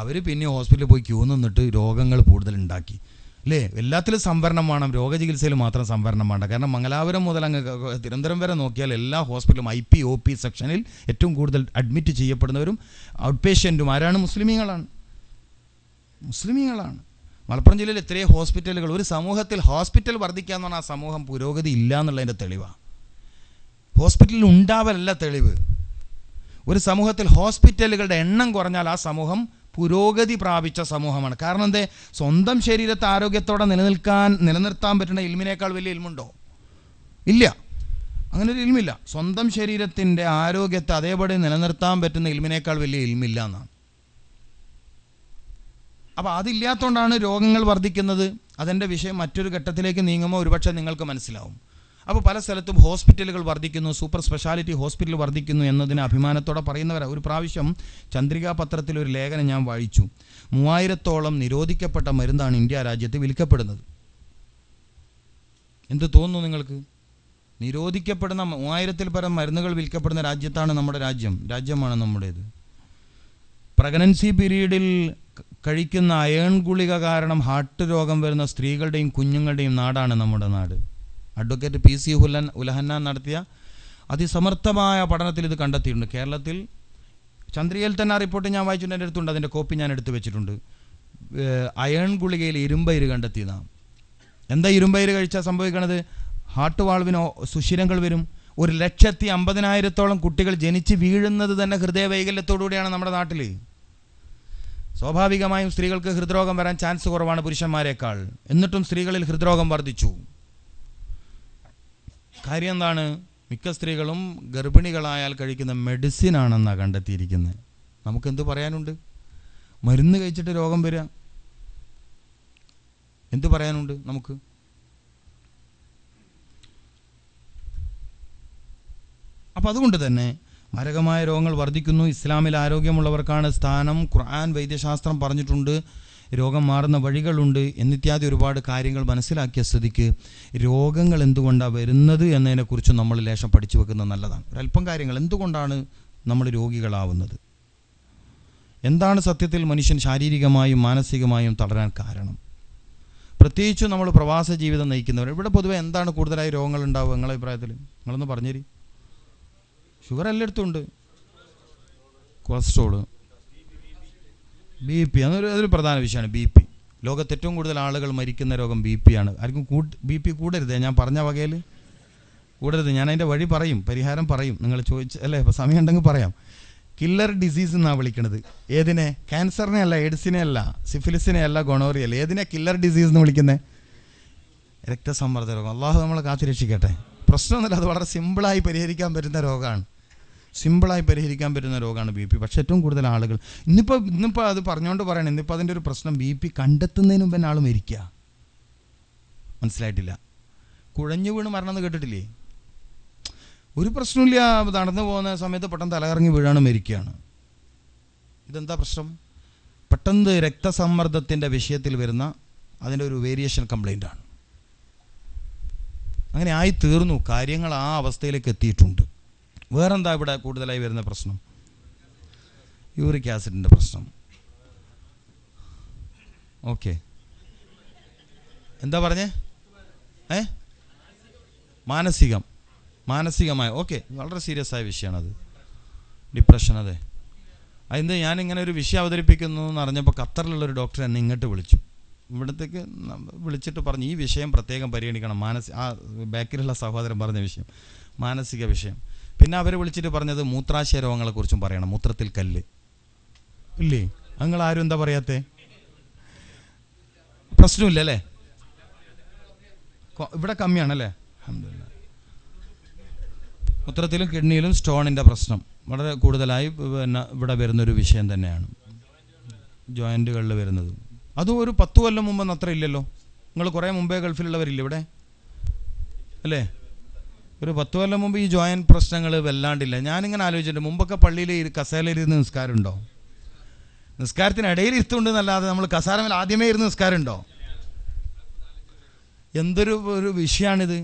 S2: അവർ പിന്നെ ഹോസ്പിറ്റലിൽ പോയി ക്യൂ നിന്നിട്ട് രോഗങ്ങൾ കൂടുതൽ ഉണ്ടാക്കി അല്ലേ? എല്ലാത്തിലും സംവരണം വേണം, രോഗചികിത്സയിൽ മാത്രം സംവരണം വേണ്ട. കാരണം മംഗലാപുരം മുതൽ അങ്ങ് തിരുവനന്തപുരം വരെ നോക്കിയാൽ എല്ലാ ഹോസ്പിറ്റലും IP OP സെക്ഷനിൽ ഏറ്റവും കൂടുതൽ അഡ്മിറ്റ് ചെയ്യപ്പെടുന്നവരും ഔട്ട് പേഷ്യൻറ്റും ആരാണ്? മുസ്ലിമീങ്ങളാണ്. മലപ്പുറം ജില്ലയിൽ എത്രയോ ഹോസ്പിറ്റലുകൾ. ഒരു സമൂഹത്തിൽ ഹോസ്പിറ്റൽ വർദ്ധിക്കുക എന്ന് പറഞ്ഞാൽ ആ സമൂഹം പുരോഗതി ഇല്ല എന്നുള്ളതിൻ്റെ തെളിവാണ്. ഹോസ്പിറ്റലിൽ ഉണ്ടാവലല്ല തെളിവ്. ഒരു സമൂഹത്തിൽ ഹോസ്പിറ്റലുകളുടെ എണ്ണം കുറഞ്ഞാൽ ആ സമൂഹം പുരോഗതി പ്രാപിച്ച സമൂഹമാണ്. കാരണം എന്തേ? സ്വന്തം ശരീരത്തെ ആരോഗ്യത്തോടെ നിലനിർത്താൻ പറ്റുന്ന ഇൽമിനേക്കാൾ വലിയ ഇൽമുണ്ടോ? ഇല്ല, അങ്ങനെ ഒരു ഇൽമില്ല. സ്വന്തം ശരീരത്തിൻ്റെ ആരോഗ്യത്തെ അതേപടി നിലനിർത്താൻ പറ്റുന്ന ഇൽമിനേക്കാൾ വലിയ ഇൽമില്ല എന്നാണ്. അപ്പോൾ അതില്ലാത്തതുകൊണ്ടാണ് രോഗങ്ങൾ വർദ്ധിക്കുന്നത്. അതിൻ്റെ വിഷയം മറ്റൊരു ഘട്ടത്തിലേക്ക് നീങ്ങുമ്പോൾ ഒരുപക്ഷെ നിങ്ങൾക്ക് മനസ്സിലാവും. അപ്പോൾ പല സ്ഥലത്തും ഹോസ്പിറ്റലുകൾ വർദ്ധിക്കുന്നു, സൂപ്പർ സ്പെഷ്യാലിറ്റി ഹോസ്പിറ്റൽ വർദ്ധിക്കുന്നു എന്നതിന് അഭിമാനത്തോടെ പറയുന്നവരാണ്. ഒരു പ്രാവശ്യം ചന്ദ്രികാ പത്രത്തിൽ ഒരു ലേഖനം ഞാൻ വായിച്ചു. 3000-ഓളം നിരോധിക്കപ്പെട്ട മരുന്നാണ് ഇന്ത്യ രാജ്യത്ത് വിൽക്കപ്പെടുന്നത്. എന്ത് തോന്നുന്നു നിങ്ങൾക്ക്? നിരോധിക്കപ്പെടുന്ന 3000-ൽ പരം മരുന്നുകൾ വിൽക്കപ്പെടുന്ന രാജ്യത്താണ് നമ്മുടെ രാജ്യമാണ് നമ്മുടേത്. പ്രഗ്നൻസി പീരീഡിൽ കഴിക്കുന്ന അയൺ ഗുളിക കാരണം ഹാർട്ട് രോഗം വരുന്ന സ്ത്രീകളുടെയും കുഞ്ഞുങ്ങളുടെയും നാടാണ് നമ്മുടെ നാട്. അഡ്വക്കേറ്റ് PC ഉലഹന്നാൻ നടത്തിയ അതിസമർത്ഥമായ പഠനത്തിൽ ഇത് കണ്ടെത്തിയിട്ടുണ്ട്. കേരളത്തിൽ ചന്ദ്രികയിൽ തന്നെ ആ റിപ്പോർട്ട് ഞാൻ വായിച്ചിട്ടുണ്ട്, എൻ്റെ അടുത്തുണ്ട്, അതിൻ്റെ കോപ്പി ഞാൻ എടുത്തു വെച്ചിട്ടുണ്ട്. അയൺ ഗുളികയിൽ ഇരുമ്പയിര് കണ്ടെത്തിയതാണ്. എന്താ ഇരുമ്പയിര് കഴിച്ചാൽ സംഭവിക്കണത്? ഹാർട്ട് വാൾവിന് സുഷിരങ്ങൾ വരും, 1,50,000-ഓളം കുട്ടികൾ ജനിച്ച് വീഴുന്നത് തന്നെ ഹൃദയവൈകല്യത്തോടുകൂടിയാണ് നമ്മുടെ നാട്ടിൽ. സ്വാഭാവികമായും സ്ത്രീകൾക്ക് ഹൃദ്രോഗം വരാൻ ചാൻസ് കുറവാണ് പുരുഷന്മാരെക്കാൾ. എന്നിട്ടും സ്ത്രീകളിൽ ഹൃദ്രോഗം വർദ്ധിച്ചു. കാര്യം എന്താണ്? മിക്ക സ്ത്രീകളും ഗർഭിണികളായാൽ കഴിക്കുന്ന മെഡിസിനാണെന്നാണ് കണ്ടെത്തിയിരിക്കുന്നത്. നമുക്കെന്ത് പറയാനുണ്ട്? മരുന്ന് കഴിച്ചിട്ട് രോഗം വരിക, എന്ത് പറയാനുണ്ട് നമുക്ക്? അപ്പോൾ അതുകൊണ്ട് തന്നെ മാരകമായ രോഗങ്ങൾ വർദ്ധിക്കുന്നു. ഇസ്ലാമിൽ ആരോഗ്യമുള്ളവർക്കാണ് സ്ഥാനം. ഖുർആൻ, വൈദ്യശാസ്ത്രം പറഞ്ഞിട്ടുണ്ട്, രോഗം മാറുന്ന വഴികളുണ്ട് എന്നിത്യാദി ഒരുപാട് കാര്യങ്ങൾ മനസ്സിലാക്കിയ സ്ഥിതിക്ക് രോഗങ്ങൾ എന്തുകൊണ്ടാണ് വരുന്നത് എന്നതിനെക്കുറിച്ച് നമ്മൾ ലേശം പഠിച്ചു വെക്കുന്നത് നല്ലതാണ്. ഒരല്പം കാര്യങ്ങൾ, എന്തുകൊണ്ടാണ് നമ്മൾ രോഗികളാവുന്നത്, എന്താണ് സത്യത്തിൽ മനുഷ്യൻ ശാരീരികമായും മാനസികമായും തളരാൻ കാരണം, പ്രത്യേകിച്ച് നമ്മൾ പ്രവാസ ജീവിതം നയിക്കുന്നവർ. ഇവിടെ പൊതുവെ എന്താണ് കൂടുതലായി രോഗങ്ങൾ ഉണ്ടാവുക നിങ്ങളുടെ അഭിപ്രായത്തിൽ? നിങ്ങളൊന്ന് പറഞ്ഞേരി. ഷുഗർ എല്ലായിടത്തും ഉണ്ട്, കൊളസ്ട്രോള്, BP, അതൊരു പ്രധാന വിഷയമാണ്. BP ലോകത്ത് ഏറ്റവും കൂടുതൽ ആളുകൾ മരിക്കുന്ന രോഗം BP ആണ്. ആർക്കും BP കൂടരുത്, ഞാൻ പറഞ്ഞ വകയിൽ കൂടരുത്. ഞാൻ അതിൻ്റെ വഴി പറയും, പരിഹാരം പറയും. നിങ്ങൾ അല്ലേ, ഇപ്പോൾ സമയം ഉണ്ടെങ്കിൽ പറയാം. കില്ലർ ഡിസീസ് എന്നാണ് വിളിക്കുന്നത്. ഏതിനെ? ക്യാൻസറിനെ അല്ല, എയ്ഡ്സിനെ അല്ല, സിഫിലിസിനെ അല്ല, ഗൊണോറിയല്ല. ഏതിനെ കില്ലർ ഡിസീസ് എന്ന് വിളിക്കുന്നത്? രക്തസമ്മർദ്ദ രോഗം. അള്ളാഹു നമ്മളെ കാത്തുരക്ഷിക്കട്ടെ. പ്രശ്നമൊന്നുമില്ല, അത് വളരെ സിമ്പിളായി പരിഹരിക്കാൻ പറ്റുന്ന രോഗമാണ്. സിമ്പിളായി പരിഹരിക്കാൻ പറ്റുന്ന രോഗമാണ് BP. പക്ഷേ ഏറ്റവും കൂടുതൽ ആളുകൾ ഇന്നിപ്പോൾ അത് പറഞ്ഞുകൊണ്ട് പറയണം, ഇന്നിപ്പോൾ അതിൻ്റെ ഒരു പ്രശ്നം BP കണ്ടെത്തുന്നതിന് മുമ്പ് ആൾ മരിക്കുക. മനസ്സിലായിട്ടില്ല? കുഴഞ്ഞു വീണ് മരണം എന്ന് കേട്ടിട്ടില്ലേ? ഒരു പ്രശ്നമില്ല, നടന്നു പോകുന്ന സമയത്ത് പെട്ടെന്ന് തലകറങ്ങി വീഴാണ്, മരിക്കുകയാണ്. ഇതെന്താ പ്രശ്നം? പെട്ടെന്ന് രക്തസമ്മർദ്ദത്തിൻ്റെ വിഷയത്തിൽ വരുന്ന അതിൻ്റെ ഒരു വേരിയേഷൻ കംപ്ലൈൻ്റാണ്. അങ്ങനെ ആയി തീർന്നു, കാര്യങ്ങൾ ആ അവസ്ഥയിലേക്ക് എത്തിയിട്ടുണ്ട്. വേറെന്താ ഇവിടെ കൂടുതലായി വരുന്ന പ്രശ്നം? യൂറിക് ആസിഡിൻ്റെ പ്രശ്നം. ഓക്കെ, എന്താ പറഞ്ഞേ? മാനസികമായ. ഓക്കെ, വളരെ സീരിയസ് ആയ വിഷയമാണത്, ഡിപ്രഷൻ. അതെ, അതിൻ്റെ ഞാനിങ്ങനെ ഒരു വിഷയം അവതരിപ്പിക്കുന്നു എന്ന് അറിഞ്ഞപ്പോൾ ഖത്തറിലുള്ളൊരു ഡോക്ടർ എന്നെ ഇങ്ങോട്ട് വിളിച്ചു. ഇവിടത്തേക്ക് വിളിച്ചിട്ട് പറഞ്ഞു, ഈ വിഷയം പ്രത്യേകം പരിഗണിക്കണം. ആ ബാക്കിലുള്ള സഹോദരൻ പറഞ്ഞ വിഷയം, മാനസിക വിഷയം. പിന്നെ അവർ വിളിച്ചിട്ട് പറഞ്ഞത് മൂത്രാശയ രോഗങ്ങളെക്കുറിച്ചും പറയണം. മൂത്രത്തിൽ കല്ല് ഇല്ലേ? നിങ്ങൾ ആരും എന്താ പറയാത്തേ? പ്രശ്നമില്ല അല്ലേ? ഇവിടെ കമ്മിയാണല്ലേ? അൽഹംദുലില്ലാ. മൂത്രത്തിലും കിഡ്നിയിലും സ്റ്റോണിൻ്റെ പ്രശ്നം വളരെ കൂടുതലായി പിന്നെ ഇവിടെ വരുന്നൊരു വിഷയം തന്നെയാണ്. ജോയിൻറ്റുകളിൽ വരുന്നത്. അതും ഒരു 10 കൊല്ലം മുമ്പൊന്നും അത്ര ഇല്ലല്ലോ. നിങ്ങൾ കുറേ മുമ്പേ ഗൾഫിലുള്ളവരില്ലേ ഇവിടെ? അല്ലേ? ഒരു 10 കൊല്ലം മുമ്പ് ഈ ജോയിൻറ്റ് പ്രശ്നങ്ങൾ വല്ലാണ്ടില്ല. ഞാനിങ്ങനെ ആലോചിച്ചിട്ടുണ്ട്, മുമ്പൊക്കെ പള്ളിയിൽ കസേരയിലിരുന്ന് നിസ്കാരം ഉണ്ടോ? നിസ്കാരത്തിനിടയിൽ ഇരുത്തുണ്ടെന്നല്ലാതെ നമ്മൾ കസാരമേൽ ആദ്യമേ ഇരുന്ന് നിസ്കാരം ഉണ്ടോ? എന്തൊരു വിഷയമാണിത്.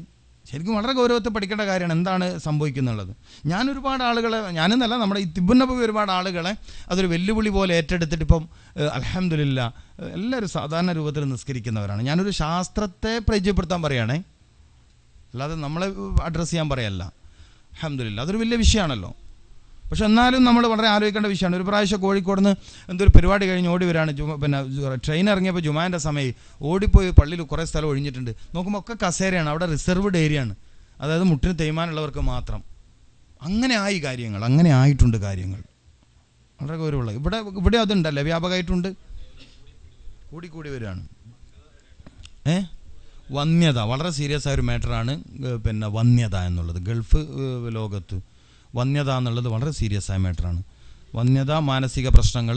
S2: ശരിക്കും വളരെ ഗൗരവത്തിൽ പഠിക്കേണ്ട കാര്യമാണ് എന്താണ് സംഭവിക്കുന്നുള്ളത്. ഞാൻ ഒരുപാട് ആളുകളെ, ഞാനെന്നല്ല, നമ്മുടെ ഈ തിബ്ബുൻ നബവി ഒരുപാട് ആളുകളെ അതൊരു വെല്ലുവിളി പോലെ ഏറ്റെടുത്തിട്ട് ഇപ്പം അൽഹംദുലില്ലാ എല്ലാവരും സാധാരണ രൂപത്തിൽ നിസ്കരിക്കുന്നവരാണ്. ഞാനൊരു ശാസ്ത്രത്തെ പരിചയപ്പെടുത്താൻ പറയുകയാണേ, അല്ലാതെ നമ്മളെ അഡ്രസ്സ് ചെയ്യാൻ പറയല്ല. അൽഹംദുലില്ലാ അതൊരു വലിയ വിഷയമാണല്ലോ. പക്ഷെ എന്നാലും നമ്മൾ വളരെ ആലോചിക്കേണ്ട വിഷയമാണ്. ഒരു പ്രാവശ്യം കോഴിക്കോട് നിന്ന് എന്തൊരു പരിപാടി കഴിഞ്ഞ് ഓടി വരികയാണ്. പിന്നെ ട്രെയിൻ ഇറങ്ങിയപ്പോൾ ജുമാൻ്റെ സമയം ഓടിപ്പോയി പള്ളിയിൽ കുറേ സ്ഥലം ഒഴിഞ്ഞിട്ടുണ്ട്. നോക്കുമ്പോൾ ഒക്കെ കസേരയാണ്, അവിടെ റിസർവ്ഡ് ഏരിയ ആണ്, അതായത് മുട്ടിന് തേയ്മാനുള്ളവർക്ക് മാത്രം. അങ്ങനെ ആയി കാര്യങ്ങൾ, അങ്ങനെ ആയിട്ടുണ്ട് കാര്യങ്ങൾ. വളരെ ഗൗരവമുള്ള ഇവിടെ അതുണ്ടല്ലേ, വ്യാപകമായിട്ടുണ്ട്, കൂടി വരികയാണ്. വന്യത വളരെ സീരിയസ് ആയൊരു മാറ്ററാണ്. പിന്നെ വന്യത എന്നുള്ളത് ഗൾഫ് ലോകത്ത് വന്യത എന്നുള്ളത് വളരെ സീരിയസ് ആയ മാറ്ററാണ്. വന്യത, മാനസിക പ്രശ്നങ്ങൾ,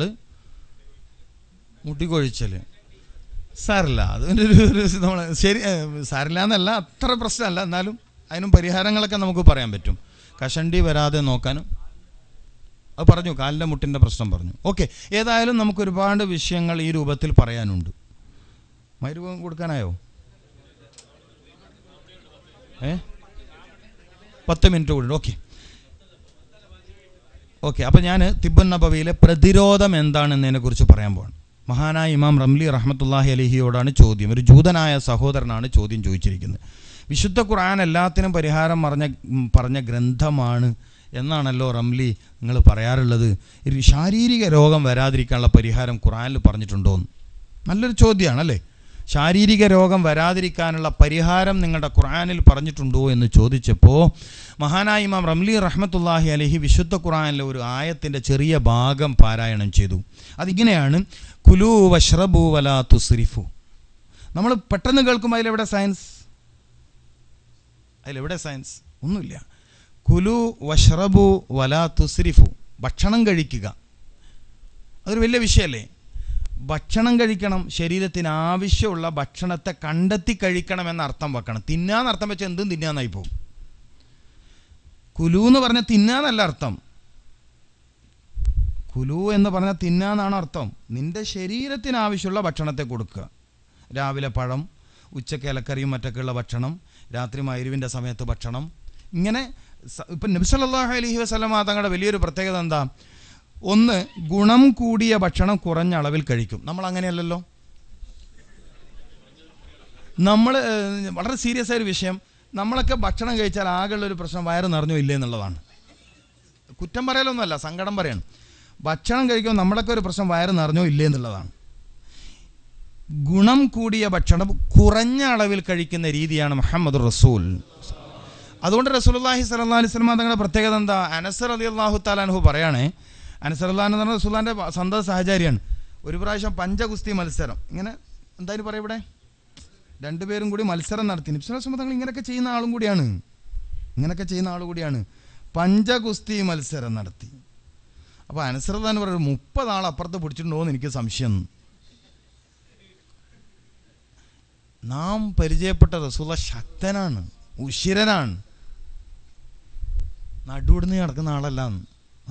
S2: മുട്ടിക്കൊഴിച്ചൽ സാരില്ല, അതിൻ്റെ നമ്മൾ ശരി സാരില്ല എന്നല്ല, അത്ര പ്രശ്നമല്ല, എന്നാലും അതിനും പരിഹാരങ്ങളൊക്കെ നമുക്ക് പറയാൻ പറ്റും. കഷണ്ടി വരാതെ നോക്കാനും അത് പറഞ്ഞു. കാലിൻ്റെ മുട്ടിൻ്റെ പ്രശ്നം പറഞ്ഞു. ഓക്കെ, ഏതായാലും നമുക്ക് ഒരുപാട് വിഷയങ്ങൾ ഈ രൂപത്തിൽ പറയാനുണ്ട്. മരുഭം കൊടുക്കാനായോ? 10 മിനിറ്റ് കൂടി. ഓക്കെ. അപ്പോൾ ഞാൻ തിബ്ബുൻ നബവിയിലെ പ്രതിരോധം എന്താണെന്നതിനെക്കുറിച്ച് പറയാൻ പോവാണ്. മഹാനായ ഇമാം റംലി റഹ്മത്തുള്ളാഹി അലൈഹിയോടാണ് ചോദ്യം. ഒരു ജൂതനായ സഹോദരനാണ് ചോദ്യം ചോദിച്ചിരിക്കുന്നത്. വിശുദ്ധ ഖുർആൻ എല്ലാത്തിനും പരിഹാരം പറഞ്ഞ ഗ്രന്ഥമാണ് എന്നാണല്ലോ റംലി നിങ്ങൾ പറയാറുള്ളത്. ശാരീരിക രോഗം വരാതിരിക്കാനുള്ള പരിഹാരം ഖുർആനിൽ പറഞ്ഞിട്ടുണ്ടോയെന്ന് നല്ലൊരു ചോദ്യമാണ് അല്ലേ? ശാരീരിക രോഗം വരാതിരിക്കാനുള്ള പരിഹാരം നിങ്ങളുടെ ഖുർആനിൽ പറഞ്ഞിട്ടുണ്ടോ എന്ന് ചോദിച്ചപ്പോൾ മഹാനായ ഇമാം റംലി റഹ്മത്തുള്ളാഹി അലൈഹി വിശുദ്ധ ഖുർആനിലെ ഒരു ആയത്തിൻ്റെ ചെറിയ ഭാഗം പാരായണം ചെയ്തു. അതിങ്ങനെയാണ്, കുലൂ വഷ്റബൂ വലാ തുസ്രിഫു. നമ്മൾ പെട്ടെന്ന് കേൾക്കുമ്പോൾ അതിലെവിടെ സയൻസ്? ഒന്നുമില്ല. കുലു വഷ്റബു വലാ തുസ്രിഫു, ഭക്ഷണം കഴിക്കുക, അതൊരു വലിയ വിഷയമല്ലേ? ഭക്ഷണം കഴിക്കണം, ശരീരത്തിന് ആവശ്യമുള്ള ഭക്ഷണത്തെ കണ്ടെത്തി കഴിക്കണം എന്നർത്ഥം വെക്കണം. തിന്നാന്നർത്ഥം വെച്ചാൽ എന്തും തിന്നാന്നായി പോകും. കുലു എന്ന് പറഞ്ഞാൽ തിന്നാന്നല്ല അർത്ഥം. കുലു എന്ന് പറഞ്ഞാൽ തിന്നാന്നാണ് അർത്ഥം. നിന്റെ ശരീരത്തിന് ആവശ്യമുള്ള ഭക്ഷണത്തെ കൊടുക്കുക. രാവിലെ പഴം, ഉച്ചയ്ക്ക് ഇലക്കറിയും മറ്റൊക്കെയുള്ള ഭക്ഷണം, രാത്രി മഗ്‌രിബിൻ്റെ സമയത്ത് ഭക്ഷണം. ഇങ്ങനെ ഇപ്പം നബി സല്ലല്ലാഹു അലൈഹി വസല്ലമ തങ്ങളുടെ വലിയൊരു പ്രത്യേകത എന്താ? ഒന്ന്, ഗുണം കൂടിയ ഭക്ഷണം കുറഞ്ഞ അളവിൽ കഴിക്കും. നമ്മൾ അങ്ങനെയല്ലല്ലോ. നമ്മൾ വളരെ സീരിയസ് ആയൊരു വിഷയം, നമ്മളൊക്കെ ഭക്ഷണം കഴിച്ചാൽ ആകെയുള്ളൊരു പ്രശ്നം വയറ് നിറഞ്ഞോ ഇല്ലേ എന്നുള്ളതാണ്. കുറ്റം പറയലൊന്നുമല്ല, സങ്കടം പറയാണ്. ഭക്ഷണം കഴിക്കുമ്പോൾ നമ്മളൊക്കെ ഒരു പ്രശ്നം വയറ് നിറഞ്ഞോ ഇല്ലേ എന്നുള്ളതാണ്. ഗുണം കൂടിയ ഭക്ഷണം കുറഞ്ഞ അളവിൽ കഴിക്കുന്ന രീതിയാണ് മുഹമ്മദ് റസൂൽ. അതുകൊണ്ട് റസൂലുള്ളാഹി സ്വല്ലല്ലാഹു അലൈഹി വസല്ലം തങ്ങളുടെ പ്രത്യേകത എന്താ? അനസ് റളിയല്ലാഹു തആല അൻഹു പറയാണ്, അനസ് റളിയല്ലാഹു എന്ന് പറഞ്ഞാൽ റസൂലുള്ളാഹിന്റെ സ്വന്തം സഹചാരിയാണ്. ഒരു പ്രാവശ്യം പഞ്ചഗുസ്തി മത്സരം, ഇങ്ങനെ എന്തായാലും പറയാം, ഇവിടെ രണ്ടുപേരും കൂടി മത്സരം നടത്തി. നബി സല്ലല്ലാഹു അലൈഹി വസല്ലം തങ്ങൾ ഇങ്ങനെയൊക്കെ ചെയ്യുന്ന ആൾ കൂടിയാണ്. പഞ്ചഗുസ്തി മത്സരം നടത്തി. അപ്പോൾ അനസ് റളിയല്ലാഹു അൻഹു പറയും, 30 ആൾ അപ്പുറത്ത് പിടിച്ചിട്ടുണ്ടോ എന്ന് എനിക്ക് സംശയം. നാം പരിചയപ്പെട്ട റസൂലുള്ള ശക്തനാണ്, ഉശിരനാണ്, നടുവിടുന്ന് നടക്കുന്ന ആളല്ല,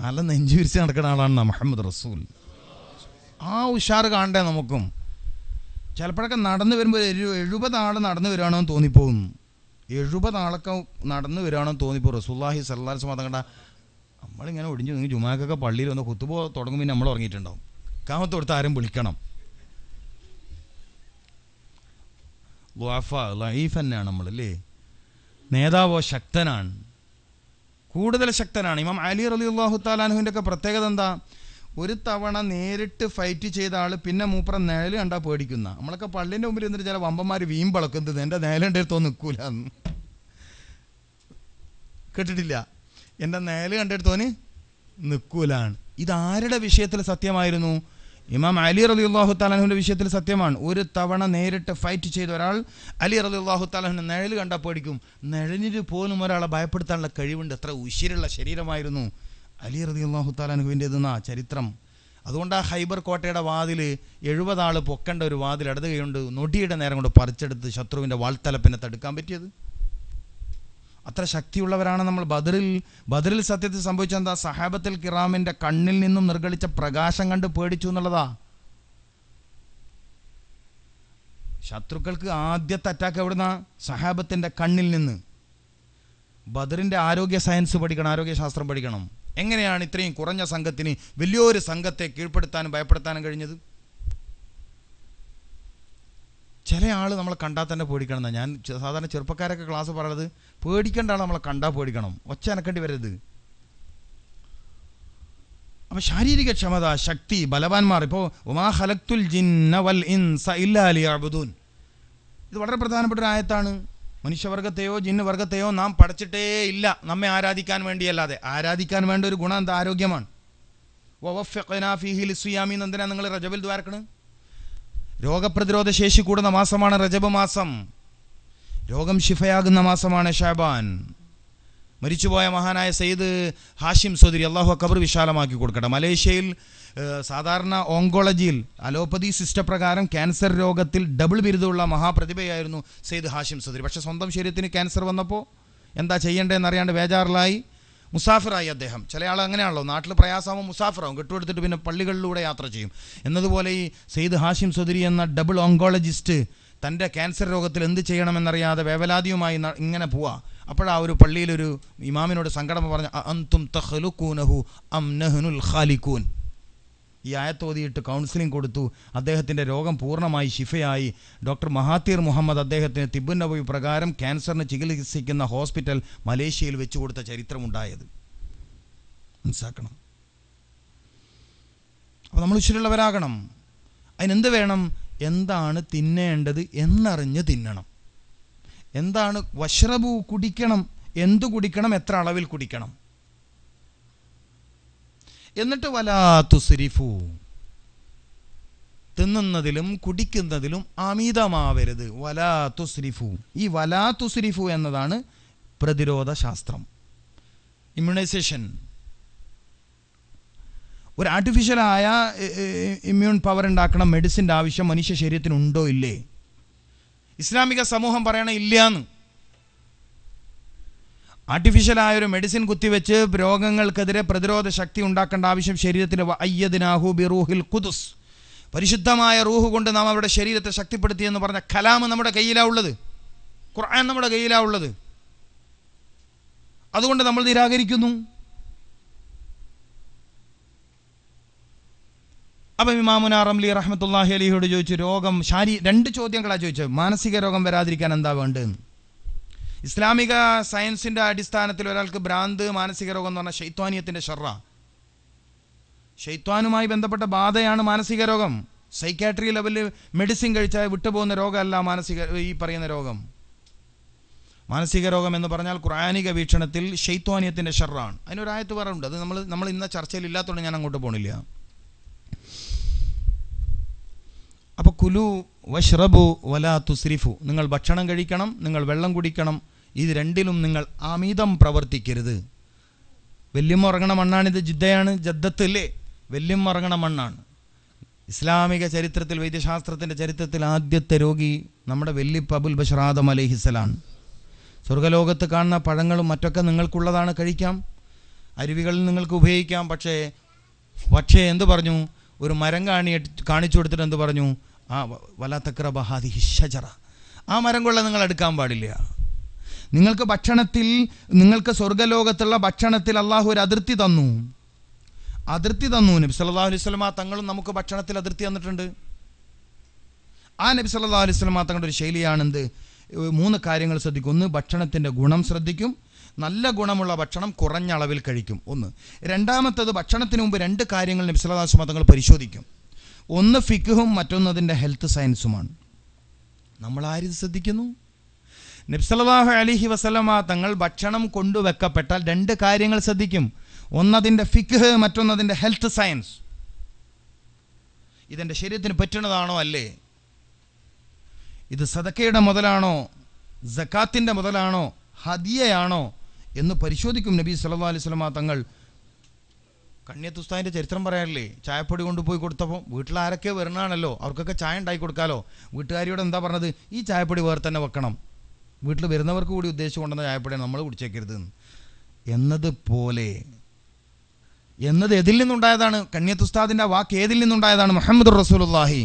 S2: നല്ല നെഞ്ചു വിരിച്ച് നടക്കുന്ന ആളാണ് മുഹമ്മദ് റസൂൽ. ആ ഉഷാറ് കാണണ്ടേ നമുക്കും? ചിലപ്പോഴൊക്കെ നടന്നു വരുമ്പോൾ 70 ആൾ നടന്നു വരികയാണോ എന്ന് തോന്നിപ്പോകും. 70 ആളൊക്കെ നടന്നു വരികയാണോ എന്ന് തോന്നിപ്പോ. റസൂലുള്ളാഹി സ്വല്ലല്ലാഹു അലൈഹി വസല്ലം കണ്ട നമ്മളിങ്ങനെ ഒടിഞ്ഞു നിങ്ങൾ ജുമാക്കൊക്കെ പള്ളിയിൽ വന്ന് ഖുതുബ തുടങ്ങുമ്പോൾ നമ്മൾ ഉറങ്ങിയിട്ടുണ്ടാവും. ഇഖാമത്ത് കൊടുത്ത് ആരും വിളിക്കണം. ലഈഫ് തന്നെയാണ് നമ്മളല്ലേ. നേതാവോ ശക്തനാണ്, കൂടുതൽ ശക്തനാണ്. ഇമാം അലി റളിയല്ലാഹു തആല അൻഹുവിൻ്റെ ഒക്കെ പ്രത്യേകത എന്താ? ഒരു തവണ നേരിട്ട് ഫൈറ്റ് ചെയ്ത ആൾ പിന്നെ മൂപ്പറ നിഴൽ കണ്ടാൽ പേടിക്കുന്ന. നമ്മളൊക്കെ പള്ളിൻ്റെ മുമ്പിൽ എന്നിട്ട് ചില വമ്പന്മാർ വീമ്പളക്കുന്നത് എൻ്റെ നിഴലുണ്ടെടുത്തോ നിൽക്കൂല. കേട്ടിട്ടില്ല? എൻ്റെ നിഴൽ കണ്ടെടുത്തോന് നിൽക്കൂലാണ്. ഇതാരുടെ വിഷയത്തിൽ സത്യമായിരുന്നു? ഇമാം അലി റളിയല്ലാഹു തആല അൻഹുവിൻ്റെ വിഷയത്തിൽ സത്യമാണ്. ഒരു തവണ നേരിട്ട് ഫൈറ്റ് ചെയ്ത ഒരാൾ അലി റളിയല്ലാഹു തആല അൻഹു നിഴൽ കണ്ടാൽ പേടിക്കും. നിഴലിന് പോലും ഒരാളെ ഭയപ്പെടുത്താനുള്ള കഴിവുണ്ട്. എത്ര ഉശിരുള്ള ശരീരമായിരുന്നു അലി റളിയല്ലാഹു തആല അൻഹുവിൻ്റെതെന്നാ ചരിത്രം. അതുകൊണ്ടാണ് ഹൈബർ കോട്ടയുടെ വാതിൽ 70 ആൾ പൊക്കേണ്ട ഒരു വാതിൽ ഇടത് കൈകൊണ്ട് നൊടിയുടെ നേരം കൊണ്ട് പറിച്ചെടുത്ത് ശത്രുവിൻ്റെ വാൾത്തലപ്പിനെ തടുക്കാൻ പറ്റിയത്. അത്ര ശക്തിയുള്ളവരാണ് നമ്മൾ. ബദറിൽ സത്യത്തിൽ സംഭവിച്ചത് എന്താ? സഹാബത്തുൽ കിറാമിൻ്റെ കണ്ണിൽ നിന്നും നിർഗളിച്ച പ്രകാശം കണ്ട് പേടിച്ചു എന്നുള്ളതാ. ശത്രുക്കൾക്ക് ആദ്യത്തെ അറ്റാക്ക് എവിടുന്നാ? സഹാബത്തിൻ്റെ കണ്ണിൽ നിന്ന്. ബദറിൻ്റെ ആരോഗ്യ സയൻസ് പഠിക്കണം, ആരോഗ്യശാസ്ത്രം പഠിക്കണം. എങ്ങനെയാണ് ഇത്രയും കുറഞ്ഞ സംഘത്തിന് വലിയൊരു സംഘത്തെ കീഴ്പ്പെടുത്താനും ഭയപ്പെടുത്താനും കഴിഞ്ഞത്? ചില ആൾ നമ്മളെ കണ്ടാൽ തന്നെ പേടിക്കണം എന്നാണ്. ഞാൻ സാധാരണ ചെറുപ്പക്കാരൊക്കെ ക്ലാസ് പറയുന്നത്, പേടിക്കേണ്ട ആൾ നമ്മളെ കണ്ടാൽ പേടിക്കണം, ഒച്ച അനക്കേണ്ടി വരരുത്. അപ്പോൾ ശാരീരിക ക്ഷമത, ശക്തി, ബലവാന്മാർ. ഇപ്പോൾ വമാ ഖലഖ്തുൽ ജിന്ന വൽ ഇൻസ ഇല്ലാ ലിയഅ്ബുദൂൻ, ഇത് വളരെ പ്രധാനപ്പെട്ട ഒരു ആയത്താണ്. മനുഷ്യവർഗത്തെയോ ജിന്ന് വർഗത്തെയോ നാം പഠിച്ചിട്ടേ ഇല്ല നമ്മെ ആരാധിക്കാൻ വേണ്ടിയല്ലാതെ. ആരാധിക്കാൻ വേണ്ട ഒരു ഗുണം എന്താ? ആരോഗ്യമാണ്. വവഫഖനാ ഫീഹി ലിസ്സിയാമി, എന്തിനാണ് നിങ്ങൾ റജബിൽ ദ്വാരക്കണ്? രോഗപ്രതിരോധ ശേഷി കൂടുന്ന മാസമാണ് റജബ് മാസം. രോഗം ശിഫയാകുന്ന മാസമാണ് ഷഅബാൻ. മരിച്ചുപോയ മഹാനായ സയ്യിദ് ഹാഷിം സ്വദരി, അള്ളാഹു ഖബർ വിശാലമാക്കി കൊടുക്കട്ടെ. മലേഷ്യയിൽ സാധാരണ ഓങ്കോളജിയിൽ അലോപ്പതി സിസ്റ്റം പ്രകാരം ക്യാൻസർ രോഗത്തിൽ ഡബിൾ ബിരുദമുള്ള മഹാപ്രതിഭയായിരുന്നു സയ്യിദ് ഹാഷിം സ്വദരി. പക്ഷേ സ്വന്തം ശരീരത്തിന് ക്യാൻസർ വന്നപ്പോൾ എന്താ ചെയ്യേണ്ടതെന്ന് അറിയാണ്ട് ബേജാറിലായി മുസാഫിറായി അദ്ദേഹം. ചില ആൾ അങ്ങനെയാണല്ലോ, നാട്ടിൽ പ്രയാസമാകുമ്പോൾ മുസാഫിറാവും, കെട്ടുകൊടുത്തിട്ട് പിന്നെ പള്ളികളിലൂടെ യാത്ര ചെയ്യും. എന്നതുപോലെ ഈ സയ്യിദ് ഹാഷിം സ്വദരി എന്ന ഡബിൾ ഓങ്കോളജിസ്റ്റ് തൻ്റെ ക്യാൻസർ രോഗത്തിൽ എന്ത് ചെയ്യണമെന്നറിയാതെ വേവലാതിയുമായി ഇങ്ങനെ പോവാ. അപ്പോഴാ ഒരു പള്ളിയിലൊരു ഇമാമിനോട് സങ്കടം പറഞ്ഞ, അൻതും തഖ്ലുഖൂനഹു അം നഹ്നുൽ ഖാലിഖൂൻ. ഈ ആയത്തോതിയിട്ട് കൗൺസിലിംഗ് കൊടുത്തു. അദ്ദേഹത്തിൻ്റെ രോഗം പൂർണ്ണമായി ശിഫയായി. ഡോക്ടർ മഹാതീർ മുഹമ്മദ് അദ്ദേഹത്തിന് തിബ്ബുൻ നബവി പ്രകാരം ക്യാൻസറിന് ചികിത്സിക്കുന്ന ഹോസ്പിറ്റൽ മലേഷ്യയിൽ വെച്ചു കൊടുത്ത ചരിത്രമുണ്ടായത് മനസ്സിലാക്കണം. അപ്പോൾ നമ്മൾ ഉശിരുള്ളവരാകണം. അതിനെന്ത് വേണം? എന്താണ് തിന്നേണ്ടത് എന്നറിഞ്ഞ് തിന്നണം. എന്താണ് വഷ്റബു, കുടിക്കണം, എന്തു കുടിക്കണം, എത്ര അളവിൽ കുടിക്കണം. എന്നിട്ട് വലാ തുസ്രിഫു, തിന്നുന്നതിലും കുടിക്കുന്നതിലും അമിതമാവരുത്. വലാ തുസ്രിഫു, ഈ വലാ തുസ്രിഫു എന്നതാണ് പ്രതിരോധ ശാസ്ത്രം, ഇമ്മ്യൂണൈസേഷൻ. ഒരു ആർട്ടിഫിഷ്യലായ ഇമ്മ്യൂൺ പവർ ഉണ്ടാക്കണ മെഡിസിൻ്റെ ആവശ്യം മനുഷ്യ ശരീരത്തിനുണ്ടോ ഇല്ലേ? ഇസ്ലാമിക സമൂഹം പറയണ ഇല്ലയെന്ന്. ആർട്ടിഫിഷ്യലായ ഒരു മെഡിസിൻ കുത്തിവെച്ച് രോഗങ്ങൾക്കെതിരെ പ്രതിരോധ ശക്തി ഉണ്ടാക്കേണ്ട ആവശ്യം ശരീരത്തിന് അയ്യദ്നാഹു ബിറൂഹിൽ ഖുദുസ്, പരിശുദ്ധമായ റൂഹ് കൊണ്ട് നാം അവരുടെ ശരീരത്തെ ശക്തിപ്പെടുത്തി എന്ന് പറഞ്ഞ കലാം നമ്മുടെ കയ്യിലാണ് ഉള്ളത്, ഖുർആൻ നമ്മുടെ കയ്യിലാണ് ഉള്ളത്. അതുകൊണ്ട് നമ്മൾ നിരാകരിക്കുന്നു. അപ്പം ഇമാമുന റംലി റഹ്മത്തുള്ളാഹി അലൈഹിയോട് ചോദിച്ചു, രോഗം രണ്ട് ചോദ്യങ്ങളാണ് ചോദിച്ചത്. മാനസിക രോഗം വരാതിരിക്കാൻ എന്താ വേണ്ടത്? ഇസ്ലാമിക സയൻസിൻ്റെ അടിസ്ഥാനത്തിൽ ഒരാൾക്ക് ഭ്രാന്ത്, മാനസിക രോഗം എന്ന് പറഞ്ഞാൽ ശൈത്വാനിയത്തിൻ്റെ ഷർറ, ശൈത്വാനുമായി ബന്ധപ്പെട്ട ബാധയാണ് മാനസിക രോഗം. സൈക്കാട്രി ലെവലിൽ മെഡിസിൻ കഴിച്ചാൽ വിട്ടുപോകുന്ന രോഗമല്ല ഈ പറയുന്ന രോഗം. മാനസിക രോഗം എന്ന് പറഞ്ഞാൽ ഖുർആനിക വീക്ഷണത്തിൽ ശൈത്വാനിയത്തിൻ്റെ ഷർറാണ്. അതിനൊരായത്ത് പറയുന്നുണ്ട്. അത് നമ്മൾ ഇന്ന ചർച്ചയിൽ ഇല്ലാത്തതുകൊണ്ട് ഞാൻ അങ്ങോട്ട് പോകണില്ല. അപ്പോൾ കുലു വഷ്റബു വലാ തുസ്രിഫു, നിങ്ങൾ ഭക്ഷണം കഴിക്കണം, നിങ്ങൾ വെള്ളം കുടിക്കണം, ഇത് രണ്ടിലും നിങ്ങൾ അമിതം പ്രവർത്തിക്കരുത്. വല്യമ്മ ഉറങ്ങണ മണ്ണാണിത്, ജിദ്ദയാണ്, ജദ്ദത്ത് അല്ലേ, വല്യമ്മ ഉറങ്ങണ മണ്ണാണ്. ഇസ്ലാമിക ചരിത്രത്തിൽ, വൈദ്യശാസ്ത്രത്തിൻ്റെ ചരിത്രത്തിൽ ആദ്യത്തെ രോഗി നമ്മുടെ വല്യപ്പ അബുൽ ബഷർ ആദം അലൈഹിസ്സലാം. സ്വർഗ്ഗലോകത്ത് കാണുന്ന പഴങ്ങളും മറ്റൊക്കെ നിങ്ങൾക്കുള്ളതാണ്, കഴിക്കാം, അരുവികളിൽ നിങ്ങൾക്ക് ഉപയോഗിക്കാം. പക്ഷേ എന്തു പറഞ്ഞു? ഒരു മരം കാണിച്ചു കൊടുത്തിട്ട് എന്ത് പറഞ്ഞു? വലാ തഖ്റബ ഹാദിഹി ഷജറ, ആ മരം കൊള്ള നിങ്ങൾ എടുക്കാൻ പാടില്ല. നിങ്ങൾക്ക് ഭക്ഷണത്തിൽ, നിങ്ങൾക്ക് സ്വർഗ്ഗലോകത്തുള്ള ഭക്ഷണത്തിൽ അള്ളാഹു ഒരു അതിർത്തി തന്നു. നബി സല്ലല്ലാഹു അലൈഹി വസല്ലമ തങ്ങളും നമുക്ക് ഭക്ഷണത്തിൽ അതിർത്തി തന്നിട്ടുണ്ട്. ആ നബി സല്ലല്ലാഹു അലൈഹി വസല്ലമ തങ്ങളുടെ ഒരു ശൈലിയാണെന്ത്? 3 കാര്യങ്ങൾ ശ്രദ്ധിക്കും. 1, ഭക്ഷണത്തിൻ്റെ ഗുണം ശ്രദ്ധിക്കും. നല്ല ഗുണമുള്ള ഭക്ഷണം കുറഞ്ഞ അളവിൽ കഴിക്കും. 1. രണ്ടാമത്തത്, ഭക്ഷണത്തിന് മുമ്പ് 2 കാര്യങ്ങൾ നബി സല്ലല്ലാഹു അലൈഹി വസല്ലമ തങ്ങൾ പരിശോധിക്കും. 1 ഫിഖ്ഹും മറ്റൊന്ന് അതിൻ്റെ ഹെൽത്ത് സയൻസുമാണ്. നമ്മൾ ആരും ശ്രദ്ധിക്കുന്നു? നബി സല്ലല്ലാഹു അലൈഹി വസല്ലമ തങ്ങൾ ഭക്ഷണം കൊണ്ടുവെക്കപ്പെട്ടാൽ 2 കാര്യങ്ങൾ ശ്രദ്ധിക്കും. 1 അതിൻ്റെ ഫിഖ്ഹ്, മറ്റൊന്ന് അതിൻ്റെ ഹെൽത്ത് സയൻസ്. ഇതെൻ്റെ ശരീരത്തിന് പറ്റുന്നതാണോ അല്ലേ? ഇത് സദക്കയുടെ മുതലാണോ, സക്കാത്തിൻ്റെ മുതലാണോ, ഹദിയയാണോ എന്ന് പരിശോധിക്കും നബി സല്ലല്ലാഹു അലൈഹി വസല്ലമ തങ്ങൾ. കണ്ണിയത്ത് ഉസ്താദിൻ്റെ ചരിത്രം പറയാറില്ലേ? ചായപ്പൊടി കൊണ്ടുപോയി കൊടുത്തപ്പോൾ വീട്ടിലാരൊക്കെ വരുന്നതാണല്ലോ, അവർക്കൊക്കെ ചായ ഉണ്ടാക്കി കൊടുക്കാമല്ലോ. വീട്ടുകാരിയോട് എന്താ പറഞ്ഞത്? ഈ ചായപ്പൊടി വേറെ തന്നെ വെക്കണം, വീട്ടിൽ വരുന്നവർക്ക് കൂടി ഉദ്ദേശിച്ചു കൊണ്ടുവന്ന ചായപ്പൊടി നമ്മൾ കുടിച്ചേക്കരുത് എന്നതുപോലെ. എതിൽ നിന്നുണ്ടായതാണ്? കണ്ണിയത്ത് ഉസ്താദിൻ്റെ വാക്ക് ഏതിൽ നിന്നുണ്ടായതാണ്? മുഹമ്മദുർ റസൂലുള്ളാഹി.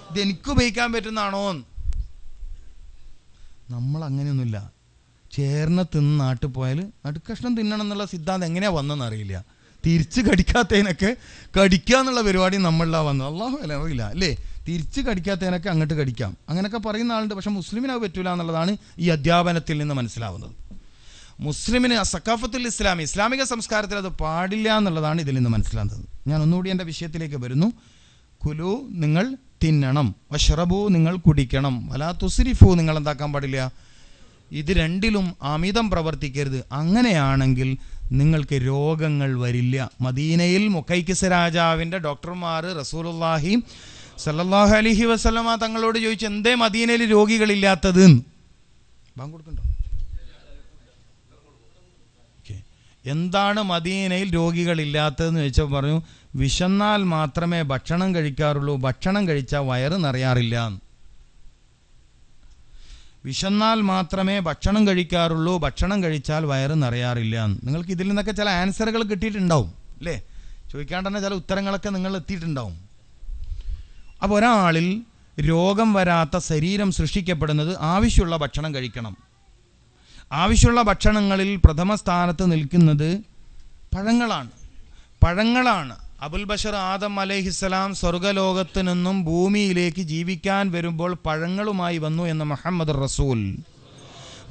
S2: ഇത് എനിക്ക് ഉപയോഗിക്കാൻ പറ്റുന്നതാണോ? നമ്മൾ അങ്ങനെയൊന്നുമില്ല. ചേർന്ന് തിന്ന് നാട്ടിൽ പോയാൽ നടുക്കഷ്ണം തിന്നണം എന്നുള്ള സിദ്ധാന്തം എങ്ങനെയാണ് വന്നതെന്ന് അറിയില്ല. തിരിച്ച് കടിക്കാത്തതിനൊക്കെ കടിക്കുക എന്നുള്ള പരിപാടി നമ്മളിലാണ് വന്നത്. അള്ളാഹു അറിയില്ല അല്ലേ? തിരിച്ച് കടിക്കാത്തതിനൊക്കെ അങ്ങോട്ട് കടിക്കാം, അങ്ങനെയൊക്കെ പറയുന്ന ആളുണ്ട്. പക്ഷെ മുസ്ലിമിന് അത് പറ്റൂല എന്നുള്ളതാണ് ഈ അധ്യാപനത്തിൽ നിന്ന് മനസ്സിലാവുന്നത്. മുസ്ലിമിന് സക്കാഫത്തുൽ ഇസ്ലാമി, ഇസ്ലാമിക സംസ്കാരത്തിൽ അത് പാടില്ല എന്നുള്ളതാണ് ഇതിൽ നിന്ന് മനസ്സിലാകുന്നത്. ഞാൻ ഒന്നുകൂടി എൻ്റെ വിഷയത്തിലേക്ക് വരുന്നു. കുലു, നിങ്ങൾ തിന്നണം, വഷ്റബു, നിങ്ങൾ കുടിക്കണം, വലാ തുസ്രിഫു, നിങ്ങൾ എന്താക്കാൻ പാടില്ല, ഇത് രണ്ടിലും അമിതം പ്രവർത്തിക്കരുത്. അങ്ങനെയാണെങ്കിൽ നിങ്ങൾക്ക് രോഗങ്ങൾ വരില്ല. മദീനയിൽ മുഖൈക്കിസ് രാജാവിൻ്റെ ഡോക്ടർമാർ റസൂലുള്ളാഹി സല്ലല്ലാഹു അലൈഹി വസല്ലമ തങ്ങളോട് ചോദിച്ചു, എന്തേ മദീനയിൽ രോഗികളില്ലാത്തത്? ബാങ്ക് കൊടുക്കണ്ടോ? എന്താണ് മദീനയിൽ രോഗികളില്ലാത്തതെന്ന് ചോദിച്ചപ്പോൾ പറഞ്ഞു, വിശന്നാൽ മാത്രമേ ഭക്ഷണം കഴിക്കാറുള്ളൂ, ഭക്ഷണം കഴിച്ചാൽ വയറ് നിറയാറില്ല. വിശന്നാൽ മാത്രമേ ഭക്ഷണം കഴിക്കാറുള്ളൂ, ഭക്ഷണം കഴിച്ചാൽ വയറ് നിറയാറില്ല. നിങ്ങൾക്ക് ഇതിൽ നിന്നൊക്കെ ചില ആൻസറുകൾ കിട്ടിയിട്ടുണ്ടാവും അല്ലേ? ചോദിക്കാണ്ട് തന്നെ ചില ഉത്തരങ്ങളൊക്കെ നിങ്ങൾ എത്തിയിട്ടുണ്ടാവും. അപ്പോൾ ഒരാളിൽ രോഗം വരാത്ത ശരീരം സൃഷ്ടിക്കപ്പെടുന്നത് ആവശ്യമുള്ള ഭക്ഷണം കഴിക്കണം. ആവശ്യമുള്ള ഭക്ഷണങ്ങളിൽ പ്രഥമ സ്ഥാനത്ത് നിൽക്കുന്നത് പഴങ്ങളാണ്. അബുൽ ബഷർ ആദം അലൈഹിസ്സലാം സ്വർഗ്ഗലോകത്ത് നിന്നും ഭൂമിയിലേക്ക് ജീവിക്കാൻ വരുമ്പോൾ പഴങ്ങളുമായി വന്നു എന്ന് മുഹമ്മദ് റസൂൽ.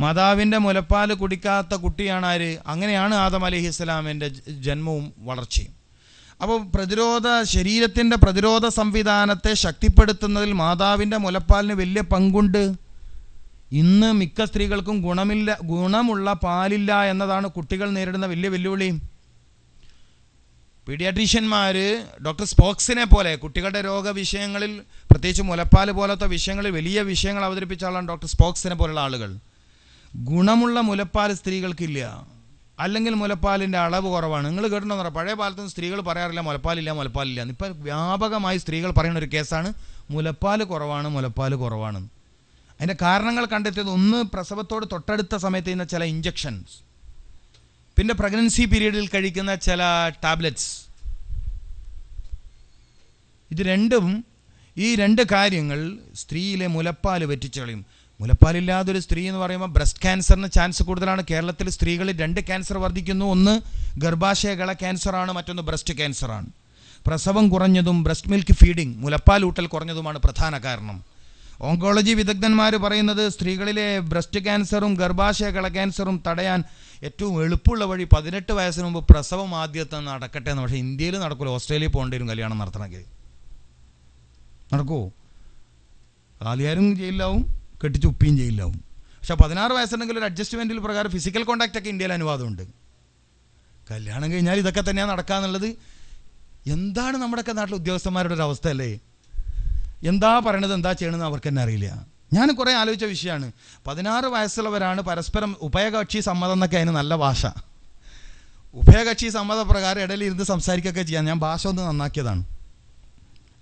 S2: മാതാവിൻ്റെ മുലപ്പാൽ കുടിക്കാത്ത കുട്ടിയാണ് ആര്? അങ്ങനെയാണ് ആദം അലൈഹിസ്സലാമിൻ്റെ ജന്മവും വളർച്ചയും. അപ്പോൾ ശരീരത്തിൻ്റെ പ്രതിരോധ സംവിധാനത്തെ ശക്തിപ്പെടുത്തുന്നതിൽ മാതാവിൻ്റെ മുലപ്പാലിന് വലിയ പങ്കുണ്ട്. ഇന്ന് മിക്ക സ്ത്രീകൾക്കും ഗുണമുള്ള പാലില്ല എന്നതാണ് കുട്ടികൾ നേരിടുന്ന വലിയ വെല്ലുവിളി. പീഡിയാട്രീഷ്യന്മാർ ഡോക്ടർ സ്പോക്സിനെ പോലെ കുട്ടികളുടെ രോഗവിഷയങ്ങളിൽ, പ്രത്യേകിച്ച് മുലപ്പാൽ പോലത്തെ വിഷയങ്ങളിൽ വലിയ വിഷയങ്ങൾ അവതരിപ്പിച്ച ആളാണ് ഡോക്ടർ സ്പോക്സിനെ പോലുള്ള ആളുകൾ. ഗുണമുള്ള മുലപ്പാൽ സ്ത്രീകൾക്കില്ല, അല്ലെങ്കിൽ മുലപ്പാലിൻ്റെ അളവ് കുറവാണ്. നിങ്ങൾ കേട്ടിട്ടുണ്ടോ? പഴയ കാലത്തൊന്നും സ്ത്രീകൾ പറയാറില്ല മുലപ്പാലില്ല. ഇപ്പം വ്യാപകമായി സ്ത്രീകൾ പറയുന്ന ഒരു കേസാണ് മുലപ്പാൽ കുറവാണ്. അതിൻ്റെ കാരണങ്ങൾ കണ്ടെത്തിയത്, ഒന്ന് പ്രസവത്തോട് തൊട്ടടുത്ത സമയത്ത് ചെയ്യുന്ന ചില ഇഞ്ചക്ഷൻസ്, പിന്നെ പ്രഗ്നൻസി പീരീഡിൽ കഴിക്കുന്ന ചില ടാബ്ലറ്റ്സ്. ഈ രണ്ട് കാര്യങ്ങൾ സ്ത്രീയിലെ മുലപ്പാൽ വെറ്റിച്ചു കളയും. മുലപ്പാലില്ലാതൊരു സ്ത്രീ എന്ന് പറയുമ്പോൾ ബ്രസ്റ്റ് ക്യാൻസറിന് ചാൻസ് കൂടുതലാണ്. കേരളത്തിൽ സ്ത്രീകളിൽ 2 ക്യാൻസർ വർദ്ധിക്കുന്നു. ഒന്ന് ഗർഭാശയകള ക്യാൻസറാണ്, മറ്റൊന്ന് ബ്രസ്റ്റ് ക്യാൻസറാണ്. പ്രസവം കുറഞ്ഞതും ബ്രസ്റ്റ് മിൽക്ക് ഫീഡിങ്, മുലപ്പാലൂട്ടൽ കുറഞ്ഞതുമാണ് പ്രധാന കാരണം. ഓങ്കോളജി വിദഗ്ധന്മാർ പറയുന്നത് സ്ത്രീകളിലെ ബ്രസ്റ്റ് ക്യാൻസറും ഗർഭാശയകള ക്യാൻസറും തടയാൻ ഏറ്റവും എളുപ്പമുള്ള വഴി 18 വയസ്സിന് മുമ്പ് പ്രസവം ആദ്യത്തെ നടക്കട്ടെ എന്ന്. പക്ഷേ ഇന്ത്യയിൽ നടക്കില്ല. ഓസ്ട്രേലിയയിൽ പോകേണ്ടി വരും കല്യാണം നടത്തണമെങ്കിൽ. നടക്കുമോ? ആദ്യാരും ജയിലിലാവും, കെട്ടിച്ച് ഉപ്പിയും ജയിലിലാവും. പക്ഷെ 16 വയസ്സുണ്ടെങ്കിൽ ഒരു അഡ്ജസ്റ്റ്മെൻറ്റിൽ പ്രകാരം ഫിസിക്കൽ കോൺടാക്റ്റ് ഒക്കെ ഇന്ത്യയിൽ അനുവാദമുണ്ട്. കല്യാണം കഴിഞ്ഞാൽ ഇതൊക്കെ തന്നെയാണ് നടക്കാന്നുള്ളത്. എന്താണ് നമ്മുടെയൊക്കെ നാട്ടിൽ ഉദ്യോഗസ്ഥന്മാരുടെ ഒരു അവസ്ഥ അല്ലേ? എന്താ പറയണത്, എന്താ ചെയ്യണമെന്ന് അവർക്ക് തന്നെ അറിയില്ല. ഞാൻ കുറേ ആലോചിച്ച വിഷയമാണ്. 16 വയസ്സുള്ളവരാണ് പരസ്പരം ഉഭയകക്ഷി സമ്മതം എന്നൊക്കെ അതിന് നല്ല ഭാഷ. ഉഭയകക്ഷി സമ്മതപ്രകാരം ഇടയിൽ ഇരുന്ന് സംസാരിക്കുകയൊക്കെ ചെയ്യാൻ ഞാൻ ഭാഷ ഒന്ന് നന്നാക്കിയതാണ്.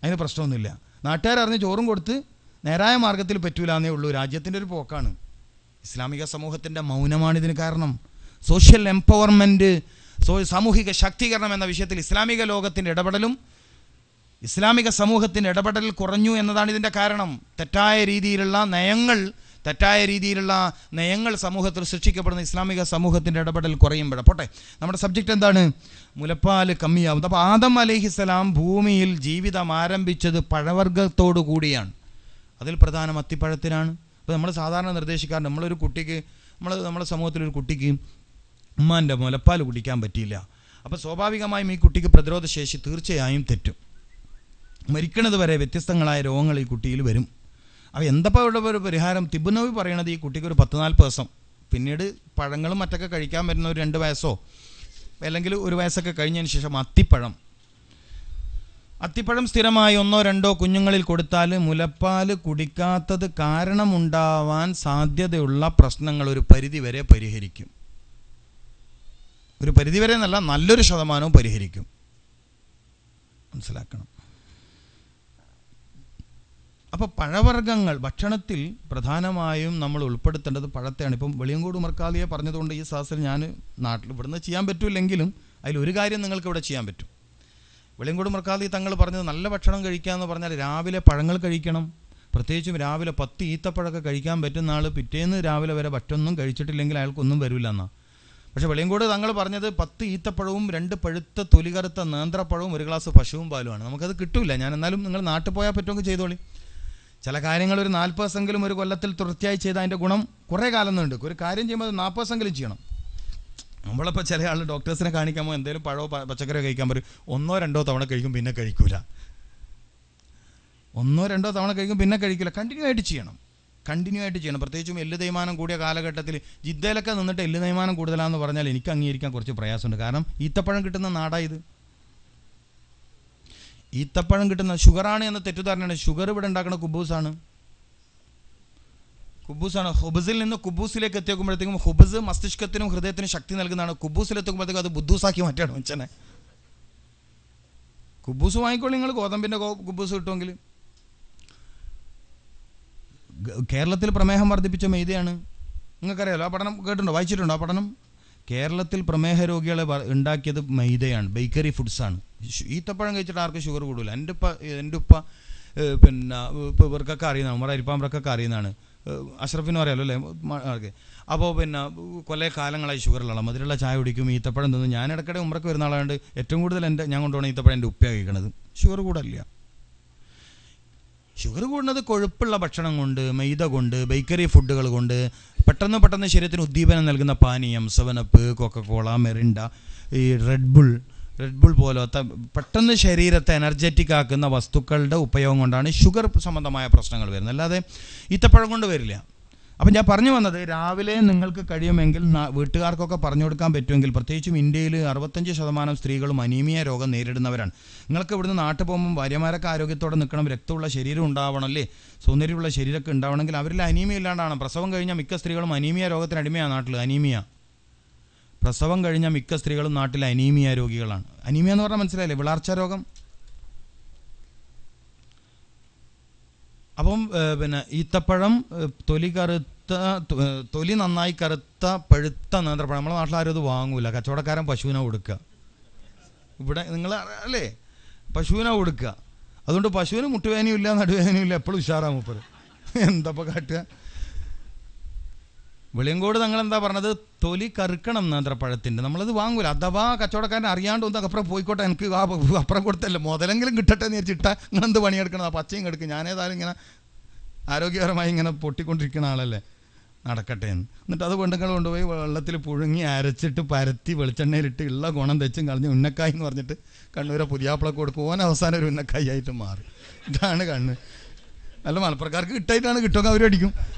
S2: അതിന് പ്രശ്നമൊന്നുമില്ല. നാട്ടുകാരറിഞ്ഞ് ചോറും കൊടുത്ത് നേരായ മാർഗത്തിൽ പറ്റൂല എന്നേ ഉള്ളൂ. രാജ്യത്തിൻ്റെ ഒരു പോക്കാണ്. ഇസ്ലാമിക സമൂഹത്തിൻ്റെ മൗനമാണിതിന് കാരണം. സോഷ്യൽ എംപവർമെൻറ്റ്, സാമൂഹിക ശാക്തീകരണം എന്ന വിഷയത്തിൽ ഇസ്ലാമിക ലോകത്തിൻ്റെ ഇടപെടലും ഇസ്ലാമിക സമൂഹത്തിൻ്റെ ഇടപെടൽ കുറഞ്ഞു എന്നതാണ് ഇതിൻ്റെ കാരണം. തെറ്റായ രീതിയിലുള്ള നയങ്ങൾ സമൂഹത്തിൽ സൃഷ്ടിക്കപ്പെടുന്ന ഇസ്ലാമിക സമൂഹത്തിൻ്റെ ഇടപെടൽ കുറയുമ്പോൾ. പോട്ടെ, നമ്മുടെ സബ്ജക്റ്റ് എന്താണ്? മുലപ്പാൽ കമ്മിയാവുന്നത്. അപ്പോൾ ആദം അലൈഹിസ്സലാം ഭൂമിയിൽ ജീവിതം ആരംഭിച്ചത് പഴവർഗ്ഗത്തോടു കൂടിയാണ്. അതിൽ പ്രധാനം അത്തിപ്പഴത്തിനാണ്. അപ്പോൾ നമ്മൾ സാധാരണ നിർദ്ദേശിക്കാറുണ്ട്, നമ്മളൊരു കുട്ടിക്ക്, നമ്മുടെ സമൂഹത്തിലൊരു കുട്ടിക്ക് ഉമ്മാൻ്റെ മുലപ്പാൽ കുടിക്കാൻ പറ്റിയില്ല. അപ്പോൾ സ്വാഭാവികമായും ഈ കുട്ടിക്ക് പ്രതിരോധ ശേഷി തീർച്ചയായും തെറ്റും. മരിക്കണത് വരെ വ്യത്യസ്തങ്ങളായ രോഗങ്ങൾ ഈ കുട്ടിയിൽ വരും. അപ്പോൾ എന്തപ്പോൾ ഇവിടെ ഒരു പരിഹാരം? തിബ് നബവി പറയണത് ഈ കുട്ടിക്ക് ഒരു 14 ദിവസം, പിന്നീട് പഴങ്ങളും മറ്റൊക്കെ കഴിക്കാൻ പറ്റുന്ന ഒരു 2 വയസ്സോ അല്ലെങ്കിൽ 1 വയസ്സൊക്കെ കഴിഞ്ഞതിന് ശേഷം അത്തിപ്പഴം സ്ഥിരമായി 1-2 കുഞ്ഞുങ്ങളിൽ കൊടുത്താൽ മുലപ്പാൽ കുടിക്കാത്തത് കാരണമുണ്ടാവാൻ സാധ്യതയുള്ള പ്രശ്നങ്ങൾ ഒരു പരിധിവരെ പരിഹരിക്കും. ഒരു പരിധിവരെ എന്നല്ല, നല്ലൊരു ശതമാനവും പരിഹരിക്കും. മനസ്സിലാക്കണം. അപ്പോൾ പഴവർഗ്ഗങ്ങൾ ഭക്ഷണത്തിൽ പ്രധാനമായും നമ്മൾ ഉൾപ്പെടുത്തേണ്ടത് പഴത്തെയാണ്. ഇപ്പം വെളിയങ്കോട് ഉമർക്കാലിയെ പറഞ്ഞതുകൊണ്ട് ഈ സാഹസത്തിൽ ഞാൻ നാട്ടിൽ ഇവിടുന്ന് ചെയ്യാൻ പറ്റില്ലെങ്കിലും അതിലൊരു കാര്യം നിങ്ങൾക്ക് ഇവിടെ ചെയ്യാൻ പറ്റും. വെളിയങ്കോട് ഉമർക്കാലി തങ്ങൾ പറഞ്ഞത് നല്ല ഭക്ഷണം കഴിക്കുക എന്ന് പറഞ്ഞാൽ രാവിലെ പഴങ്ങൾ കഴിക്കണം. പ്രത്യേകിച്ചും രാവിലെ 10 ഈത്തപ്പഴമൊക്കെ കഴിക്കാൻ പറ്റുന്ന ആൾ പിറ്റേന്ന് രാവിലെ വരെ മറ്റൊന്നും കഴിച്ചിട്ടില്ലെങ്കിൽ അയാൾക്കൊന്നും വരില്ല എന്നാണ്. പക്ഷേ വെളിയങ്കോട് തങ്ങൾ പറഞ്ഞത് 10 ഈത്തപ്പഴവും 2 പഴുത്ത തൊലികറുത്ത നേന്ത്രപ്പഴവും 1 ഗ്ലാസ് പശുവും പാലുമാണ്. നമുക്കത് കിട്ടില്ല. ഞാൻ എന്നാലും നിങ്ങൾ നാട്ടിൽ പോയാൽ പറ്റുമെങ്കിൽ ചെയ്തോളി. ചില കാര്യങ്ങൾ ഒരു 40 ദിവസമെങ്കിലും ഒരു കൊല്ലത്തിൽ തുടർച്ചയായി ചെയ്താൽ അതിൻ്റെ ഗുണം കുറേ കാലം നീണ്ട്. ഒരു കാര്യം ചെയ്യുമ്പോൾ അത് 40 ദിവസമെങ്കിലും ചെയ്യണം. നമ്മളിപ്പോൾ ചില ആൾ ഡോക്ടേഴ്സിനെ കാണിക്കുമ്പോൾ എന്തെങ്കിലും പഴമോ പച്ചക്കറിയോ കഴിക്കാൻ പറയും, 1-2 തവണ കഴിക്കും, പിന്നെ കഴിക്കൂല. 1-2 തവണ കഴിക്കും, പിന്നെ കഴിക്കില്ല. കണ്ടിന്യൂ ആയിട്ട് ചെയ്യണം. പ്രത്യേകിച്ചും എല്ല് തേയ്മാനം കൂടിയ കാലഘട്ടത്തിൽ ജിദ്ദയിലൊക്കെ നിന്നിട്ട് എല്ല് തേയ്മാനം കൂടുതലാണെന്ന് പറഞ്ഞാൽ എനിക്ക് അംഗീകരിക്കാൻ കുറച്ച് പ്രയാസമുണ്ട്. കാരണം ഈത്തപ്പഴം കിട്ടുന്ന നാടായത്. ഈത്തപ്പഴം കിട്ടുന്ന ഷുഗറാണ് എന്ന തെറ്റിദ്ധാരണയാണ്. ഷുഗർ ഇവിടെ ഉണ്ടാക്കുന്ന കുബൂസാണ്. ഹുബസിൽ നിന്ന് കുബൂസിലേക്ക് എത്തിക്കുമ്പോഴത്തേക്കും ഹുബസ് മസ്തിഷ്കത്തിനും ഹൃദയത്തിനും ശക്തി നൽകുന്നതാണ്. കുബൂസിലെത്തുമ്പോഴത്തേക്കും അത് ബുദ്ധൂസാക്കി മാറ്റാണ് മനുഷ്യനെ. കുബൂസ് വാങ്ങിക്കോളൂ നിങ്ങൾ, ഗോതമ്പിൻ്റെ കുബൂസ് കിട്ടുമെങ്കിൽ. കേരളത്തിൽ പ്രമേഹം വർദ്ധിപ്പിച്ച മെയ്തയാണ്. നിങ്ങൾക്കറിയാലോ, ആ പഠനം കേട്ടിട്ടുണ്ടോ, വായിച്ചിട്ടുണ്ടോ ആ പഠനം? കേരളത്തിൽ പ്രമേഹ രോഗികളെ ഉണ്ടാക്കിയത് മൈദയാണ്, ബേക്കറി ഫുഡ്സാണ്. ഈത്തപ്പഴം കഴിച്ചിട്ട് ആർക്കും ഷുഗർ കൂടില്ല. എൻ്റെ ഉപ്പ പിന്നെ ഇപ്പോൾ ഇവർക്കൊക്കെ അറിയുന്നതാണ്, നമ്മുടെ അരിപ്പാമ്പറക്കൊക്കെ അറിയുന്നതാണ്. അഷ്റഫിനും അറിയാലോ അല്ലേ? അപ്പോൾ പിന്നെ കുറേ കാലങ്ങളായി ഷുഗറുള്ള മധുരമുള്ള ചായ കുടിക്കും, ഈത്തപ്പഴം തിന്നും. ഞാൻ ഇടയ്ക്കിടെ ഉമ്രക്ക് വരുന്ന ആളാണ്ട് ഏറ്റവും കൂടുതൽ ഞാൻ കൊണ്ടുപോകണം ഈത്തപ്പഴം എൻ്റെ ഉപ്പയാണ് കഴിക്കണത്. ഷുഗർ കൂടല്ല. ഷുഗർ കൂടുന്നത് കൊഴുപ്പുള്ള ഭക്ഷണം കൊണ്ട്, മൈദ കൊണ്ട്, ബേക്കറി ഫുഡുകൾ കൊണ്ട്, പെട്ടെന്ന് ശരീരത്തിന് ഉദ്ദീപനം നൽകുന്ന പാനീയം, 7 അപ്പ്, കൊക്കക്കോള, മെറിൻഡ, ഈ റെഡ് ബുൾ, റെഡ് ബുൾ പോലത്തെ പെട്ടെന്ന് ശരീരത്തെ എനർജറ്റിക് ആക്കുന്ന വസ്തുക്കളുടെ ഉപയോഗം കൊണ്ടാണ് ഷുഗർ സംബന്ധമായ പ്രശ്നങ്ങൾ വരുന്നത്, അല്ലാതെ ഈത്തപ്പഴം കൊണ്ട് വരില്ല. അപ്പം ഞാൻ പറഞ്ഞു വന്നത്, രാവിലെ നിങ്ങൾക്ക് കഴിയുമെങ്കിൽ വീട്ടുകാർക്കൊക്കെ പറഞ്ഞു കൊടുക്കാൻ പറ്റുമെങ്കിൽ, പ്രത്യേകിച്ചും ഇന്ത്യയിൽ 65% സ്ത്രീകളും അനീമിയ രോഗം നേരിടുന്നവരാണ്. നിങ്ങൾക്ക് ഇവിടുന്ന് നാട്ടിൽ പോകുമ്പോൾ ഭാര്യമാരൊക്കെ ആരോഗ്യത്തോടെ നിൽക്കണം, രക്തമുള്ള ശരീരം ഉണ്ടാവണം, അല്ലേ, സൗന്ദര്യമുള്ള ശരീരമൊക്കെ ഉണ്ടാവണമെങ്കിൽ അവരിൽ അനീമിയ ഇല്ലാണ്ടാണ്. പ്രസവം കഴിഞ്ഞാൽ മിക്ക സ്ത്രീകളും അനീമിയ രോഗത്തിന് അടിമയാണ് നാട്ടിൽ. പ്രസവം കഴിഞ്ഞ മിക്ക സ്ത്രീകളും നാട്ടിൽ അനീമിയ രോഗികളാണ്. അനീമിയ എന്ന് പറഞ്ഞാൽ മനസ്സിലായില്ലേ, വിളർച്ച രോഗം. അപ്പം പിന്നെ ഈത്തപ്പഴം തൊലി നന്നായി കറുത്ത പഴുത്ത നേന്ത്രപ്പഴം. നമ്മളെ നാട്ടിലാരും അത് വാങ്ങൂല, കച്ചവടക്കാരൻ പശുവിനെ കൊടുക്കുക. ഇവിടെ നിങ്ങൾ അല്ലേ, പശുവിനെ കൊടുക്കുക. അതുകൊണ്ട് പശുവിന് മുട്ടുവേദനയും ഇല്ല, നടുവേദനയും ഇല്ല, എപ്പോഴും ഉഷാറാ മൂപ്പര്. എന്തപ്പോൾ കാട്ടുക. വെളിയങ്കോട് തങ്ങളെന്താ പറഞ്ഞത്, തൊലി കറുക്കണം നേന്ത്രപ്പഴത്തിൻ്റെ, നമ്മളത് വാങ്ങൂല. അഥവാ കച്ചവടക്കാരൻ അറിയാണ്ട് ഒന്ന് അപ്പുറം പോയിക്കോട്ടെ, എനിക്ക് അപ്പുറം കൊടുത്തല്ലേ, മുതലെങ്കിലും കിട്ടട്ടെ എന്ന് വിചാരിച്ചിട്ടാ നിങ്ങളെന്ത് പണിയെടുക്കണം, ആ പച്ചയും കിടക്കും. ഞാനേതായാലും ഇങ്ങനെ ആരോഗ്യപരമായി ഇങ്ങനെ പൊട്ടിക്കൊണ്ടിരിക്കുന്ന ആളല്ലേ, നടക്കട്ടെ എന്ന്. എന്നിട്ട് അത് പെണ്ണുങ്ങൾ കൊണ്ടുപോയി വെള്ളത്തിൽ പുഴുങ്ങി അരച്ചിട്ട് പരത്തി വെളിച്ചെണ്ണയിലിട്ട് ഉള്ള ഗുണം തെച്ചും കളഞ്ഞ് ഉന്നക്കായി എന്ന് പറഞ്ഞിട്ട് കണ്ണൂരെ പുതിയാപ്പിളക്ക് കൊടുക്കും. ഓൻ അവസാനം ഒരു ഉന്നക്കായി ആയിട്ട് മാറി. ഇതാണ് കണ്ണ്. നല്ല മലപ്പുറക്കാർക്ക് കിട്ടായിട്ടാണ്, കിട്ടുമൊക്കെ അവരടിക്കും.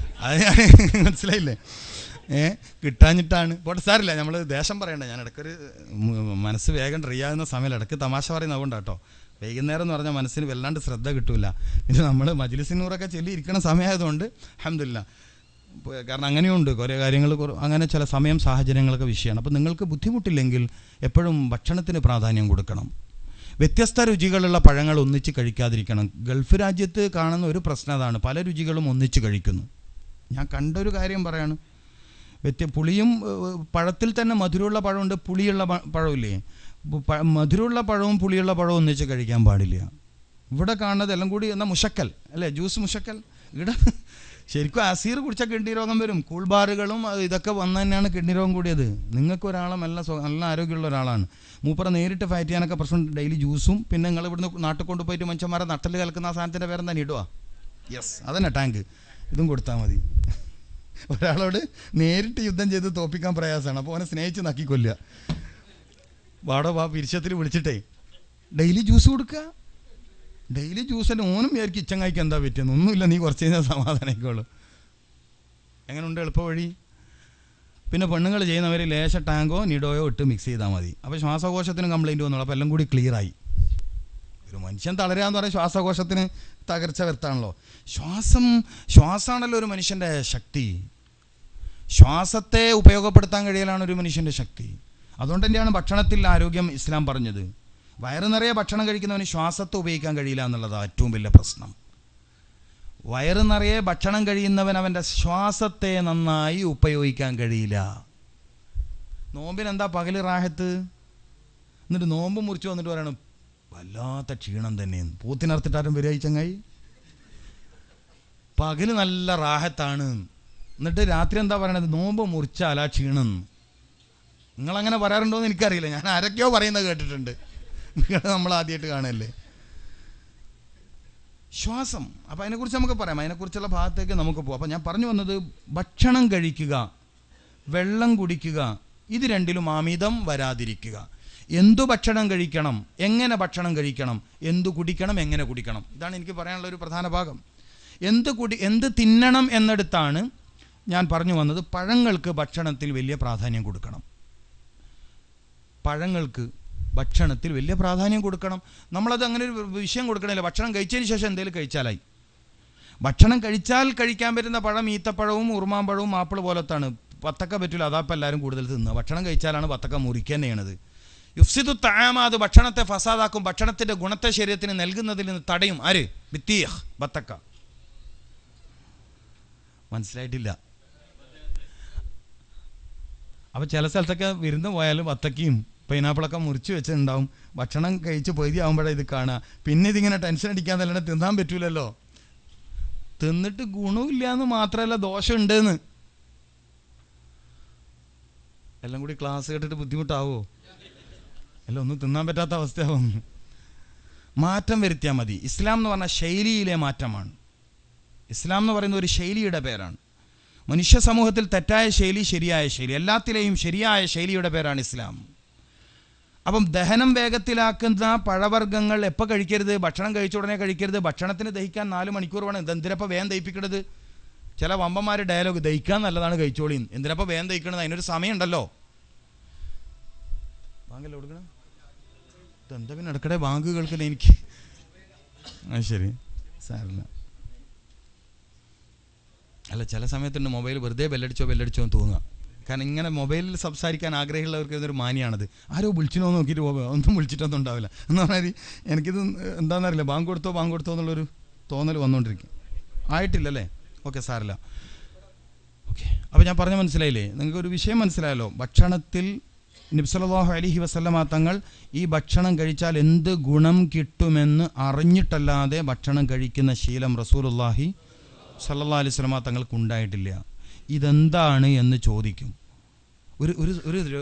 S2: അത് ഞാൻ മനസ്സിലായില്ലേ, കിട്ടാഞ്ഞിട്ടാണ്. പോട്ടെ, സാരില്ല, നമ്മൾ ദേശം പറയണ്ട. ഞാൻ ഇടയ്ക്കൊരു മനസ്സ് വേഗം ഡ്രൈ ആകുന്ന സമയം ഇടയ്ക്ക് തമാശ പറയുന്നത് അതുകൊണ്ടാട്ടോ. വൈകുന്നേരം എന്ന് പറഞ്ഞാൽ മനസ്സിന് വല്ലാണ്ട് ശ്രദ്ധ കിട്ടില്ല. പിന്നെ നമ്മൾ മജ്ലിസിനൂറൊക്കെ ചൊല്ലി ഇരിക്കുന്ന സമയമായതുകൊണ്ട് അൽഹംദുലില്ലാ, കാരണം അങ്ങനെയുണ്ട് കുറേ കാര്യങ്ങൾ, അങ്ങനെ ചില സമയം സാഹചര്യങ്ങളൊക്കെ വിഷയമാണ്. അപ്പോൾ നിങ്ങൾക്ക് ബുദ്ധിമുട്ടില്ലെങ്കിൽ എപ്പോഴും ഭക്ഷണത്തിന് പ്രാധാന്യം കൊടുക്കണം. വ്യത്യസ്ത രുചികളുള്ള പഴങ്ങൾ ഒന്നിച്ച് കഴിക്കാതിരിക്കണം. ഗൾഫ് രാജ്യത്ത് കാണുന്ന ഒരു പ്രശ്നം അതാണ്, പല രുചികളും ഒന്നിച്ച് കഴിക്കുന്നു. ഞാൻ കണ്ടൊരു കാര്യം പറയാണ്, പുളിയും പഴത്തിൽ തന്നെ മധുരമുള്ള പഴമുണ്ട്, പുളിയുള്ള പഴമില്ലേ. മധുരമുള്ള പഴവും പുളിയുള്ള പഴവും ഒന്നിച്ച് കഴിക്കാൻ പാടില്ല. ഇവിടെ കാണുന്നത് എല്ലാം കൂടി എന്നാൽ മുഷക്കൽ അല്ലേ, ജ്യൂസ് മുഷക്കൽ. ഇവിടെ ശരിക്കും അസീർ കുടിച്ചാൽ കിഡ്നി രോഗം വരും. കൂൾബാറുകളും ഇതൊക്കെ വന്നു തന്നെയാണ് കിഡ്നി രോഗം കൂടിയത്. നിങ്ങൾക്ക് ഒരാളെ നല്ല ആരോഗ്യമുള്ള ഒരാളാണ്, മൂപ്പറ നേരിട്ട് ഫൈറ്റ് ചെയ്യാനൊക്കെ പ്രശ്നം. ഡെയിലി ജ്യൂസും പിന്നെ നിങ്ങൾ ഇവിടുന്ന് നാട്ടിൽ കൊണ്ടുപോയിട്ട് മനുഷ്യന്മാരെ നട്ടൽ കലക്കുന്ന ആ സാധനത്തിൻ്റെ പേരെന്താ, ഇടുക. യെസ്, അതന്നെ ടാങ്ക്. ഇതും കൊടുത്താൽ മതി. ഒരാളോട് നേരിട്ട് യുദ്ധം ചെയ്ത് തോപ്പിക്കാൻ പ്രയാസമാണ്, അപ്പോൾ അവനെ സ്നേഹിച്ച് നക്കിക്കൊല്ലുക. വാടോ പിരിച്ചത്തിൽ വിളിച്ചിട്ടേ ഡെയിലി ജ്യൂസ് കൊടുക്കുക. ഡെയിലി ജ്യൂസ് തന്നെ ഓനും വിചാരിക്കും ഇച്ചങ്ങായിക്ക് എന്താ പറ്റിയെന്ന്. ഒന്നുമില്ല, നീ കുറച്ച് കഴിഞ്ഞാൽ സമാധാനമായിക്കോളൂ. എങ്ങനെയുണ്ട് എളുപ്പ വഴി? പിന്നെ പെണ്ണുങ്ങൾ ചെയ്യുന്നവർ ലേശ ടാങ്കോ നിഡോയോ ഇട്ട് മിക്സ് ചെയ്താൽ മതി. അപ്പോൾ ശ്വാസകോശത്തിന് കംപ്ലയിൻറ്റ് വന്നോളൂ. അപ്പോൾ എല്ലാം കൂടി ക്ലിയറായി. ഒരു മനുഷ്യൻ തളരാന്ന് പറയാൻ ശ്വാസകോശത്തിന് തകർച്ച വരുത്താണല്ലോ. ശ്വാസമാണല്ലോ ഒരു മനുഷ്യൻ്റെ ശക്തി. ശ്വാസത്തെ ഉപയോഗപ്പെടുത്താൻ കഴിയലാണ് ഒരു മനുഷ്യൻ്റെ ശക്തി. അതുകൊണ്ട് തന്നെയാണ് ഭക്ഷണത്തിൽ ആരോഗ്യം ഇസ്ലാം പറഞ്ഞത്. വയറ് നിറയെ ഭക്ഷണം കഴിക്കുന്നവന് ശ്വാസത്തെ ഉപയോഗിക്കാൻ കഴിയില്ല എന്നുള്ളതാണ് ഏറ്റവും വലിയ പ്രശ്നം. വയറ് നിറയെ ഭക്ഷണം കഴിയുന്നവൻ അവൻ്റെ ശ്വാസത്തെ നന്നായി ഉപയോഗിക്കാൻ കഴിയില്ല. നോമ്പിനെന്താ പകല് റാഹത്ത്, എന്നിട്ട് നോമ്പ് മുറിച്ച് വന്നിട്ട് പറയണം വല്ലാത്ത ക്ഷീണം തന്നെയെന്ന്. പൂത്തിനർത്തിട്ടാരും വരിക ഈ ചങ്ങായി. പകല് നല്ല റാഹത്താണ്, എന്നിട്ട് രാത്രി എന്താ പറയണത്, നോമ്പ് മുറിച്ചാലാ ക്ഷീണം. നിങ്ങളങ്ങനെ പറയാറുണ്ടോ എന്ന് എനിക്കറിയില്ല, ഞാൻ ആരൊക്കെയോ പറയുന്നത് കേട്ടിട്ടുണ്ട്. നമ്മൾ ആദ്യമായിട്ട് കാണല്ലേ ശ്വാസം. അപ്പം അതിനെക്കുറിച്ച് നമുക്ക് പറയാം, അതിനെക്കുറിച്ചുള്ള ഭാഗത്തേക്ക് നമുക്ക് പോകാം. അപ്പം ഞാൻ പറഞ്ഞു വന്നത്, ഭക്ഷണം കഴിക്കുക, വെള്ളം കുടിക്കുക, ഇത് രണ്ടിലും അമിതം വരാതിരിക്കുക. എന്തു ഭക്ഷണം കഴിക്കണം, എങ്ങനെ ഭക്ഷണം കഴിക്കണം, എന്തു കുടിക്കണം, എങ്ങനെ കുടിക്കണം, ഇതാണ് എനിക്ക് പറയാനുള്ള ഒരു പ്രധാന ഭാഗം. എന്ത് തിന്നണം എന്നിടത്താണ് ഞാൻ പറഞ്ഞു വന്നത്, പഴങ്ങൾക്ക് ഭക്ഷണത്തിൽ വലിയ പ്രാധാന്യം കൊടുക്കണം. പഴങ്ങൾക്ക് ഭക്ഷണത്തിൽ വലിയ പ്രാധാന്യം കൊടുക്കണം. നമ്മളത് അങ്ങനെ ഒരു വിഷയം കൊടുക്കണില്ല. ഭക്ഷണം കഴിച്ചതിന് ശേഷം എന്തെങ്കിലും കഴിച്ചാലായി. ഭക്ഷണം കഴിക്കാൻ പറ്റുന്ന പഴം ഈത്തപ്പഴവും ഉറുമാമ്പഴവും ആപ്പിൾ പോലത്താണ്. വത്തക്ക പറ്റില്ല, അതാപ്പം എല്ലാവരും കൂടുതൽ തിന്നുക. ഭക്ഷണം കഴിച്ചാലാണ് വത്തക്ക മുറിക്കുക തന്നെയാണത്. യുഫ്സിദു തആമ, അത് ഭക്ഷണത്തെ ഫസാദാക്കും, ഭക്ഷണത്തിൻ്റെ ഗുണത്തെ ശരീരത്തിന് നൽകുന്നതിൽ നിന്ന് തടയും. ആര്? ബിത്തീഹ്, വത്തക്ക. മനസ്സിലായിട്ടില്ല? അപ്പോൾ ചില സ്ഥലത്തൊക്കെ വിരുന്ന് പോയാലും വത്തക്കയും പൈനാപ്പിളൊക്കെ മുറിച്ച് വെച്ചിട്ടുണ്ടാവും. ഭക്ഷണം കഴിച്ച് പൊയ്തി ആകുമ്പോഴേ ഇത് കാണുക. പിന്നെ ഇതിങ്ങനെ ടെൻഷൻ അടിക്കാന്നല്ലാണ്ട് തിന്നാൻ പറ്റൂലല്ലോ. തിന്നിട്ട് ഗുണമില്ല എന്ന് മാത്രമല്ല, ദോഷമുണ്ടെന്ന്. എല്ലാം കൂടി ക്ലാസ് കേട്ടിട്ട് ബുദ്ധിമുട്ടാവോ? എല്ലാം ഒന്നും തിന്നാൻ പറ്റാത്ത അവസ്ഥയാവും. മാറ്റം വരുത്തിയാൽ മതി. ഇസ്ലാം എന്ന് പറഞ്ഞാൽ ശൈലിയിലെ മാറ്റമാണ്. ഇസ്ലാം എന്ന് പറയുന്ന ഒരു ശൈലിയുടെ പേരാണ്. മനുഷ്യ സമൂഹത്തിൽ തെറ്റായ ശൈലി, ശരിയായ ശൈലി, എല്ലാത്തിലെയും ശരിയായ ശൈലിയുടെ പേരാണ് ഇസ്ലാം. അപ്പം ദഹനം വേഗത്തിലാക്കുന്ന പഴവർഗ്ഗങ്ങൾ എപ്പോൾ കഴിക്കരുത്? ഭക്ഷണം കഴിച്ച ഉടനെ കഴിക്കരുത്. ഭക്ഷണത്തിന് ദഹിക്കാൻ 4 മണിക്കൂർ വേണം. ഇതെന്തിനപ്പോൾ വേഗം ദഹിപ്പിക്കണത്? ചില വമ്പന്മാർ ഡയലോഗ്, ദഹിക്കാൻ നല്ലതാണ് കഴിച്ചോളിന്ന്. എന്തിനപ്പോൾ വേഗം ദഹിക്കണത്? അതിനൊരു സമയമുണ്ടല്ലോ. ബാങ്കല്ലേ കൊടുക്കണം? ഇതെന്താ പിന്നെ ഇടയ്ക്കിടെ ബാങ്ക് കേൾക്കണേ എനിക്ക്? ശരി, സാറില്ല. അല്ല, ചില സമയത്തുണ്ട് മൊബൈൽ വെറുതെ ബെല്ലടിച്ചോ എന്ന് തോന്നുക. കാരണം ഇങ്ങനെ മൊബൈലിൽ സംസാരിക്കാൻ ആഗ്രഹമുള്ളവർക്ക് ഇതൊരു മാനിയാണത്. ആരോ വിളിച്ചിനോ നോക്കിയിട്ട് ഒന്നും വിളിച്ചിട്ടൊന്നും ഉണ്ടാവില്ല എന്ന് പറഞ്ഞാൽ എനിക്കിത് എന്താണെന്നറിയില്ല, ബാങ്ക് കൊടുത്തോ എന്നുള്ളൊരു തോന്നൽ വന്നുകൊണ്ടിരിക്കും. ആയിട്ടില്ലല്ലേ? ഓക്കെ, സാറില്ല. ഓക്കെ, അപ്പോൾ ഞാൻ പറഞ്ഞ മനസ്സിലായില്ലേ? നിങ്ങൾക്കൊരു വിഷയം മനസ്സിലായല്ലോ. ഭക്ഷണത്തിൽ നബി സല്ലല്ലാഹു അലൈഹി വസല്ലമ തങ്ങൾ ഈ ഭക്ഷണം കഴിച്ചാൽ എന്ത് ഗുണം കിട്ടുമെന്ന് അറിഞ്ഞിട്ടല്ലാതെ ഭക്ഷണം കഴിക്കുന്ന ശീലം റസൂലുള്ളാഹി സല്ലല്ലാഹു അലൈഹി വസല്ലമ തങ്ങൾക്ക് ഉണ്ടായിട്ടില്ല. ഇതെന്താണ് എന്ന് ചോദിക്കും.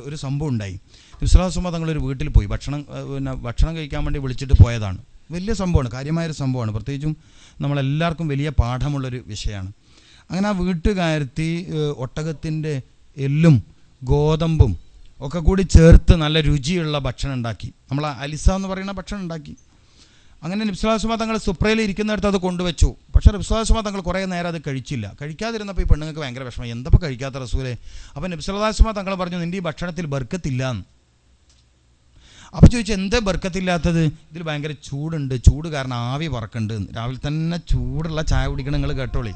S2: ഒരു സംഭവം ഉണ്ടായി. നബി സല്ലല്ലാഹു അലൈഹി വസല്ലമ തങ്ങളൊരു വീട്ടിൽ പോയി ഭക്ഷണം കഴിക്കാൻ വേണ്ടി വിളിച്ചിട്ട് പോയതാണ്. വലിയ സംഭവമാണ്, കാര്യമായൊരു സംഭവമാണ്. പ്രത്യേകിച്ചും നമ്മളെല്ലാവർക്കും വലിയ പാഠമുള്ളൊരു വിഷയമാണ്. അങ്ങനെ ആ വീട്ടുകാരത്തി ഒട്ടകത്തിൻ്റെ എല്ലും ഗോതമ്പും ഒക്കെ കൂടി ചേർത്ത് നല്ല രുചിയുള്ള ഭക്ഷണം ഉണ്ടാക്കി. നമ്മൾ അലിസ എന്ന് പറയുന്ന ഭക്ഷണം ഉണ്ടാക്കി. അങ്ങനെ നബി സല്ലല്ലാഹു അലൈഹി വസല്ലം തങ്ങൾ സുപ്രയിൽ ഇരിക്കുന്നിടത്ത് അത് കൊണ്ടുവച്ചു. പക്ഷേ നബി സല്ലല്ലാഹു അലൈഹി വസല്ലം തങ്ങൾ കുറേ നേരം അത് കഴിച്ചില്ല. കഴിക്കാതിരുന്നപ്പോൾ ഈ പെണ്ണുങ്ങൾക്ക് ഭയങ്കര വിഷമം, എന്തപ്പോൾ കഴിക്കാത്ത റസൂലേ? അപ്പോൾ നബി സല്ലല്ലാഹു അലൈഹി വസല്ലം തങ്ങൾ പറഞ്ഞു, നിൻ്റെ ഈ ഭക്ഷണത്തിൽ ബർക്കത്തില്ല എന്ന്. അപ്പോൾ ചോദിച്ചു, എന്തേ ബർക്കത്തില്ലാത്തത്? ഇതിൽ ഭയങ്കര ചൂടുണ്ട്, ചൂട് കാരണം ആവി പറക്കുന്നുണ്ട്. രാവിലെ തന്നെ ചൂടുള്ള ചായ കുടിക്കണം, നിങ്ങൾ കേട്ടോളി.